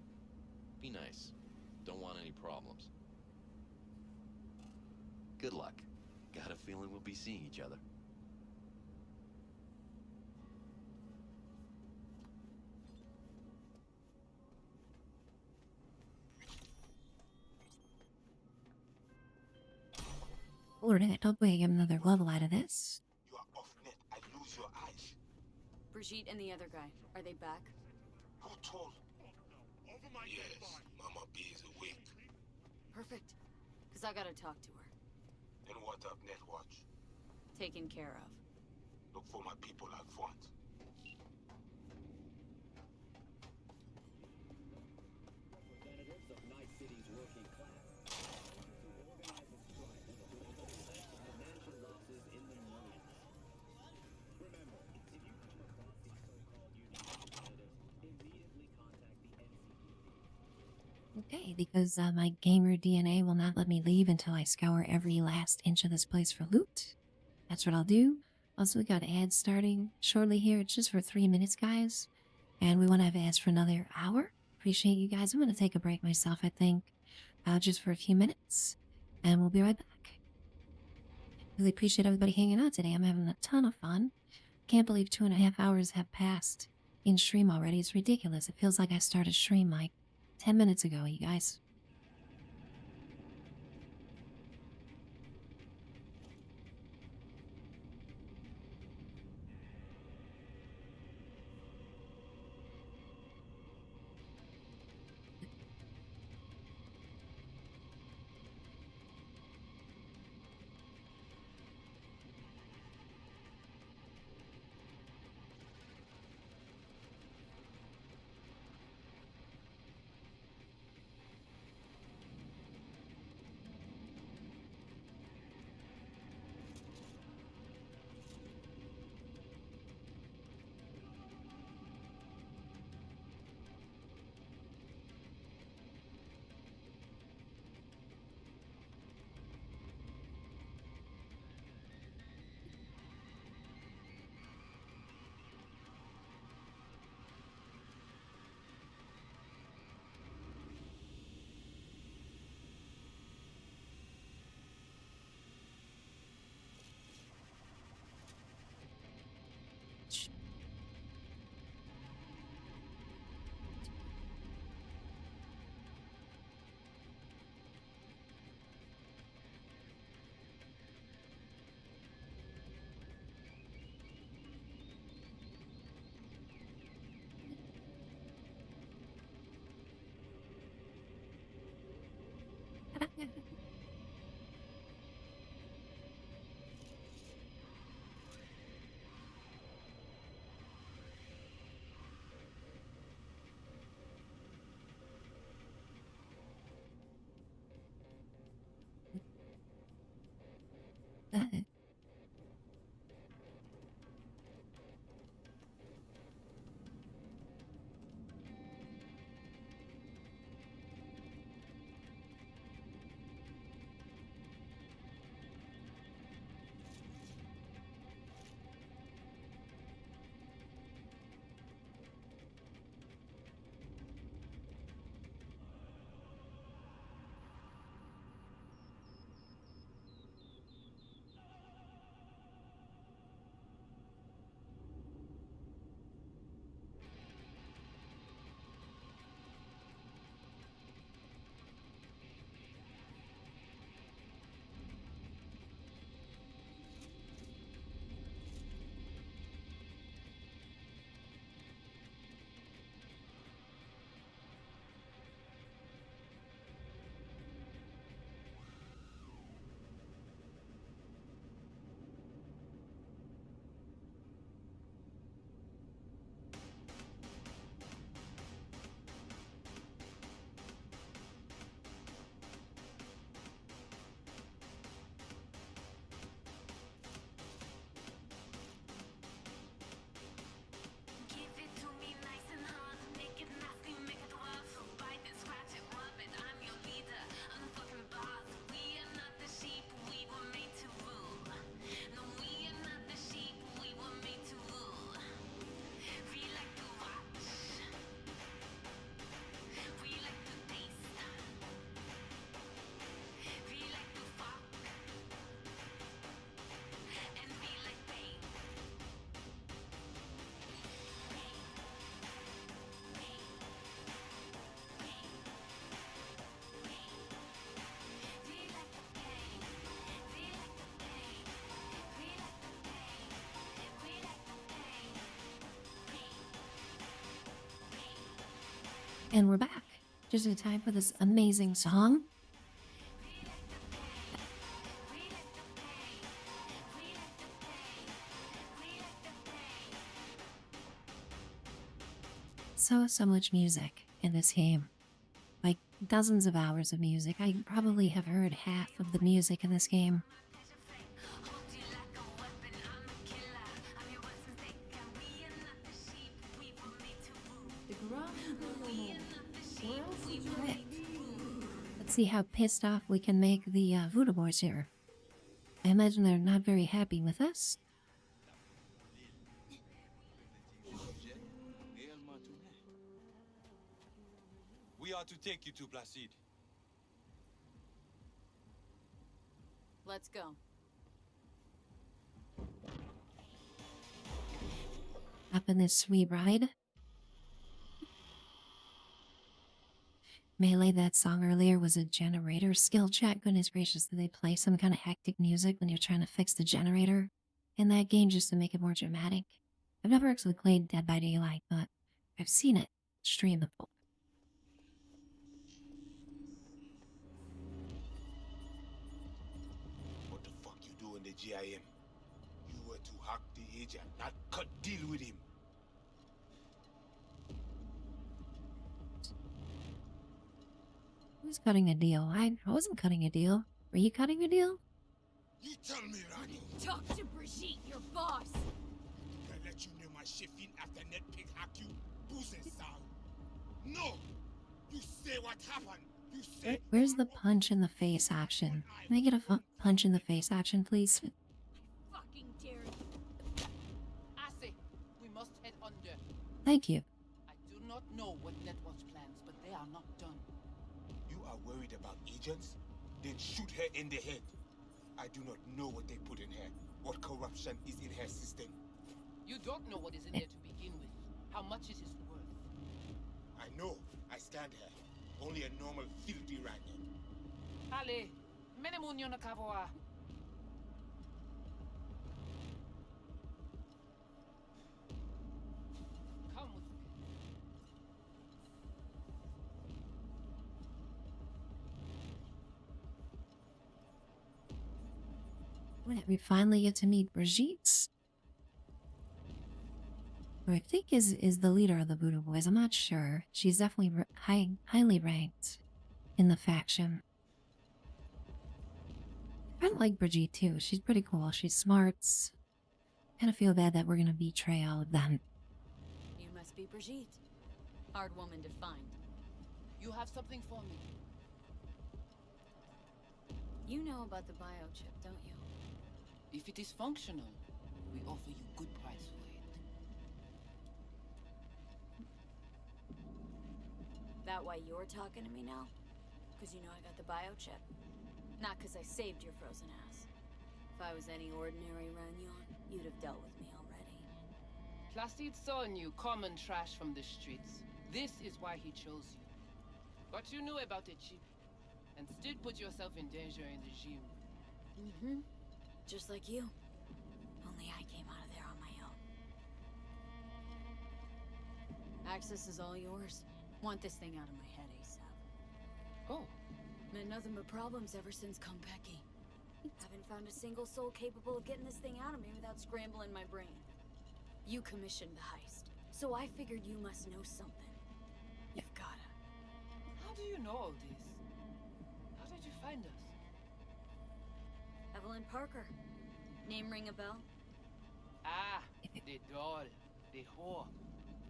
be nice. Don't want any problems. Good luck. Got a feeling we'll be seeing each other. Lord, I hope we get another level out of this. You are off net. I lose your eyes. Brigitte and the other guy, are they back? Who told? Yes, Mama B is awake. Perfect. Because I gotta talk to her. And what of Netwatch? Taken care of. Look for my people out front. Representatives of Night City's working class to organize a strike to offset financial losses in the millions. Remember, if you come across these so-called union representatives, immediately contact the NCPD. Okay, because my gamer DNA will not let me leave until I scour every last inch of this place for loot. That's what I'll do. Also, we got ads starting shortly here. It's just for 3 minutes, guys. And we want to have ads for another hour. Appreciate you guys. I'm going to take a break myself, I think. Just for a few minutes. And we'll be right back. Really appreciate everybody hanging out today. I'm having a ton of fun. Can't believe 2.5 hours have passed in stream already. It's ridiculous. It feels like I started stream like 10 minutes ago, you guys. And we're back. Just in time for this amazing song. So much music in this game. Like dozens of hours of music. I probably have heard half of the music in this game. Let's see how pissed off we can make the voodoo boys here. I imagine they're not very happy with us. We are to take you to Placide. Let's go. Up in this sweet ride. Melee, that song earlier was a generator skill check. Goodness gracious, did they play some kind of hectic music when you're trying to fix the generator in that game just to make it more dramatic? I've never actually played Dead by Daylight, but I've seen it streamed before. What the fuck you do in the GIM? You were to hack the agent, not cut deal with him. Who's cutting a deal? I wasn't cutting a deal. Were you cutting a deal? You tell me, Ronnie. Talk to Brigitte, your boss. I let you know my shift in after Net Pig hacked you, boozing sound. No! You say what happened. You say. Where's the punch in the face option? Can I get a punch in the face option, please? Fucking dare you. I say, we must head under. Thank you. I do not know what Netwatch plans, but they are not done. You are worried about agents? Then shoot her in the head. I do not know what they put in her, what corruption is in her system. You don't know what is in there to begin with, how much it is worth. I know. I scanned her. Only a normal filthy ranian. Ale, menemunyo na kavoa. Come with me. We finally get to meet Brigitte, who I think is the leader of the Voodoo Boys. I'm not sure. She's definitely highly ranked in the faction. I kind of like Brigitte too. She's pretty cool. She's smart. Kind of feel bad that we're gonna betray all of them. You must be Brigitte. Hard woman to find. You have something for me. You know about the biochip, don't you? If it is functional, we offer you good price for it. That why you're talking to me now? Because you know I got the biochip. Not because I saved your frozen ass. If I was any ordinary Ranyon, you'd have dealt with me already. Placide saw in you common trash from the streets. This is why he chose you. But you knew about the chip, and still put yourself in danger in the gym. Mm-hmm. Just like you. Only I came out of there on my own. Access is all yours. Want this thing out of my head ASAP. Oh. Meant nothing but problems ever since Konpeki. Haven't found a single soul capable of getting this thing out of me without scrambling my brain. You commissioned the heist, so I figured you must know something. You've gotta. How do you know all this? How did you find us? Evelyn Parker. Name ring a bell? Ah, the doll, the whore.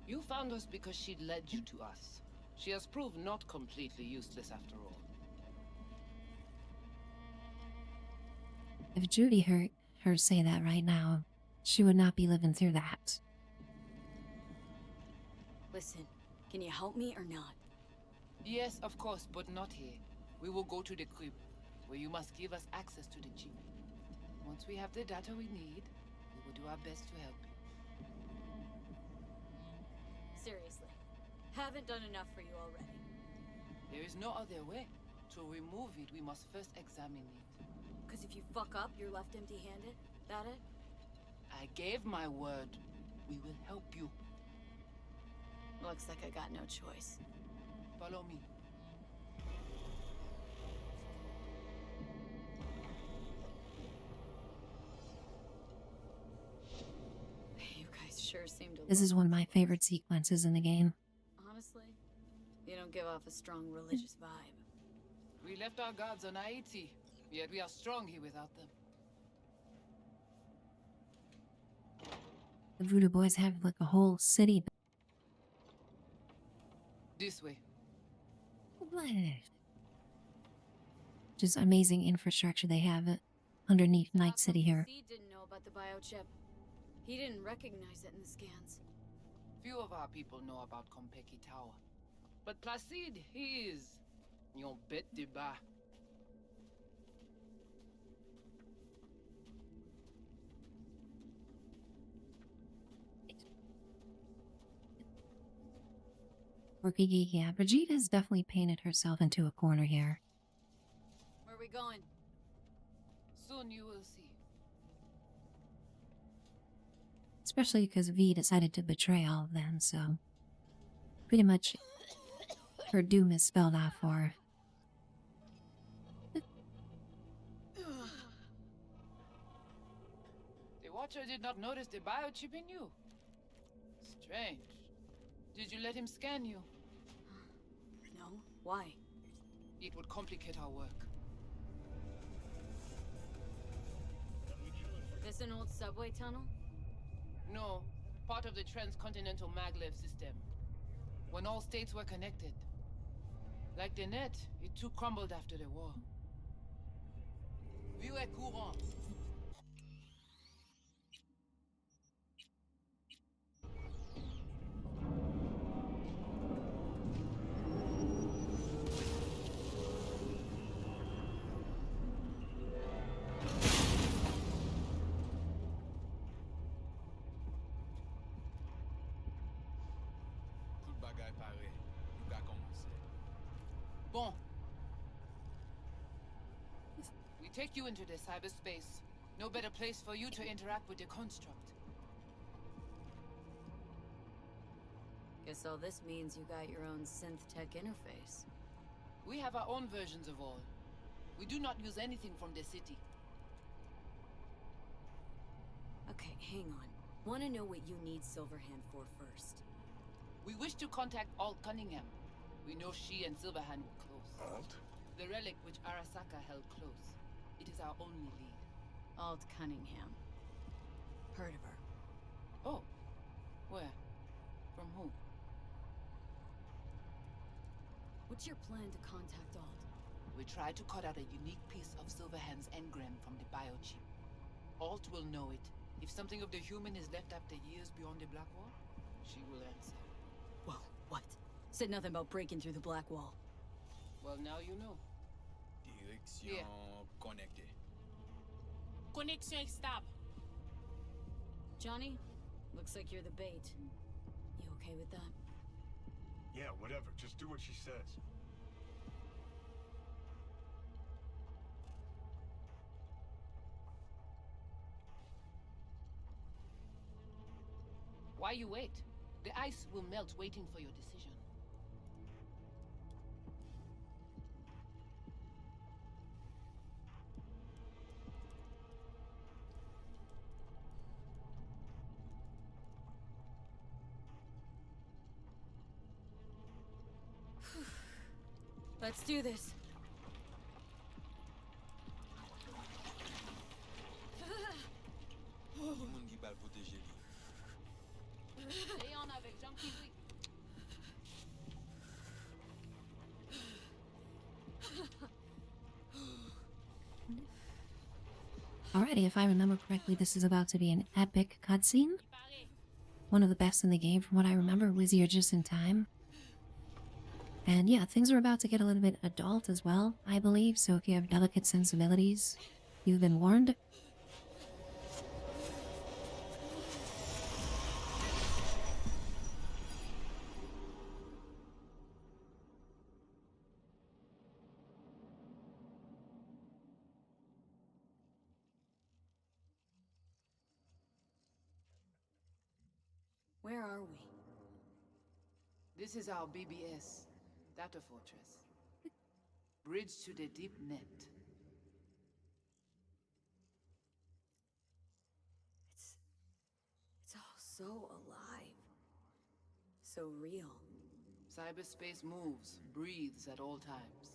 You found us because she led you to us. She has proved not completely useless after all. If Judy heard her say that right now, she would not be living through that. Listen, can you help me or not? Yes, of course, but not here. We will go to the crib, where you must give us access to the gym. Once we have the data we need, we will do our best to help you. Seriously, haven't done enough for you already. There is no other way. To remove it, we must first examine it. Because if you fuck up, you're left empty-handed? That it? I gave my word. We will help you. Looks like I got no choice. Follow me. You guys sure seem to This is one of my favorite sequences in the game. Honestly, you don't give off a strong religious vibe. We left our gods on Haiti, yet we are strong here without them. The Voodoo Boys have like a whole city. This way. Just amazing infrastructure they have underneath Night City here. He didn't know about the biochip. He didn't recognize it in the scans. Few of our people know about Kompeki Tower. But Placide, he is... Yon bête de bas. Quirky geek, yeah. Brigitte has definitely painted herself into a corner here. Where are we going? Soon you will see. Especially because V decided to betray all of them, so... pretty much her doom is spelled out for her. The Watcher did not notice the biochip in you. Strange. Did you let him scan you? No. Why? It would complicate our work. This an old subway tunnel? No, part of the transcontinental maglev system. When all states were connected. Like the net, it too crumbled after the war. Vieux est courant. Bon. We take you into the cyberspace. No better place for you to interact with the construct. Guess all this means you got your own synth tech interface. We have our own versions of all. We do not use anything from the city. Okay, hang on. Want to know what you need Silverhand for first? We wish to contact Alt Cunningham. We know she and Silverhand were close. Alt? The relic which Arasaka held close. It is our only lead. Alt Cunningham. Heard of her. Oh. Where? From who? What's your plan to contact Alt? We try to cut out a unique piece of Silverhand's engram from the biochip. Alt will know it. If something of the human is left after years beyond the Black Wall, she will answer. Well, what? Said nothing about breaking through the Black Wall. Well, now you know. Direction connectée. Connexion stable. Johnny, looks like you're the bait. You okay with that? Yeah, whatever. Just do what she says. Why you wait? The ice will melt waiting for your decision. Let's do this. Tout le monde qui va le protéger. Léon avec Jean-Pierre. Alrighty, if I remember correctly, this is about to be an epic cutscene. One of the best in the game from what I remember. Wizzy are just in time. And yeah, things are about to get a little bit adult as well, I believe, so if you have delicate sensibilities, you've been warned. Where are we? This is our BBS. Data fortress. Bridge to the deep net. It's all so alive. So real. Cyberspace moves, breathes at all times.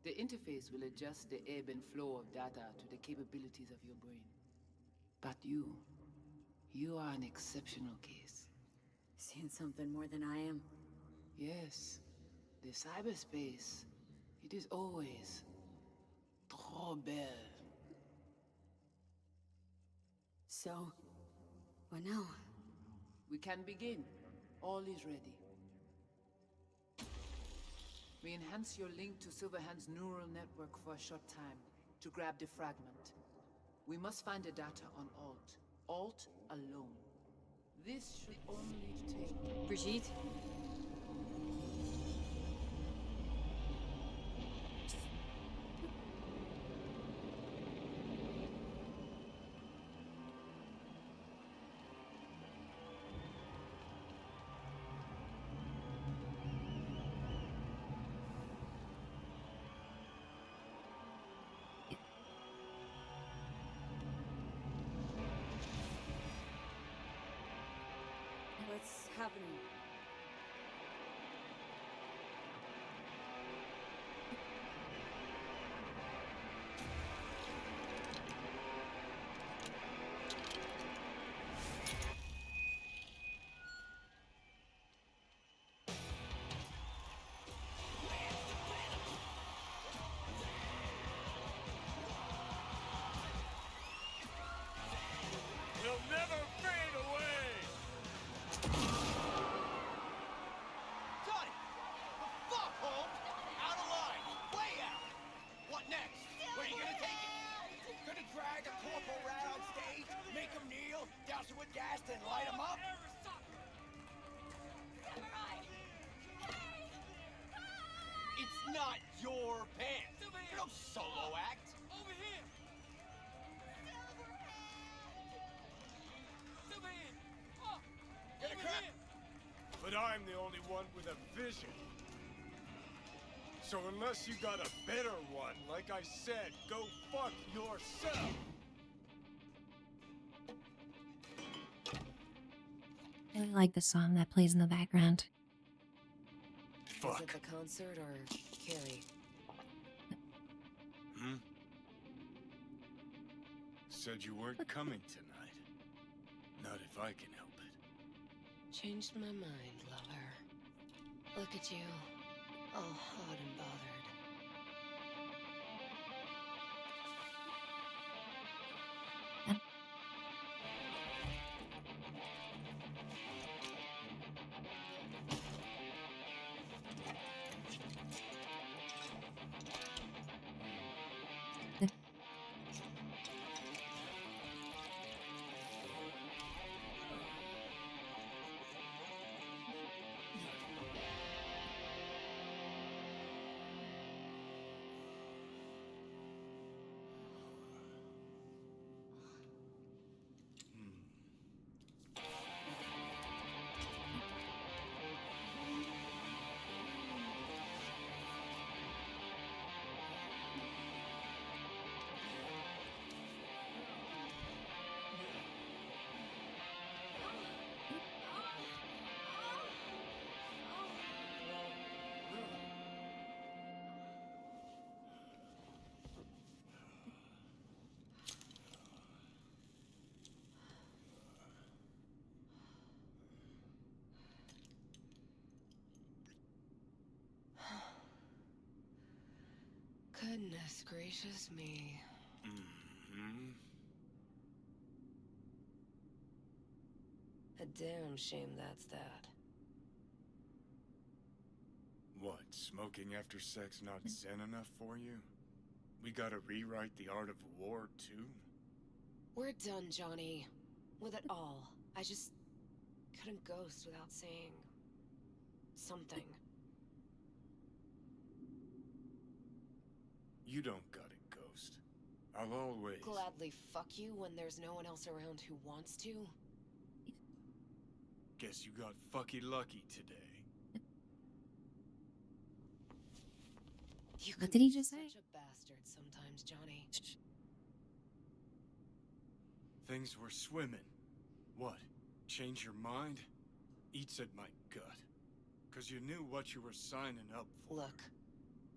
The interface will adjust the ebb and flow of data to the capabilities of your brain. But you are an exceptional case. Seeing something more than I am. Yes, the cyberspace, it is always trop belle. So, what now? We can begin. All is ready. We enhance your link to Silverhand's neural network for a short time to grab the fragment. We must find the data on Alt. Alt alone. This should only take... Brigitte? What's happening? It'll never fade away! Johnny! The fuck, Holmes? Out of line! Way out! What next? Where are you gonna take it? Gonna drag a corporal rat on stage, make him kneel, douse him with gas, then light him up? It's not your band. You're no solo act. Over here. Get a crap. But I'm the only one with a vision. So unless you got a better one, like I said, go fuck yourself. I really like the song that plays in the background. Was it the concert or Carrie? Said you weren't coming tonight. Not if I can help it. Changed my mind, lover. Look at you, all hot and bothered. Goodness gracious me. A damn shame that's that. What, smoking after sex not zen enough for you? We gotta rewrite the art of war, too? We're done, Johnny. With it all. I just couldn't ghost without saying something. You don't gotta ghost. I'll always... Gladly fuck you when there's no one else around who wants to? Guess you got fucky lucky today. You What can did he be just say? such a bastard sometimes, Johnny. Things were swimming. What? Change your mind? Eats at my gut. Cause you knew what you were signing up for. Look,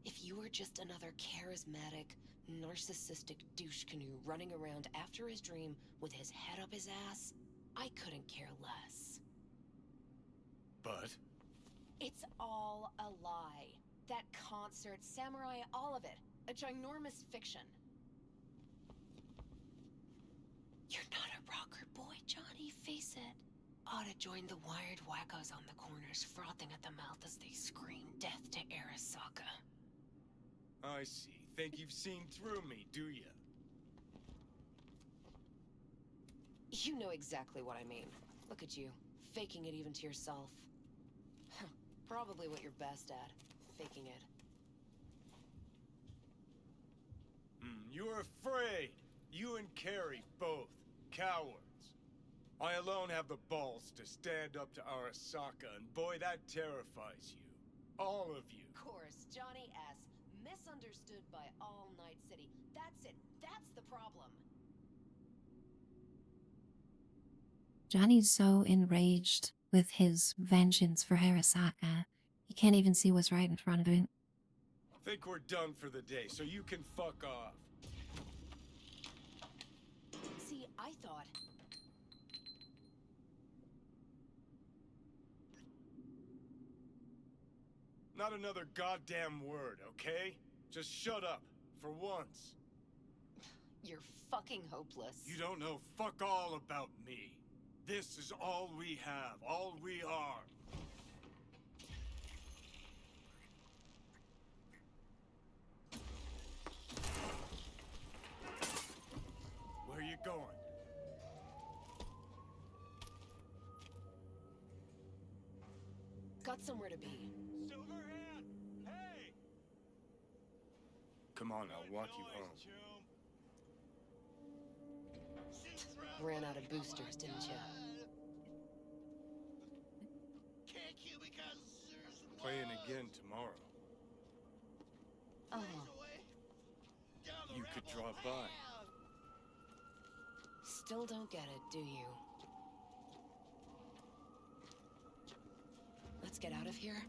if you were just another charismatic, narcissistic douche canoe running around after his dream with his head up his ass, I couldn't care less. But? It's all a lie. That concert, Samurai, all of it. A ginormous fiction. You're not a rocker boy, Johnny, face it. Ought to join the wired wackos on the corners, frothing at the mouth as they scream death to Arasaka. I see. Think you've seen through me, do ya? You know exactly what I mean. Look at you, faking it even to yourself. Probably what you're best at, faking it. You're afraid. You and Carrie both. Cowards. I alone have the balls to stand up to Arasaka, and boy, that terrifies you. All of you. Of course, Johnny S. Misunderstood by all Night City. That's it. That's the problem. Johnny's so enraged with his vengeance for Arasaka, he can't even see what's right in front of him. Think we're done for the day, so you can fuck off. See, I thought... Not another goddamn word, okay? Just shut up, for once. You're fucking hopeless. You don't know fuck all about me. This is all we have, all we are. Where are you going? Got somewhere to be. Silverhand! Hey! Come on, I'll walk you home. Ran out of boosters, didn't you? Playing again tomorrow. Oh. You could drop by. Still don't get it, do you? Let's get out of here.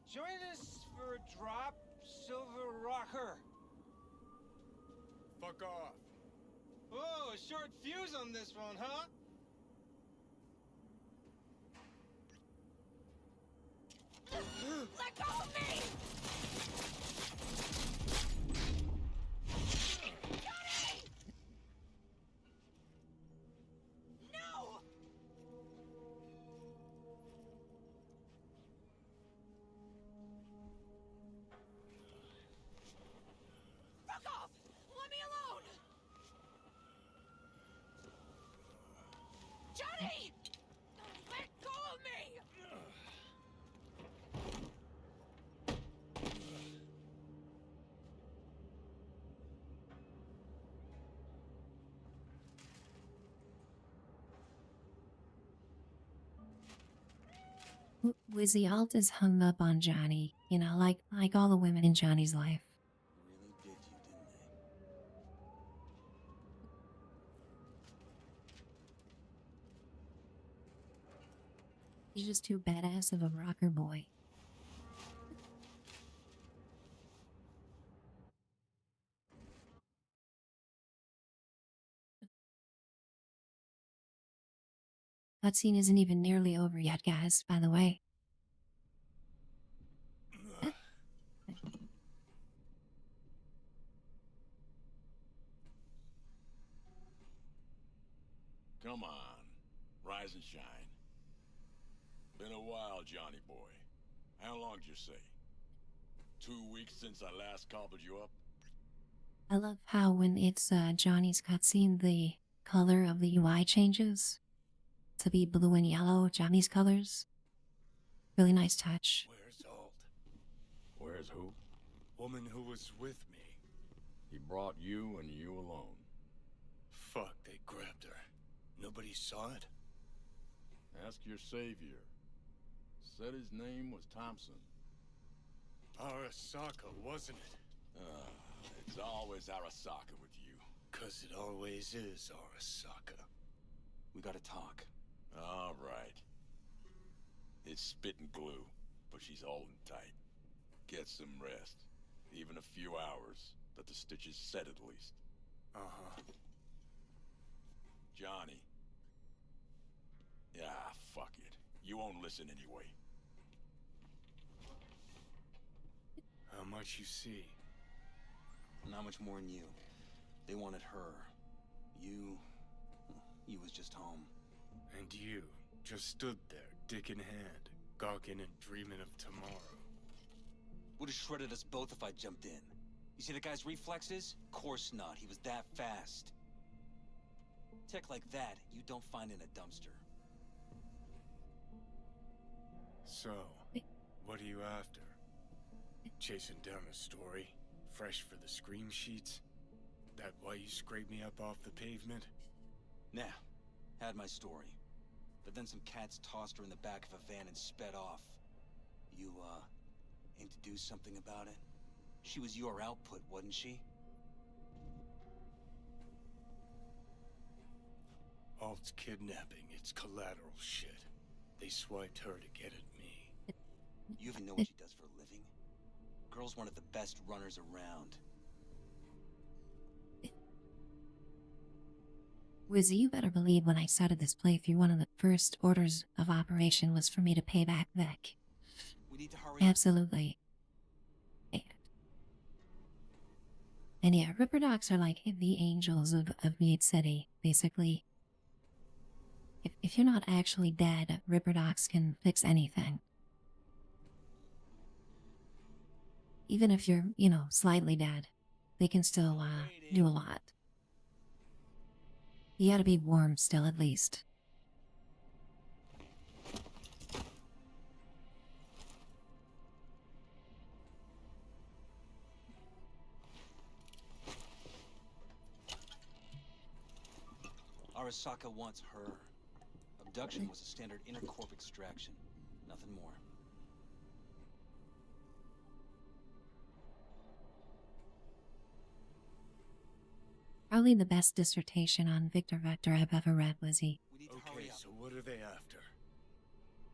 Join us for a drop, Silver Rocker. Fuck off. Oh, a short fuse on this one, huh? Let go of me! Johnny! No! Fuck off! Let me alone! Johnny! Let go of me! Wizzy Alt is hung up on Johnny, you know, like all the women in Johnny's life. Really did you, didn't they? He's just too badass of a rocker boy. That scene isn't even nearly over yet, guys, by the way. Come on, rise and shine. Been a while, Johnny boy. How long'd you say? 2 weeks since I last cobbled you up? I love how when it's Johnny's cutscene, the color of the UI changes to be blue and yellow, Johnny's colors. Really nice touch. Where's Alt? Where's who? Woman who was with me. He brought you and you alone. Fuck, they grabbed her. Nobody saw it? Ask your savior. Said his name was Thompson. Arasaka, wasn't it? It's always Arasaka with you. 'Cause it always is Arasaka. We gotta talk. All right. It's spitting glue, but she's holding tight. Get some rest. Even a few hours, but the stitches set at least. Uh-huh. Johnny. Yeah, fuck it. You won't listen anyway. How much you see? Not much more than you. They wanted her. You was just home. And you just stood there, dick in hand, gawking and dreaming of tomorrow. Would have shredded us both if I jumped in. You see the guy's reflexes? Course not. He was that fast. Tech like that, you don't find in a dumpster. So, what are you after? Chasing down a story? Fresh for the scream sheets? That why you scraped me up off the pavement? Nah, had my story. But then some cats tossed her in the back of a van and sped off. You, aim to do something about it? She was your output, wasn't she? Alt's kidnapping, it's collateral shit. They swiped her to get at me. You even know what she does for a living? Girl's one of the best runners around. Wizzy, you better believe when I started this playthrough, one of the first orders of operation was for me to pay back Vic. We need to hurry. Absolutely. And yeah, Ripper Docs are like the angels of Mead City, basically. If you're not actually dead, Ripper Docs can fix anything. Even if you're, slightly dead, they can still, do a lot. You gotta be warm still, at least. Arasaka wants her. Abduction was a standard intercorp extraction. Nothing more. Probably the best dissertation on Victor Vector I've ever read, Wizzy. Okay, so what are they after?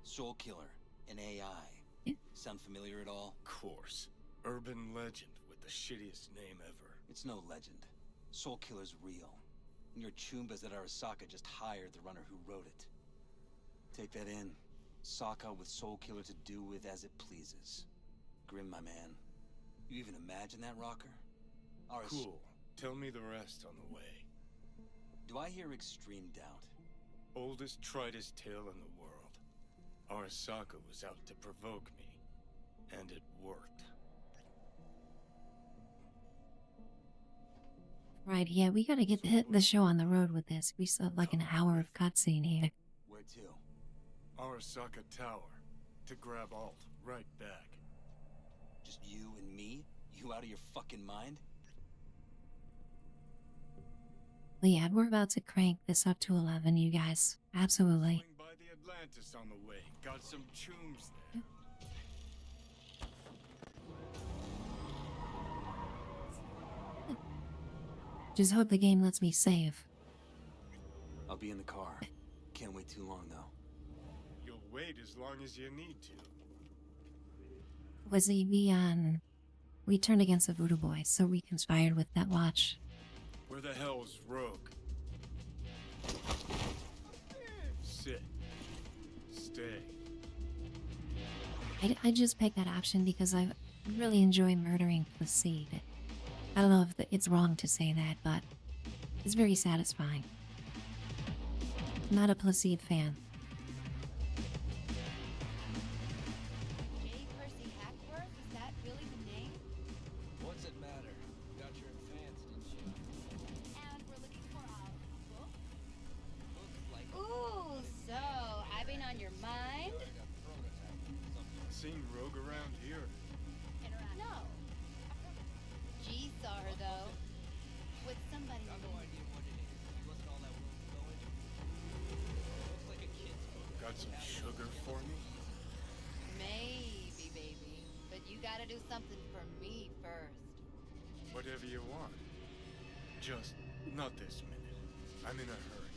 Soul Killer, an AI. Sound familiar at all? Of course. Urban legend with the shittiest name ever. It's no legend. Soul Killer's real. And your chumbas that Arasaka just hired the runner who wrote it. Take that in. Sokka with Soul Killer to do with as it pleases. Grim, my man. You even imagine that, Rocker? Cool. Tell me the rest on the way. Do I hear extreme doubt? Oldest, tritest tale in the world. Arasaka was out to provoke me. And it worked. Right, yeah, we gotta get the show on the road with this. We still have like an hour of cutscene here. Where to? Arasaka Tower. To grab Alt. Right back. Just you and me? You out of your fucking mind? Yeah, we're about to crank this up to 11, you guys. Absolutely. Swing by the Atlantis on the way. Got some chooms there. Just hope the game lets me save. I'll be in the car. Can't wait too long, though. You'll wait as long as you need to. Wizzy, we turned against the Voodoo Boy, so we conspired with that watch. Where the hell's Rogue? Sit. Stay. I just picked that option because I really enjoy murdering Placide. I don't know if it's wrong to say that, but it's very satisfying. I'm not a Placide fan. J. Percy Hackworth? Is that really the name? What's it matter? You got your advance, didn't you? And we're looking for a book? Looks like Ooh, so I've been on your mind? Seen Rogue around here? No. G saw her though. With somebody. Got no idea what it is. He wasn't all that worth going. Looks like a kid's book. Got some sugar for me? Maybe, baby. but you gotta do something for me first. Whatever you want. Just not this minute. I'm in a hurry.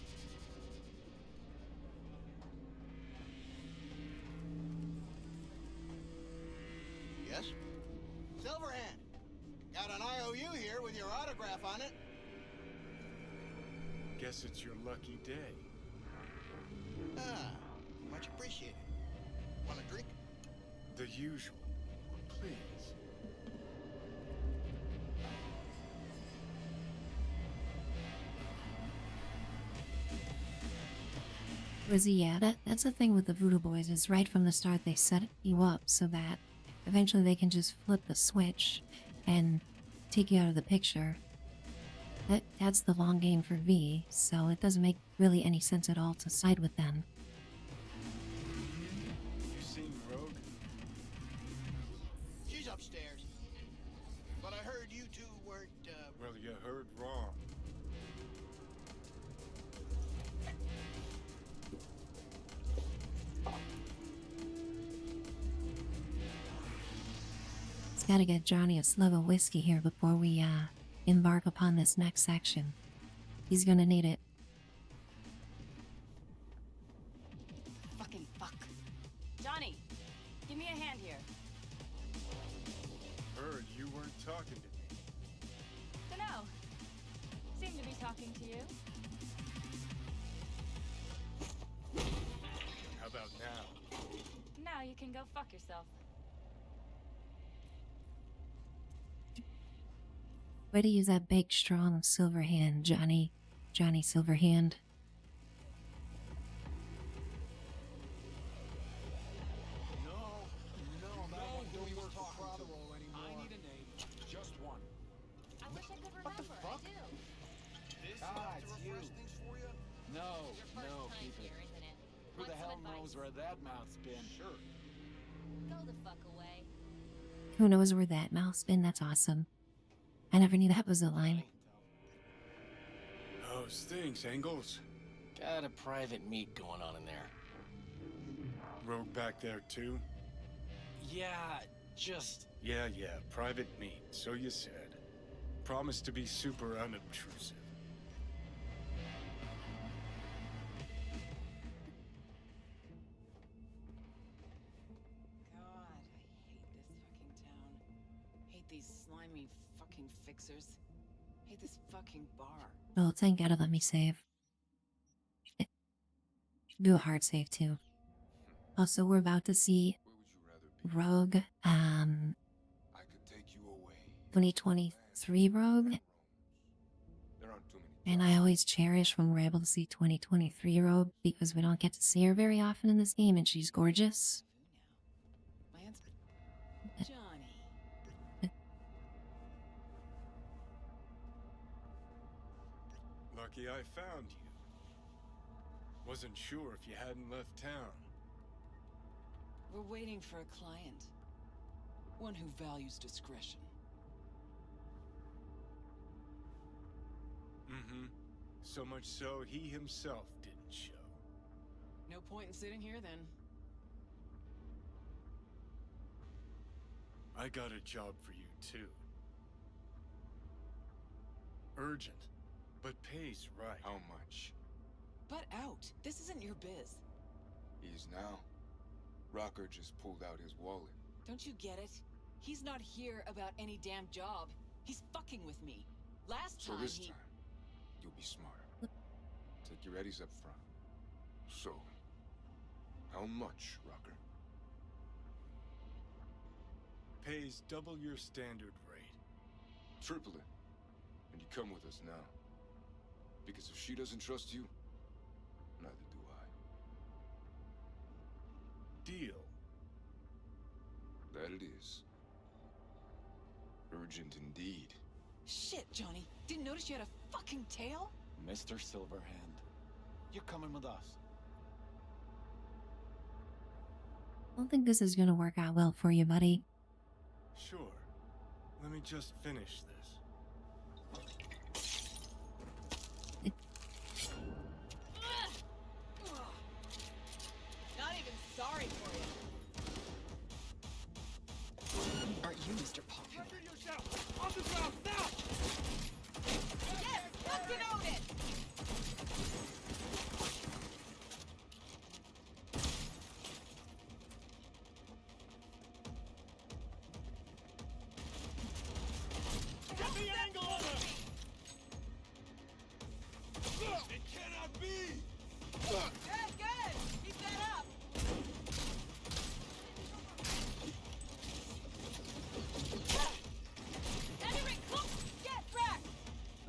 Yes? Silverhand! Got an IOU here with your autograph on it. Guess it's your lucky day. Ah, much appreciated. Want a drink? The usual. Please. Lizzie, yeah, that's the thing with the Voodoo Boys, is right from the start they set you up so that eventually they can just flip the switch and take you out of the picture. That's the long game for V, so it doesn't make really any sense at all to side with them. You seen Rogue? She's upstairs. But I heard you two weren't, Well, you heard wrong. It's gotta get Johnny a slug of whiskey here before we, embark upon this next section. He's gonna need it. Fucking fuck. Johnny, give me a hand here. Heard you weren't talking to me. Dunno. Seem to be talking to you. How about now? Now you can go fuck yourself. Way to use that big, strong Silverhand, Johnny Silverhand. I need a name. Just one. I wish I could remember. I do. This it's you. things for you? No, Your first no, time keep it. here, isn't it? Who Want the some hell advice? knows where that mouth's been? Sure. Go the fuck away. Who knows where that mouth's been? That's awesome. I never knew that was a line. How's things, Engels? Got a private meet going on in there. Rogue back there too? Yeah, just... Yeah, private meet, so you said. Promise to be super unobtrusive. God, I hate this fucking town. Hate these slimy fucking fixers. Hate this fucking bar. Well, thank God it let me save. Do a hard save too. Also, we're about to see Rogue, 2023 Rogue. And I always cherish when we're able to see 2023 Rogue because we don't get to see her very often in this game, and she's gorgeous. Johnny. Lucky I found you. Wasn't sure if you hadn't left town. We're waiting for a client. One who values discretion. Mm-hmm. So much so, he himself didn't show. No point in sitting here then. I got a job for you, too. Urgent, but pays right. How much? Butt out. This isn't your biz. Is now. Rocker just pulled out his wallet. Don't you get it? He's not here about any damn job. He's fucking with me. Last So time this he... time, you'll be smart. Take your eddies up front. So, how much, Rocker? Pays double your standard rate. Triple it. And you come with us now. Because if she doesn't trust you, neither do I. Deal. That it is. Urgent indeed. Shit, Johnny. Didn't notice you had a fucking tail? Mr. Silverhand, you're coming with us. I don't think this is gonna work out well for you, buddy. Sure. Let me just finish this. Not even sorry for you.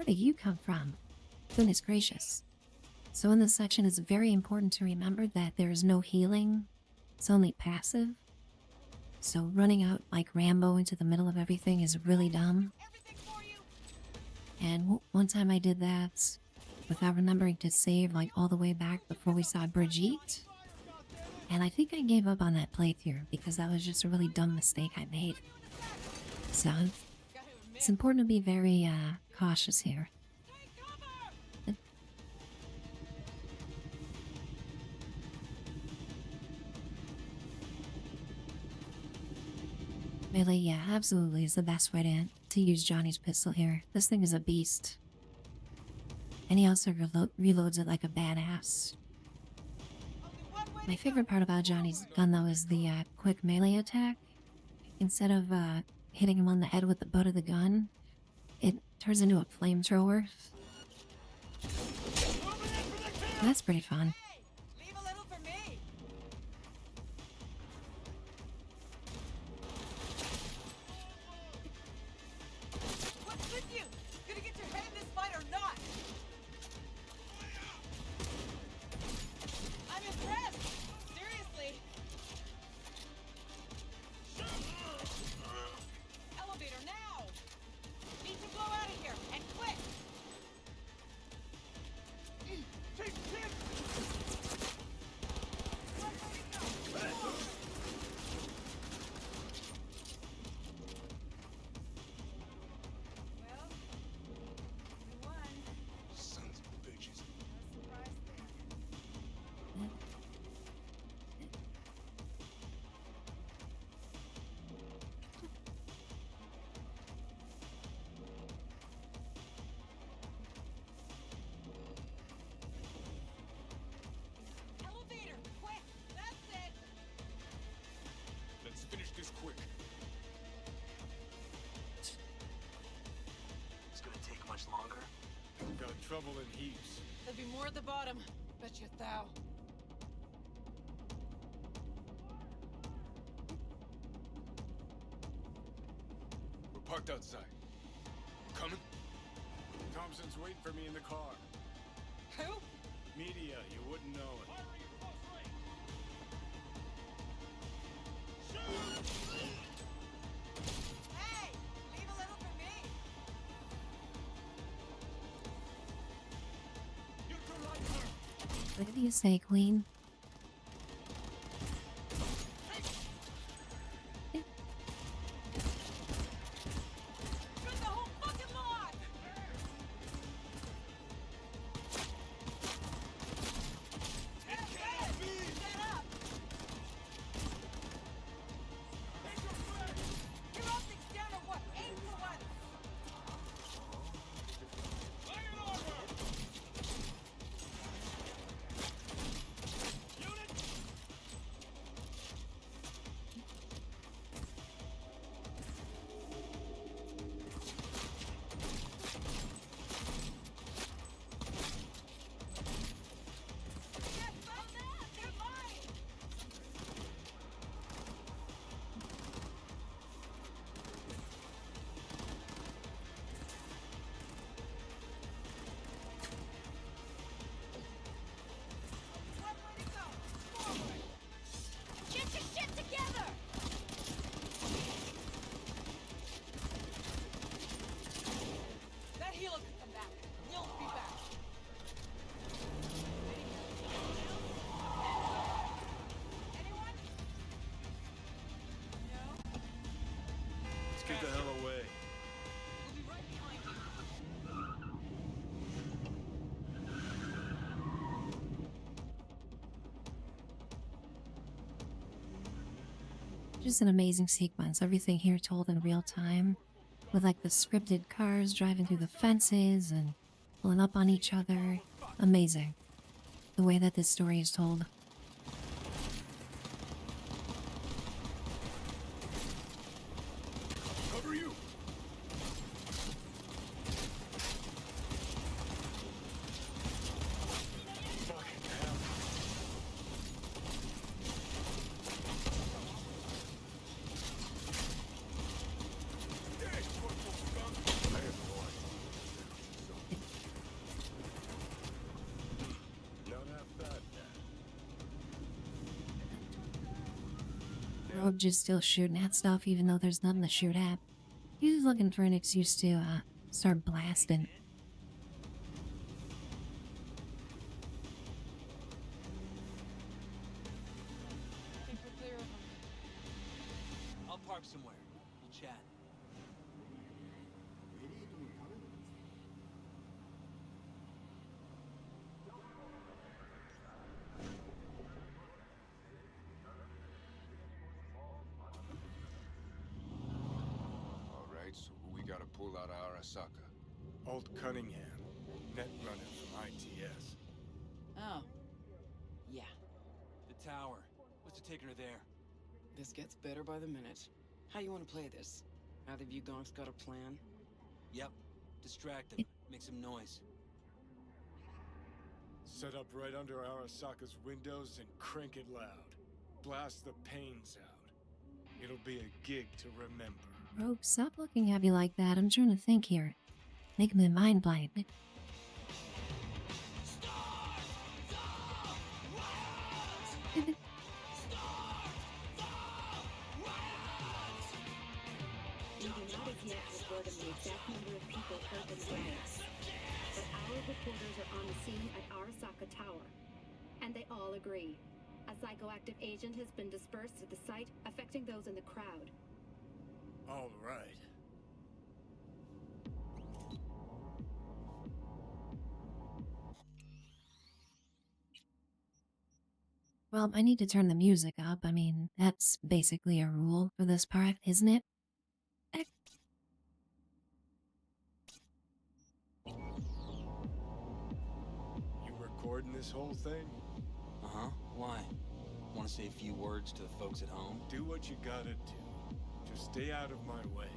did you come from? Goodness gracious. So in this section, it's very important to remember that there is no healing. It's only passive. So running out like Rambo into the middle of everything is really dumb. And one time I did that without remembering to save like all the way back before we saw Brigitte. And I think I gave up on that playthrough because that was just a really dumb mistake I made. So it's important to be very cautious here. Melee, yeah, absolutely is the best way to use Johnny's pistol here. This thing is a beast. And he also reloads it like a badass. My favorite part about Johnny's gun, though, is the quick melee attack. Instead of hitting him on the head with the butt of the gun, it turns into a flamethrower. That's pretty fun. Finish this quick. It's gonna take much longer. Got trouble in heaps. There'll be more at the bottom. Bet you thou. We're parked outside. Coming? Thompson's waiting for me in the car. Who? Media, you wouldn't know it. Hey! Leave a little for me! What did you say, Queen? Get the hell away. Just an amazing sequence. Everything here told in real time. With like the scripted cars driving through the fences and pulling up on each other. Amazing. The way that this story is told. Cover you. Rogue just still shooting at stuff even though there's nothing to shoot at. He's looking for an excuse to start blasting. Think we're clear of them. I'll park somewhere. We'll chat. Alright, so who we gotta pull out of Arasaka? Old Cunningham, net runner from ITS. Oh. Yeah. The tower. What's the taking her there? This gets better by the minute. How you want to play this? Either of you gonks got a plan? Yep. Distract him. Make some noise. Set up right under Arasaka's windows and crank it loud. Blast the panes out. It'll be a gig to remember. Rogue, stop looking at me like that. I'm trying to think here. Make me mind blank. We do not as yet report on the exact number of people hurt in the riots, but our reporters are on the scene at Arasaka Tower, and they all agree. A psychoactive agent has been dispersed at the site, affecting those in the crowd. All right. Well, I need to turn the music up. I mean, that's basically a rule for this part, isn't it? You recording this whole thing? Uh-huh. Why? Want to say a few words to the folks at home? Do what you gotta do. Just stay out of my way.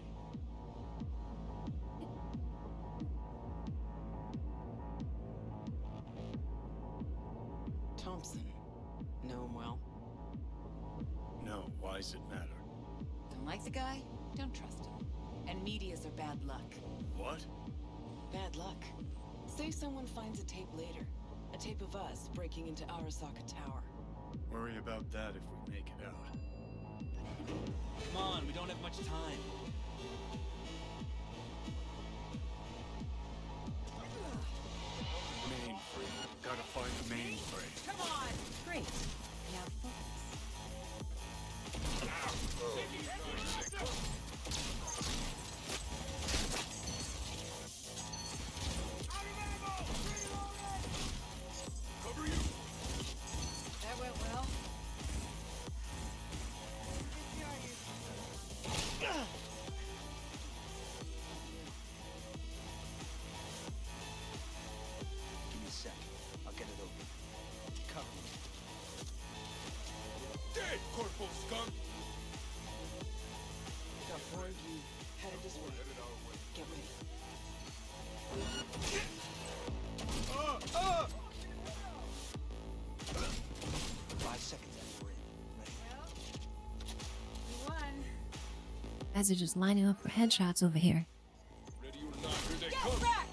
Thompson. Know him well? No, why's it matter? Don't like the guy? Don't trust him. And medias are bad luck. What? Bad luck. Say someone finds a tape later. A tape of us breaking into Arasaka Tower. Worry about that if we make it out. Come on, we don't have much time. Mainframe. Gotta find the mainframe. Come on! Great. Now focus. Cover you! That went well. Give me a sec. I'll get it open. Cover me. Dead, Corporal Skunk! Got four of you headed this way. Headed our way. Get ready. Ah! 5 seconds after we're in. Ready? You won. Guys are just lining up for headshots over here. Ready or not, here they Get come! back!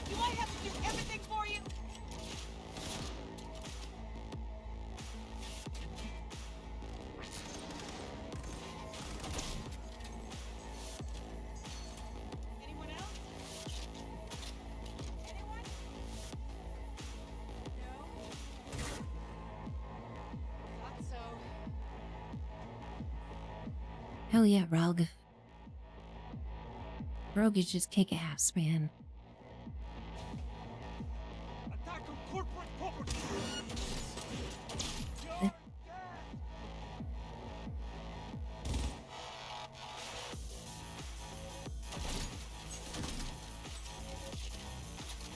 Do I have to do everything for you? Anyone else? Anyone? No? Thought so. Hell yeah, Rogue. Rogue is just kick ass, man. Attack on corporate property!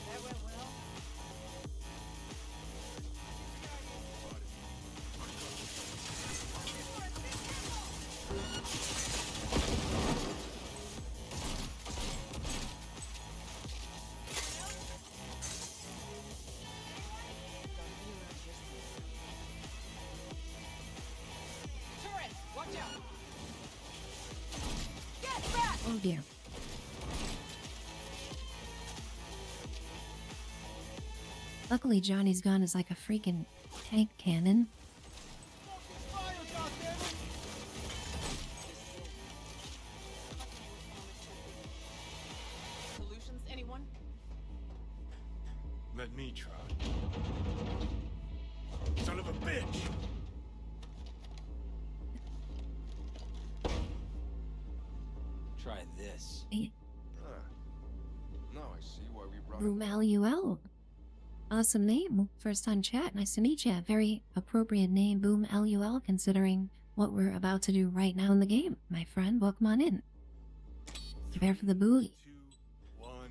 That went well. Turret, watch out! Get back! Oh dear. Luckily, Johnny's gun is like a freaking tank cannon. Solutions, anyone? Let me try. Son of a bitch! Try this. Now I see why we brought Boom Awesome name. First time chat. Nice to meet you. Very appropriate name, Boom LUL, considering what we're about to do right now in the game. My friend, welcome on in. Prepare for the booty. 2, 1.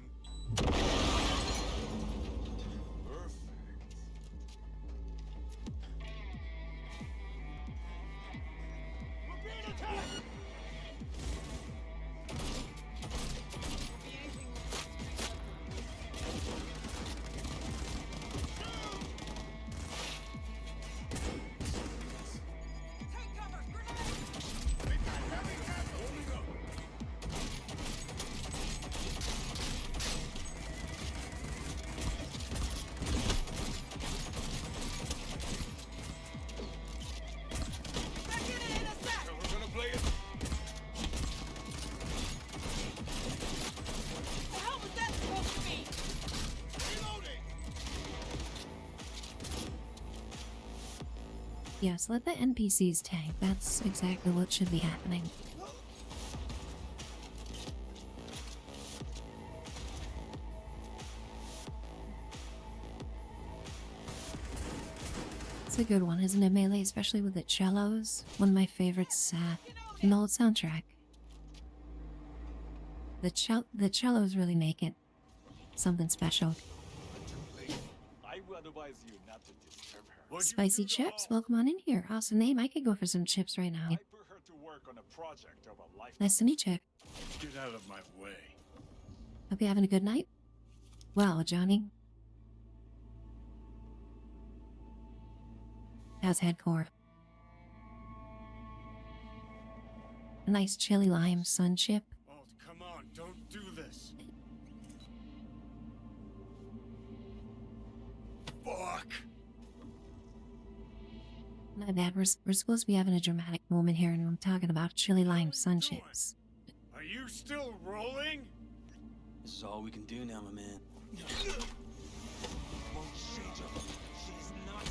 Yes, let the NPCs tank. That's exactly what should be happening. It's a good one, isn't it, Melee? Especially with the cellos. One of my favorites in the old soundtrack. The cellos really make it something special. I would advise you not to disturb her. Spicy chips, welcome on in here. Awesome name. I could go for some chips right now. I put her to work on a project of a lifetime. Nice to meet you. Get out of my way. Hope you're having a good night. Well, Johnny. How's headcore? A nice chili lime sun chip. Oh, come on, don't do this. Fuck. My bad, we're supposed to be having a dramatic moment here, and I'm talking about chili lime sun chips. Are you still rolling? This is all we can do now, my man. She's not.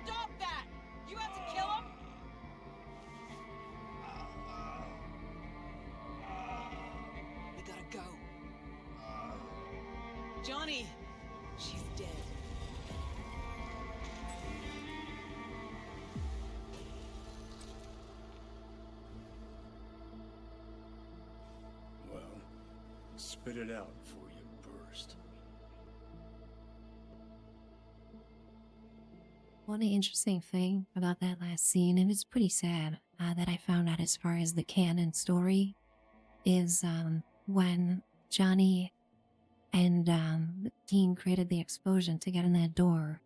Stop that! You have to kill him? We gotta go. Johnny! She's dead. Well, spit it out before you burst. One interesting thing about that last scene, and it's pretty sad, that I found out as far as the canon story, is when Johnny and the team created the explosion to get in that door.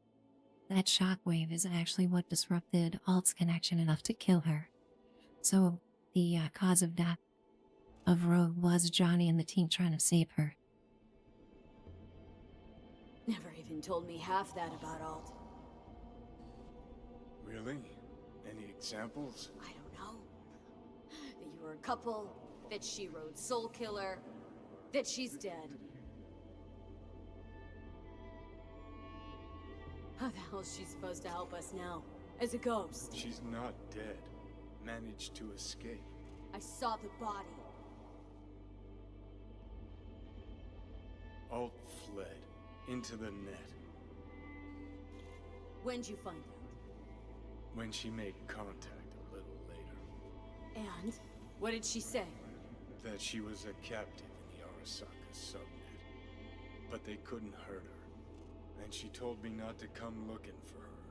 That shockwave is actually what disrupted Alt's connection enough to kill her. So the cause of death of Rogue was Johnny and the team trying to save her. Never even told me half that about Alt. Really? Any examples? I don't know. That you were a couple, that she rode Soul Killer, that she's dead. How the hell is she supposed to help us now? As a ghost? She's not dead. Managed to escape. I saw the body. Alt fled into the net. When'd you find out? When she made contact a little later. And? What did she say? That she was a captive in the Arasaka subnet. But they couldn't hurt her. And she told me not to come looking for her.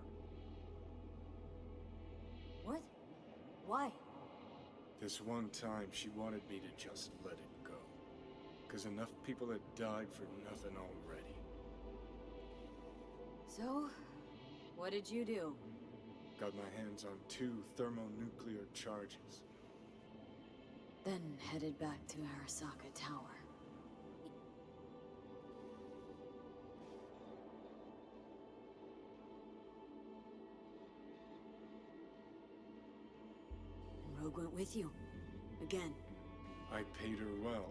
What? Why? This one time she wanted me to just let it go. 'Cause enough people had died for nothing already. So, what did you do? Got my hands on 2 thermonuclear charges. Then headed back to Arasaka Tower. Rogue went with you. Again. I paid her well.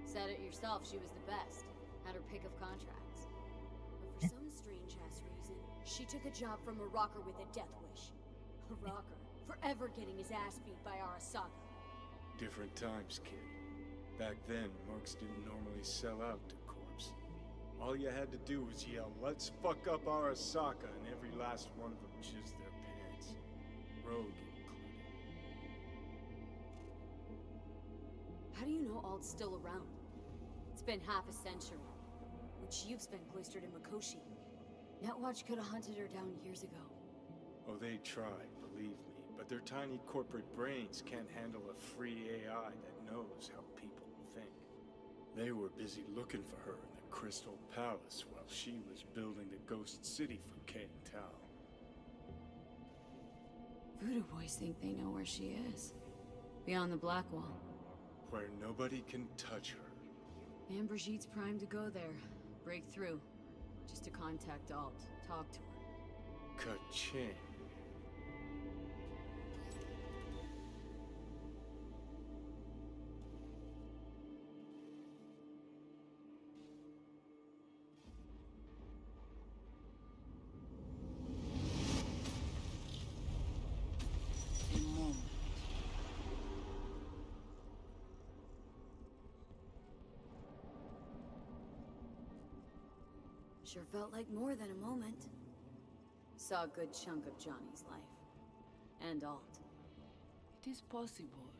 Said it yourself, she was the best. Had her pick of contracts. But for some strange-ass reason, she took a job from a rocker with a death wish. A rocker, forever getting his ass beat by Arasaka. Different times, kid. Back then, mercs didn't normally sell out to corpse. All you had to do was yell, "Let's fuck up Arasaka," and every last one of them jizzed their pants. Rogue included. How do you know Alt's still around? It's been half a century, which you've spent cloistered in Mikoshi. Netwatch could have hunted her down years ago. Oh, they tried, believe me, but their tiny corporate brains can't handle a free AI that knows how people think. They were busy looking for her in the Crystal Palace while she was building the Ghost City for Kang Tao. Voodoo boys think they know where she is. Beyond the Black Wall. Where nobody can touch her. And Brigitte's primed to go there. Break through. Just to contact Alt. Talk to her. Ka-ching. Sure felt like more than a moment. Saw a good chunk of Johnny's life. And Alt. It is possible.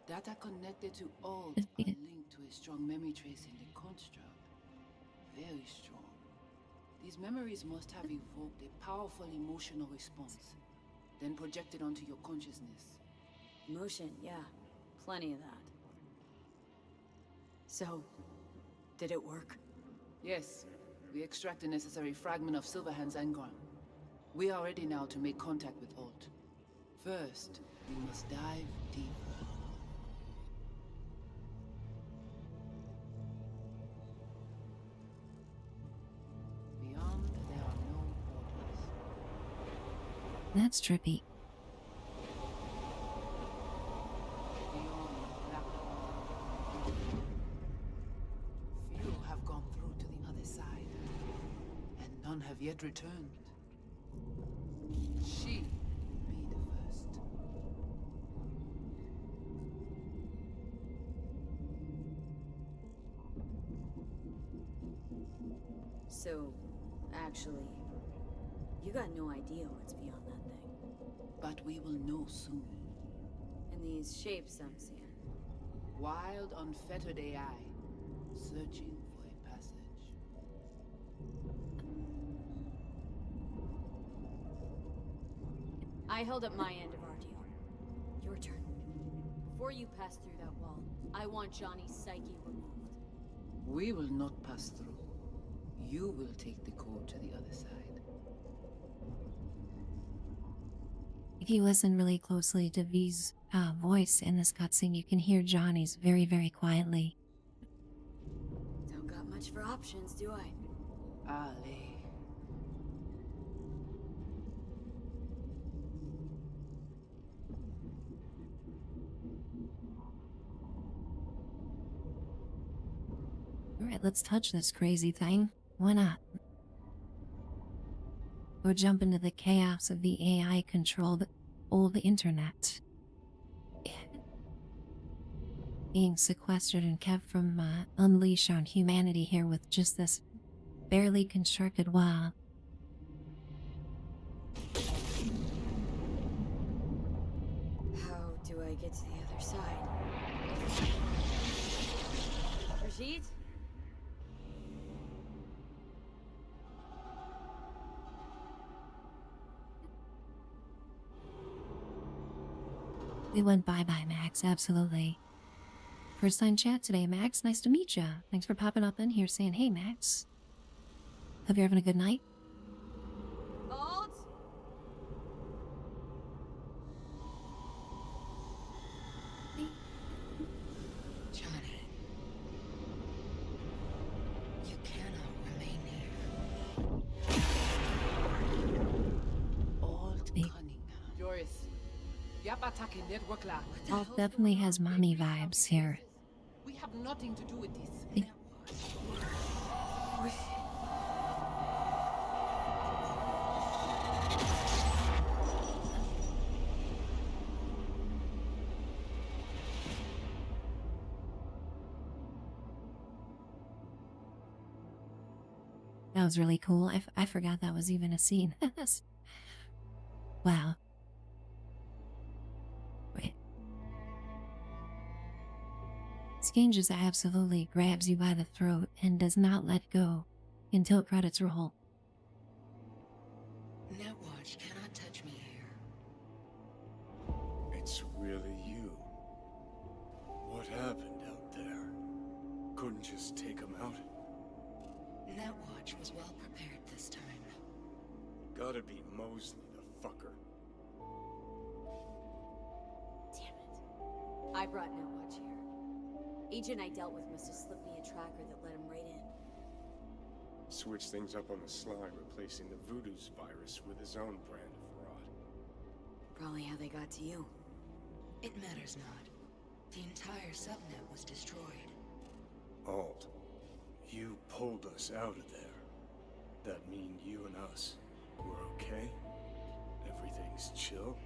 Data connected to Alt are linked to a strong memory trace in the construct. Very strong. These memories must have evoked a powerful emotional response, then projected onto your consciousness. Emotion, yeah. Plenty of that. So, did it work? Yes. We extract the necessary fragment of Silverhand's engram. We are ready now to make contact with Alt. First, we must dive deeper. Beyond, there are no borders. That's trippy. Few have gone through to the other side. None have yet returned. She will be the first. So, actually, you got no idea what's beyond that thing. But we will know soon. And these shapes I'm seeing. Wild, unfettered AI, searching for a passage. I held up my end of our deal. Your turn. Before you pass through that wall, I want Johnny's psyche removed. We will not pass through. You will take the code to the other side. If you listen really closely to V's voice in this cutscene, you can hear Johnny's very, very quietly. Don't got much for options, do I? Ali. Alright, let's touch this crazy thing. Why not? Or jump into the chaos of the AI-controlled old internet. Being sequestered and kept from unleash on humanity here with just this barely constructed wall. How do I get to the other side? Brigitte? We went bye-bye, Max, absolutely. First time chat today, Max. Nice to meet ya. Thanks for popping up in here saying, hey, Max. Hope you're having a good night. Alt? Johnny. You cannot remain here. Alt Cunningham. Joris, Yap attacking network lag. Alt definitely has mommy vibes here. We have nothing to do with this. That was really cool. I forgot that was even a scene. Wow. Wait. This game just absolutely grabs you by the throat and does not let go until credits roll. Netwatch cannot touch me here. It's really you. What happened out there? Couldn't just take him out? Netwatch was well prepared this time. Gotta be Mosley, the fucker. Damn it. I brought Netwatch here. Agent I dealt with must have slipped me a tracker that let him right in. Switch things up on the sly, replacing the Voodoo's virus with his own brand of rot. Probably how they got to you. It matters not. The entire subnet was destroyed. Alt, you pulled us out of there. That mean you and us, we're okay? Everything's chill?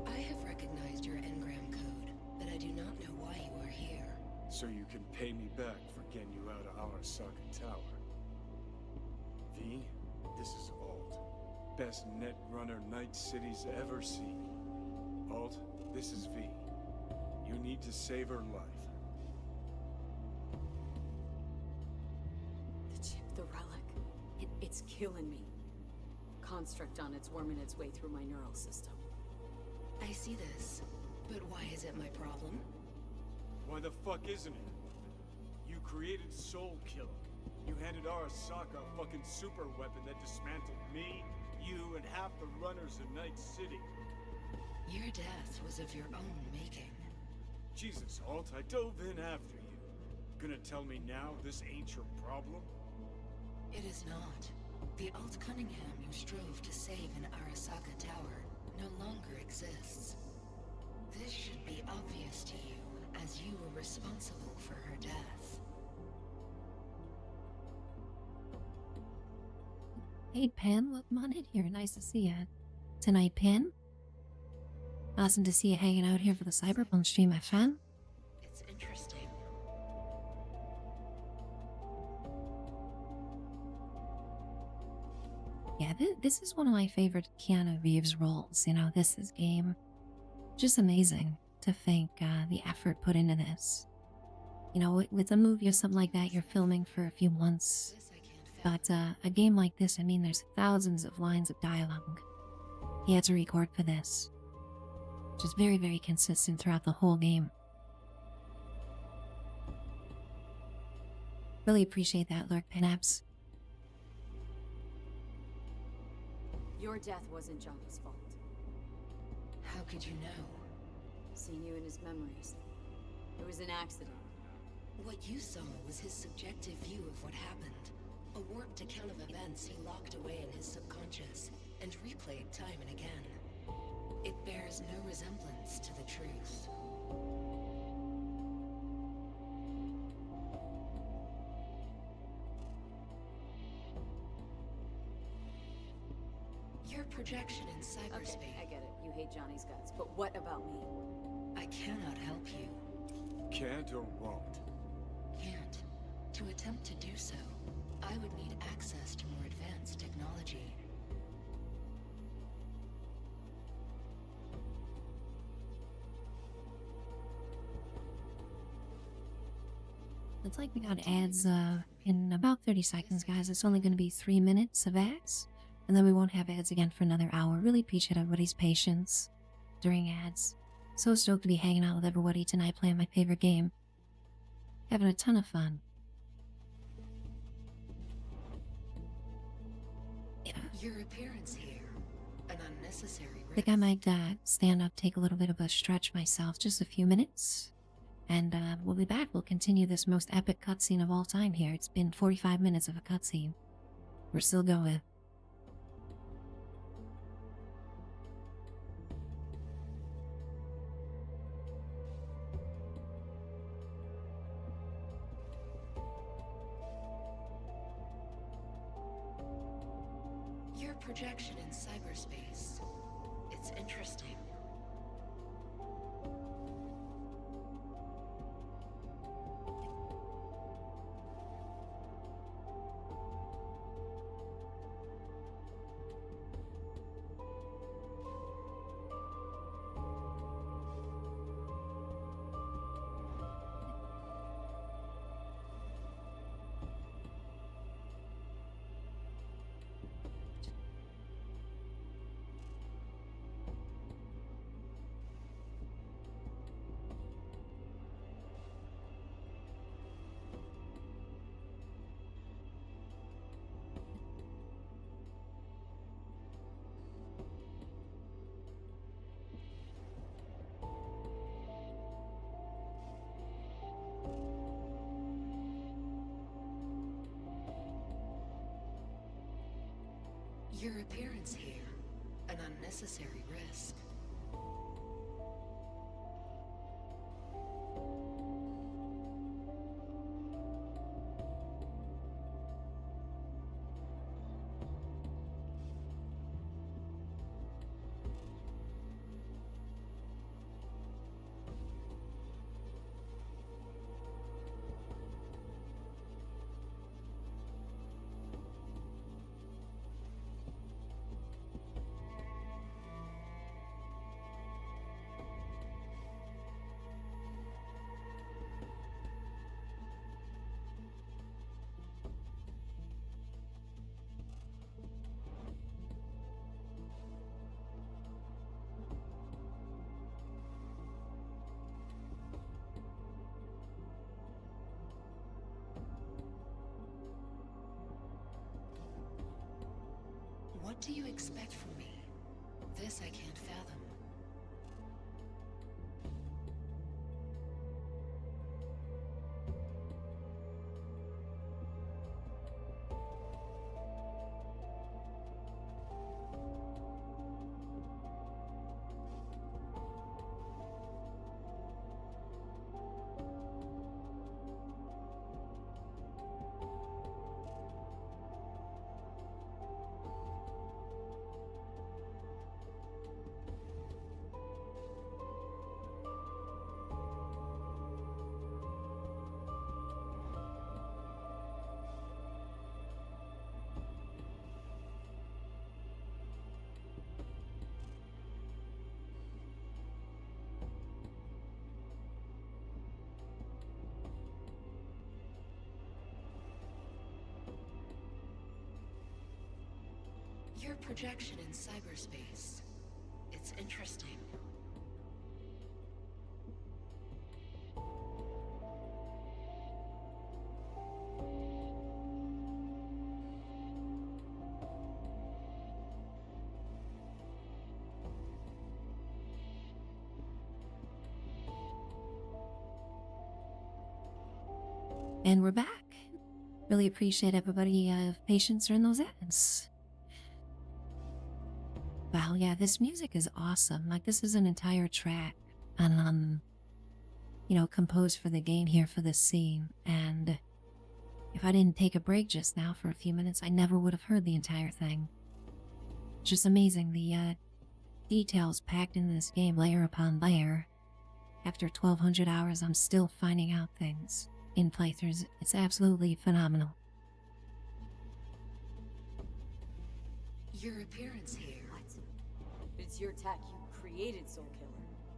I have recognized your engram code, but I do not know why you are here. So you can pay me back for getting you out of Arasaka Tower. V, this is Alt. Best netrunner Night City's ever seen. Alt, this is V. You need to save her life. The chip, the relic. It's killing me. Construct on it's worming its way through my neural system. I see this, but why is it my problem? Why the fuck isn't it? You created Soul Killer. You handed Arasaka a fucking super weapon that dismantled me, you, and half the runners of Night City. Your death was of your own making. Jesus, Alt, I dove in after you. Gonna tell me now this ain't your problem? It is not. The Alt Cunningham you strove to save in Arasaka Tower no longer exists. This should be obvious to you, as you were responsible for her death. Hey, Pen, welcome on in here. Nice to see you tonight, Pen. Awesome to see you hanging out here for the Cyberpunk stream, my friend. It's interesting. Yeah, this is one of my favorite Keanu Reeves roles. You know, this is game. Just amazing to think the effort put into this. You know, with a movie or something like that, you're filming for a few months. But a game like this, I mean, there's thousands of lines of dialogue he had to record for this. Just very, very consistent throughout the whole game. Really appreciate that, Lurk Panaps. Your death wasn't Johnny's fault. How could you know? Seeing you in his memories. It was an accident. What you saw was his subjective view of what happened. A warped account of events he locked away in his subconscious and replayed time and again. It bears no resemblance to the truth. Your projection in cyberspace. Okay, I get it. You hate Johnny's guts, but what about me? I cannot help you. Can't or won't? Can't. To attempt to do so, I would need access to more advanced technology. Looks like we got ads in about 30 seconds, guys. It's only going to be 3 minutes of ads, and then we won't have ads again for another hour. Really appreciate everybody's patience during ads. So stoked to be hanging out with everybody tonight playing my favorite game. Having a ton of fun. Yeah. Your appearance here, an unnecessary risk. I think I might stand up, take a little bit of a stretch myself, just a few minutes. And we'll be back. We'll continue this most epic cutscene of all time here. It's been 45 minutes of a cutscene. We're still going. projection in cyberspace. It's interesting. Your appearance here, an unnecessary risk. What do you expect from me? This I can't fathom. Your projection in cyberspace. It's interesting. And we're back. Really appreciate everybody patience during those ads. Wow, yeah, this music is awesome. Like, this is an entire track and composed for the game here for this scene. And if I didn't take a break just now for a few minutes, I never would have heard the entire thing. It's just amazing, the details packed in this game, layer upon layer. After 1,200 hours, I'm still finding out things in playthroughs. It's absolutely phenomenal. Your appearance here. What? It's your tech. You created Soul Killer.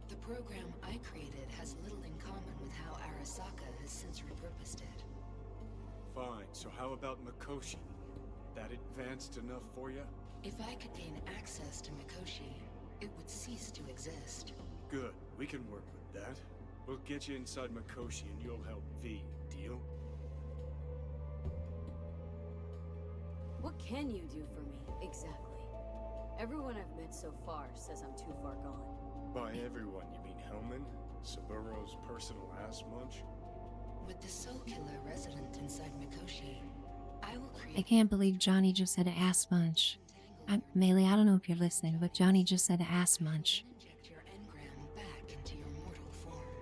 The program I created has little in common with how Arasaka has since repurposed it. Fine, so how about Mikoshi? That advanced enough for you? If I could gain access to Mikoshi, it would cease to exist. Good, we can work with that. We'll get you inside Mikoshi and you'll help V, deal? What can you do for me, exactly? Everyone I've met so far says I'm too far gone. By everyone, you mean Hellman? Saburo's personal ass munch? With the Soul Killer resident inside Mikoshi, I will create... I can't believe Johnny just said ass munch. Melee, I don't know if you're listening, but Johnny just said ass munch. Inject your engram back into your mortal form.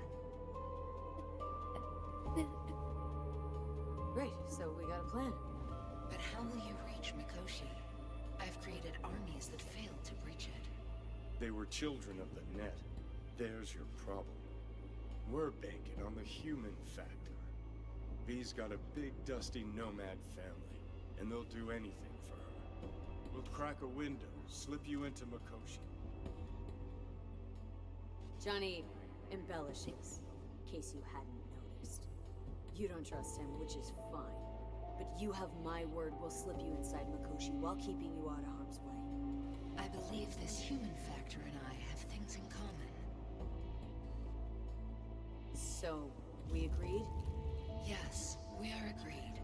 Great, so we got a plan. But how will you reach Mikoshi? I've created They were children of the net. There's your problem. We're banking on the human factor. V's got a big, dusty nomad family, and they'll do anything for her. We'll crack a window, slip you into Mikoshi. Johnny embellishes, in case you hadn't noticed. You don't trust him, which is fine. But you have my word we'll slip you inside Mikoshi while keeping you out of harm's way. I believe this human factor and I have things in common. So, we agreed? Yes, we are agreed.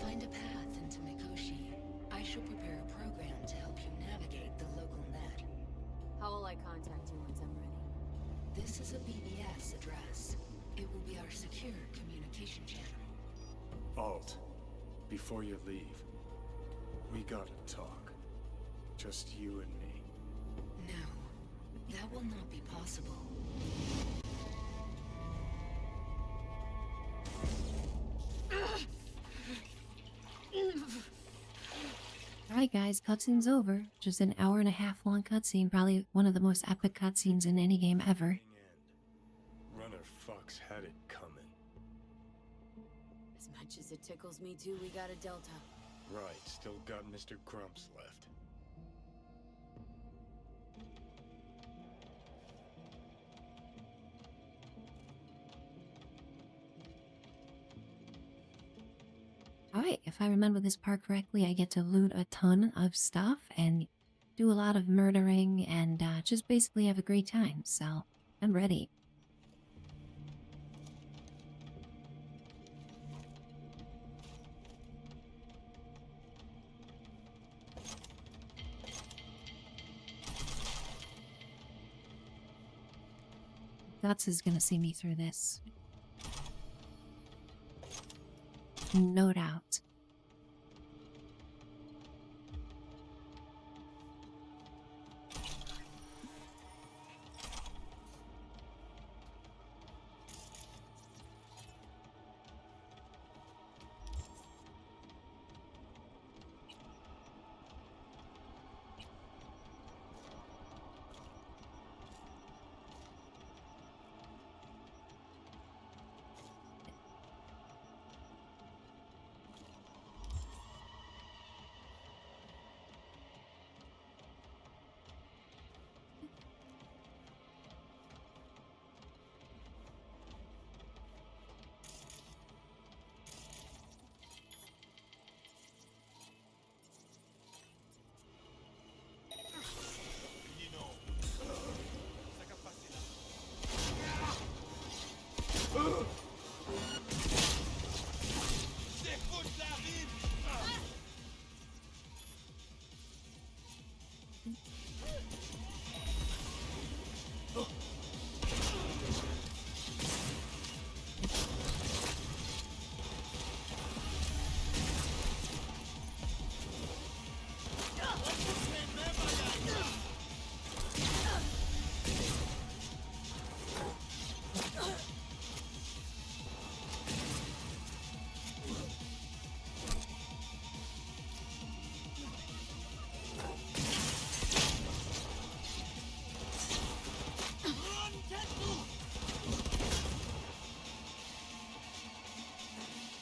Find a path into Mikoshi. I shall prepare a program to help you navigate the local net. How will I contact you once I'm ready? This is a BBS address. It will be our secure communication channel. Alt, before you leave, we gotta talk. Just you and me. No, that will not be possible. Alright guys, cutscene's over. Just an hour and a half long cutscene, probably one of the most epic cutscenes in any game ever. Runner fucks had it coming. As much as it tickles me too, we got a Delta. Right, still got Mr. Grumps left. Alright, if I remember this part correctly, I get to loot a ton of stuff and do a lot of murdering and just basically have a great time, so I'm ready. Guts is gonna see me through this. No doubt.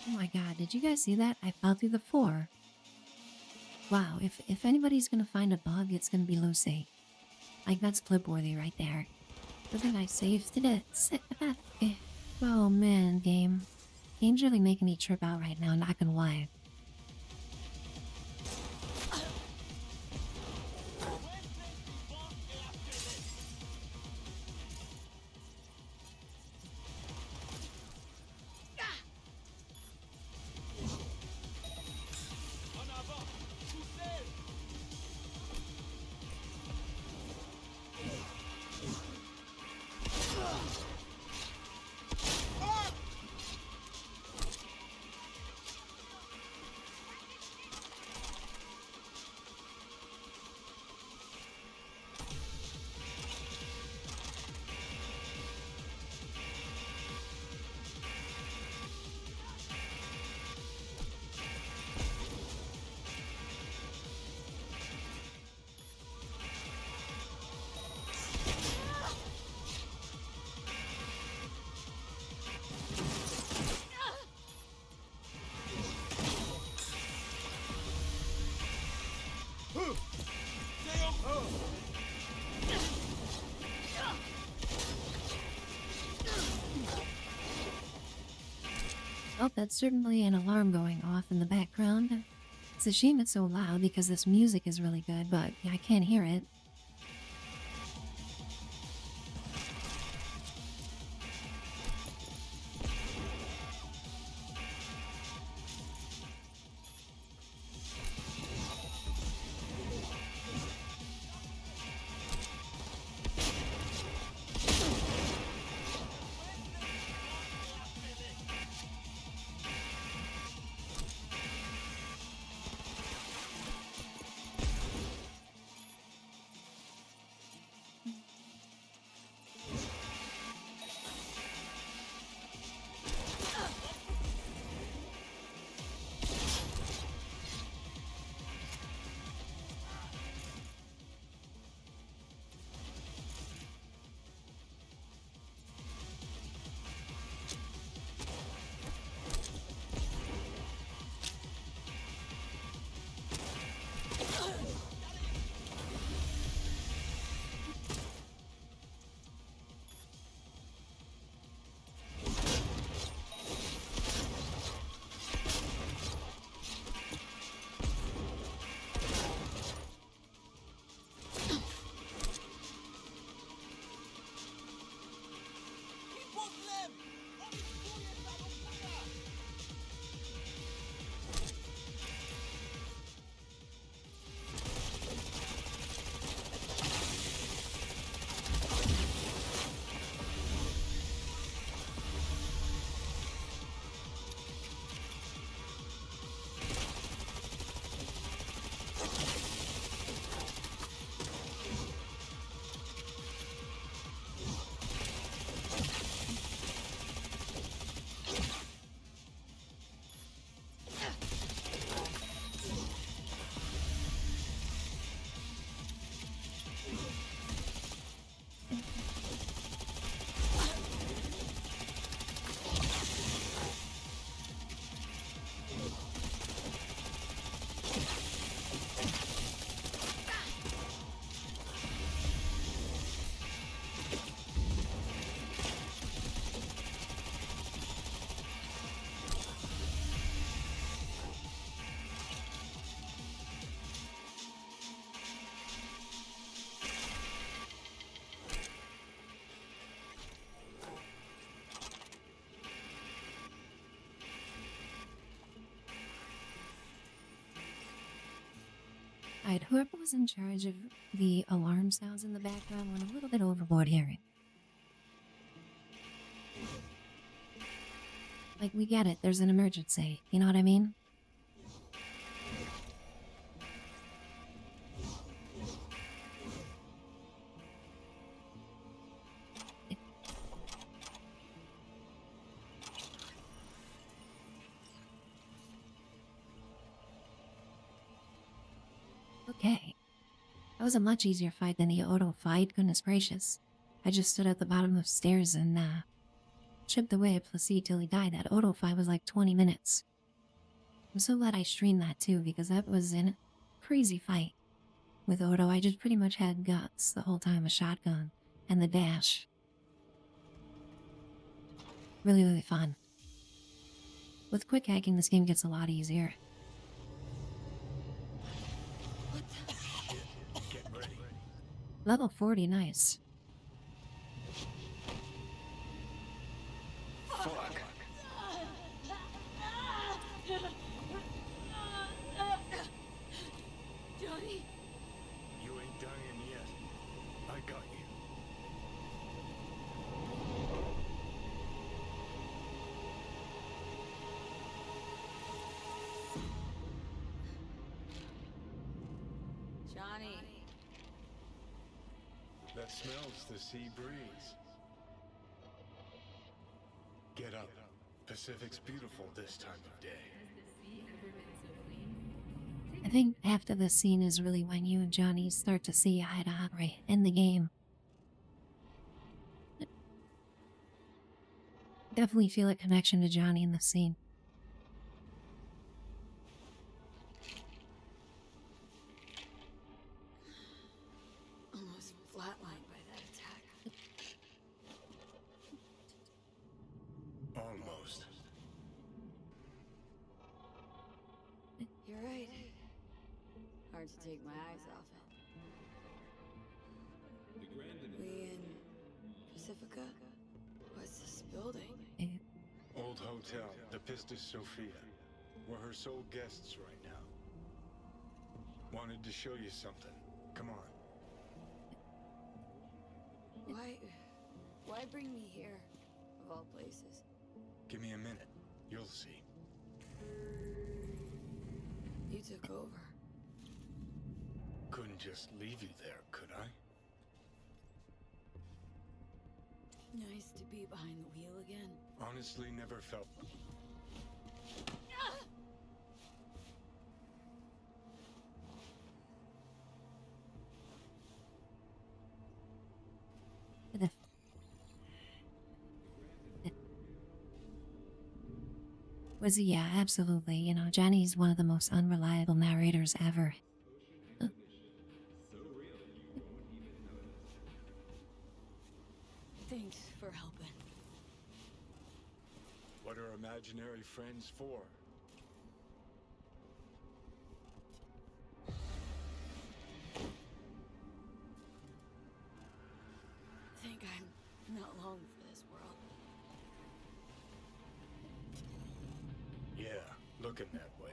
Oh my god, did you guys see that? I fell through the floor. Wow, if anybody's gonna find a bug, it's gonna be Lucy. Like, that's clip-worthy right there. The thing I saved it. Oh man, game. Game's really making me trip out right now, not gonna lie. Oh, that's certainly an alarm going off in the background. It's a shame it's so loud because this music is really good, but yeah, I can't hear it. Alright, whoever was in charge of the alarm sounds in the background went a little bit overboard here. Like, we get it, there's an emergency, you know what I mean? Okay. That was a much easier fight than the Odo fight, goodness gracious. I just stood at the bottom of stairs and, chipped away at Placide till he died. That Odo fight was like 20 minutes. I'm so glad I streamed that too, because that was a crazy fight. With Odo, I just pretty much had guts the whole time, a shotgun, and the dash. Really, really fun. With quick hacking, this game gets a lot easier. Get ready. Level 40, nice. Fuck. Johnny? You ain't dying yet. I got you. Johnny. That smells the sea breeze. Get up. Pacific's beautiful this time of day. I think after this scene is really when you and Johnny start to see eye to eye in the game. Definitely feel a connection to Johnny in the scene. Almost flatlined by that attack. Almost. hard to take my eyes off it. We in Pacifica? What's this building? Old hotel, the Pistis Sophia. We're her sole guests right now. Wanted to show you something. Come on. Why bring me here, of all places? Give me a minute. You'll see. You took over. Couldn't just leave you there, could I? Nice to be behind the wheel again. Honestly, never felt... Yeah, absolutely. You know, Johnny's one of the most unreliable narrators ever. Thanks for helping. What are imaginary friends for? Think I'm not long for this world. Yeah, looking that way.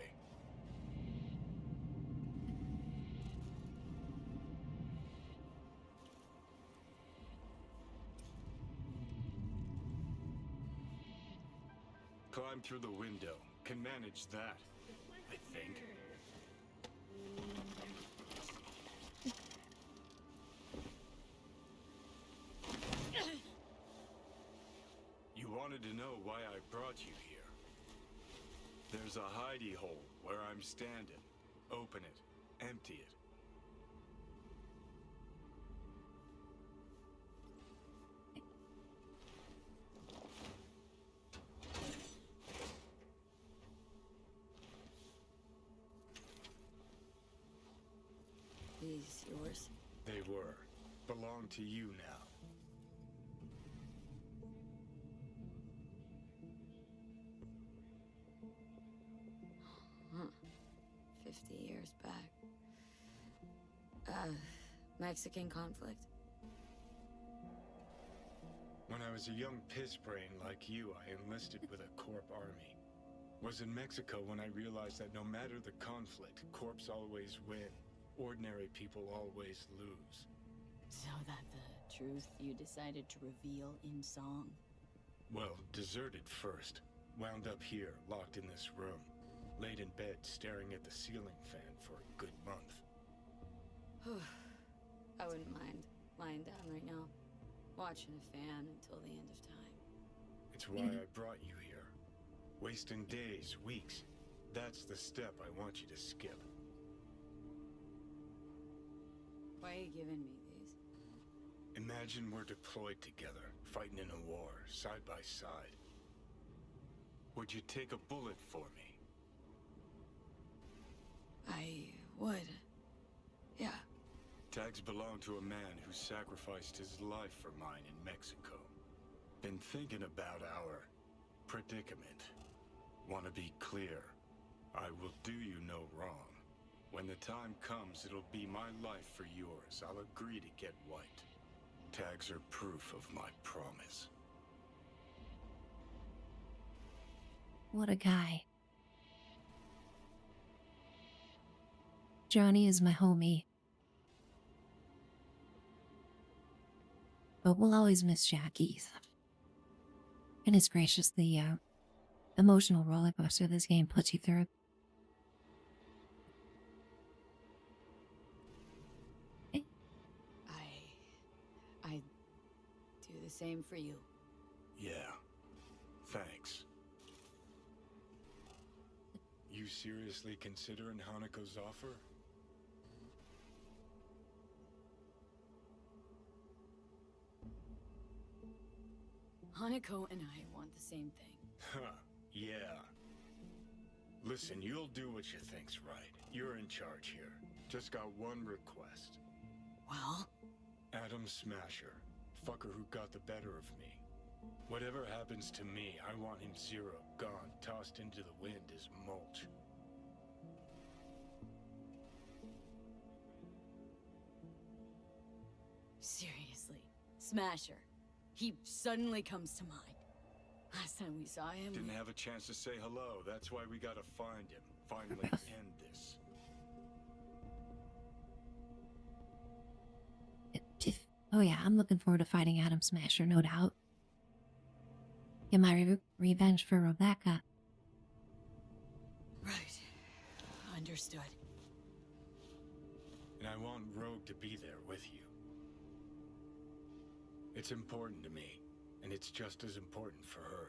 Climb through the window. Can manage that, I think. You wanted to know why I brought you here. There's a hidey hole where I'm standing. Open it. Empty it. These yours? They were. Belong to you now. 50 years back. Mexican conflict? When I was a young piss brain like you, I enlisted with a Corp army. Was in Mexico when I realized that no matter the conflict, Corps always win. Ordinary people always lose. So that the truth you decided to reveal in song? Well, deserted first. Wound up here, locked in this room. Laid in bed, staring at the ceiling fan for a good month. I wouldn't mind lying down right now, watching a fan until the end of time. It's why I brought you here. Wasting days, weeks. That's the step I want you to skip. Why are you giving me these? Imagine we're deployed together, fighting in a war, side by side. Would you take a bullet for me? I would. Yeah. Tags belong to a man who sacrificed his life for mine in Mexico. Been thinking about our predicament. Want to be clear. I will do you no wrong. When the time comes, it'll be my life for yours. I'll agree to get wiped. Tags are proof of my promise. What a guy. Johnny is my homie. But we'll always miss Jackie. Goodness gracious, the emotional roller coaster this game puts you through. I'd do the same for you. Yeah. Thanks. You seriously considering Hanako's offer? Hanako and I want the same thing. Huh, yeah. Listen, you'll do what you think's right. You're in charge here. Just got one request. Well? Adam Smasher. Fucker who got the better of me. Whatever happens to me, I want him zero, gone, tossed into the wind as mulch. Smasher. He suddenly comes to mind. Last time we saw him, Didn't have a chance to say hello. That's why we gotta find him. Finally end this. Oh yeah, I'm looking forward to fighting Adam Smasher, no doubt. Get my revenge for Rebecca. Right. Understood. And I want Rogue to be there with you. It's important to me, and it's just as important for her.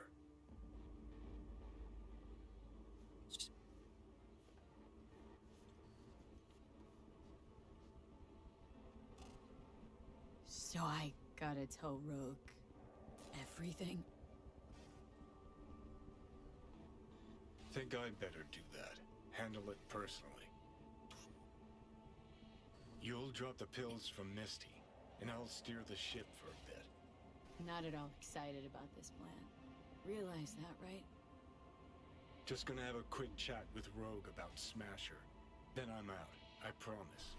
So I gotta tell Rogue everything? Think I'd better do that. Handle it personally. You'll drop the pills from Misty, and I'll steer the ship for a bit. Not at all excited about this plan. Realize that, right? Just gonna have a quick chat with Rogue about Smasher. Then I'm out. I promise.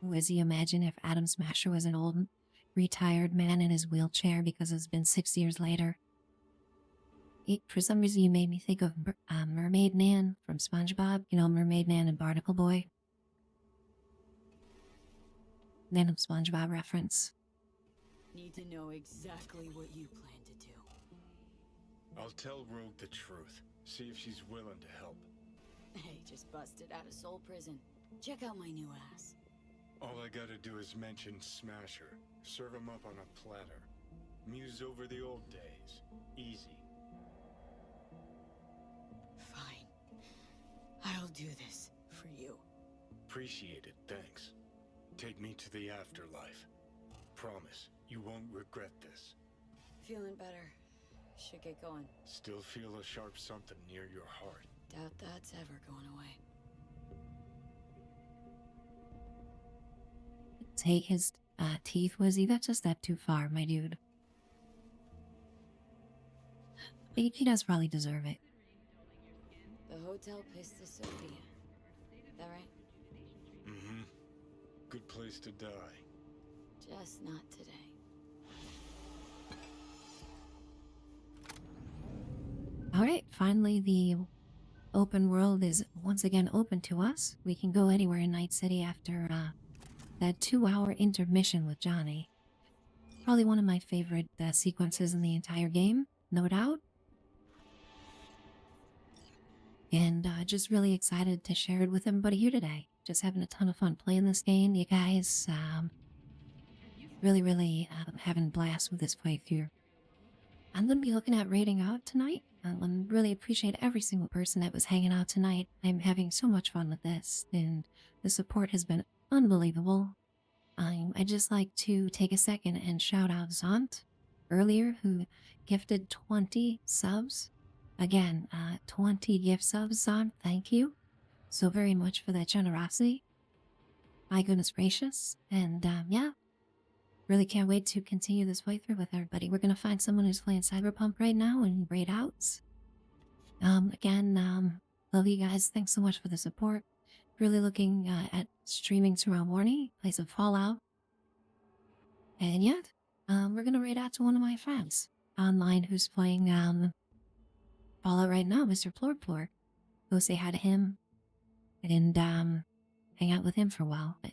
Wizzy, imagine if Adam Smasher was an old, retired man in his wheelchair because it's been 6 years later. For some reason, you made me think of Mermaid Man from SpongeBob. You know, Mermaid Man and Barnacle Boy. Random SpongeBob reference. Need to know exactly what you plan to do. I'll tell Rogue the truth. See if she's willing to help. Hey, just busted out of soul prison. Check out my new ass. All I gotta do is mention Smasher. Serve him up on a platter. Muse over the old days. Easy. Fine. I'll do this for you. Appreciate it, thanks. Take me to the afterlife. Promise, you won't regret this. Feeling better. Should get going. Still feel a sharp something near your heart. Doubt that's ever going away. Take his teeth, Wizzy. That's a step too far, my dude. He does probably deserve it. The Hotel Pista Sofia. That right? Mm-hmm. Good place to die. Just not today. Alright, finally the open world is once again open to us. We can go anywhere in Night City after that 2-hour intermission with Johnny. Probably one of my favorite sequences in the entire game, no doubt. And just really excited to share it with everybody here today. Just having a ton of fun playing this game. You guys, really having a blast with this playthrough. I'm going to be looking at rating out tonight. I really appreciate every single person that was hanging out tonight. I'm having so much fun with this, and the support has been unbelievable. I'd just like to take a second and shout out Zont earlier, who gifted 20 subs. Again, 20 gift subs, Zont. Thank you so very much for that generosity. My goodness gracious. And yeah, really can't wait to continue this playthrough with everybody. We're going to find someone who's playing Cyberpunk right now and raid outs. Again, love you guys. Thanks so much for the support. Really looking at streaming tomorrow morning, play some Fallout. And yet, we're going to raid out to one of my friends online who's playing Fallout right now, Mr. Plor. Go say hi to him and hang out with him for a while. But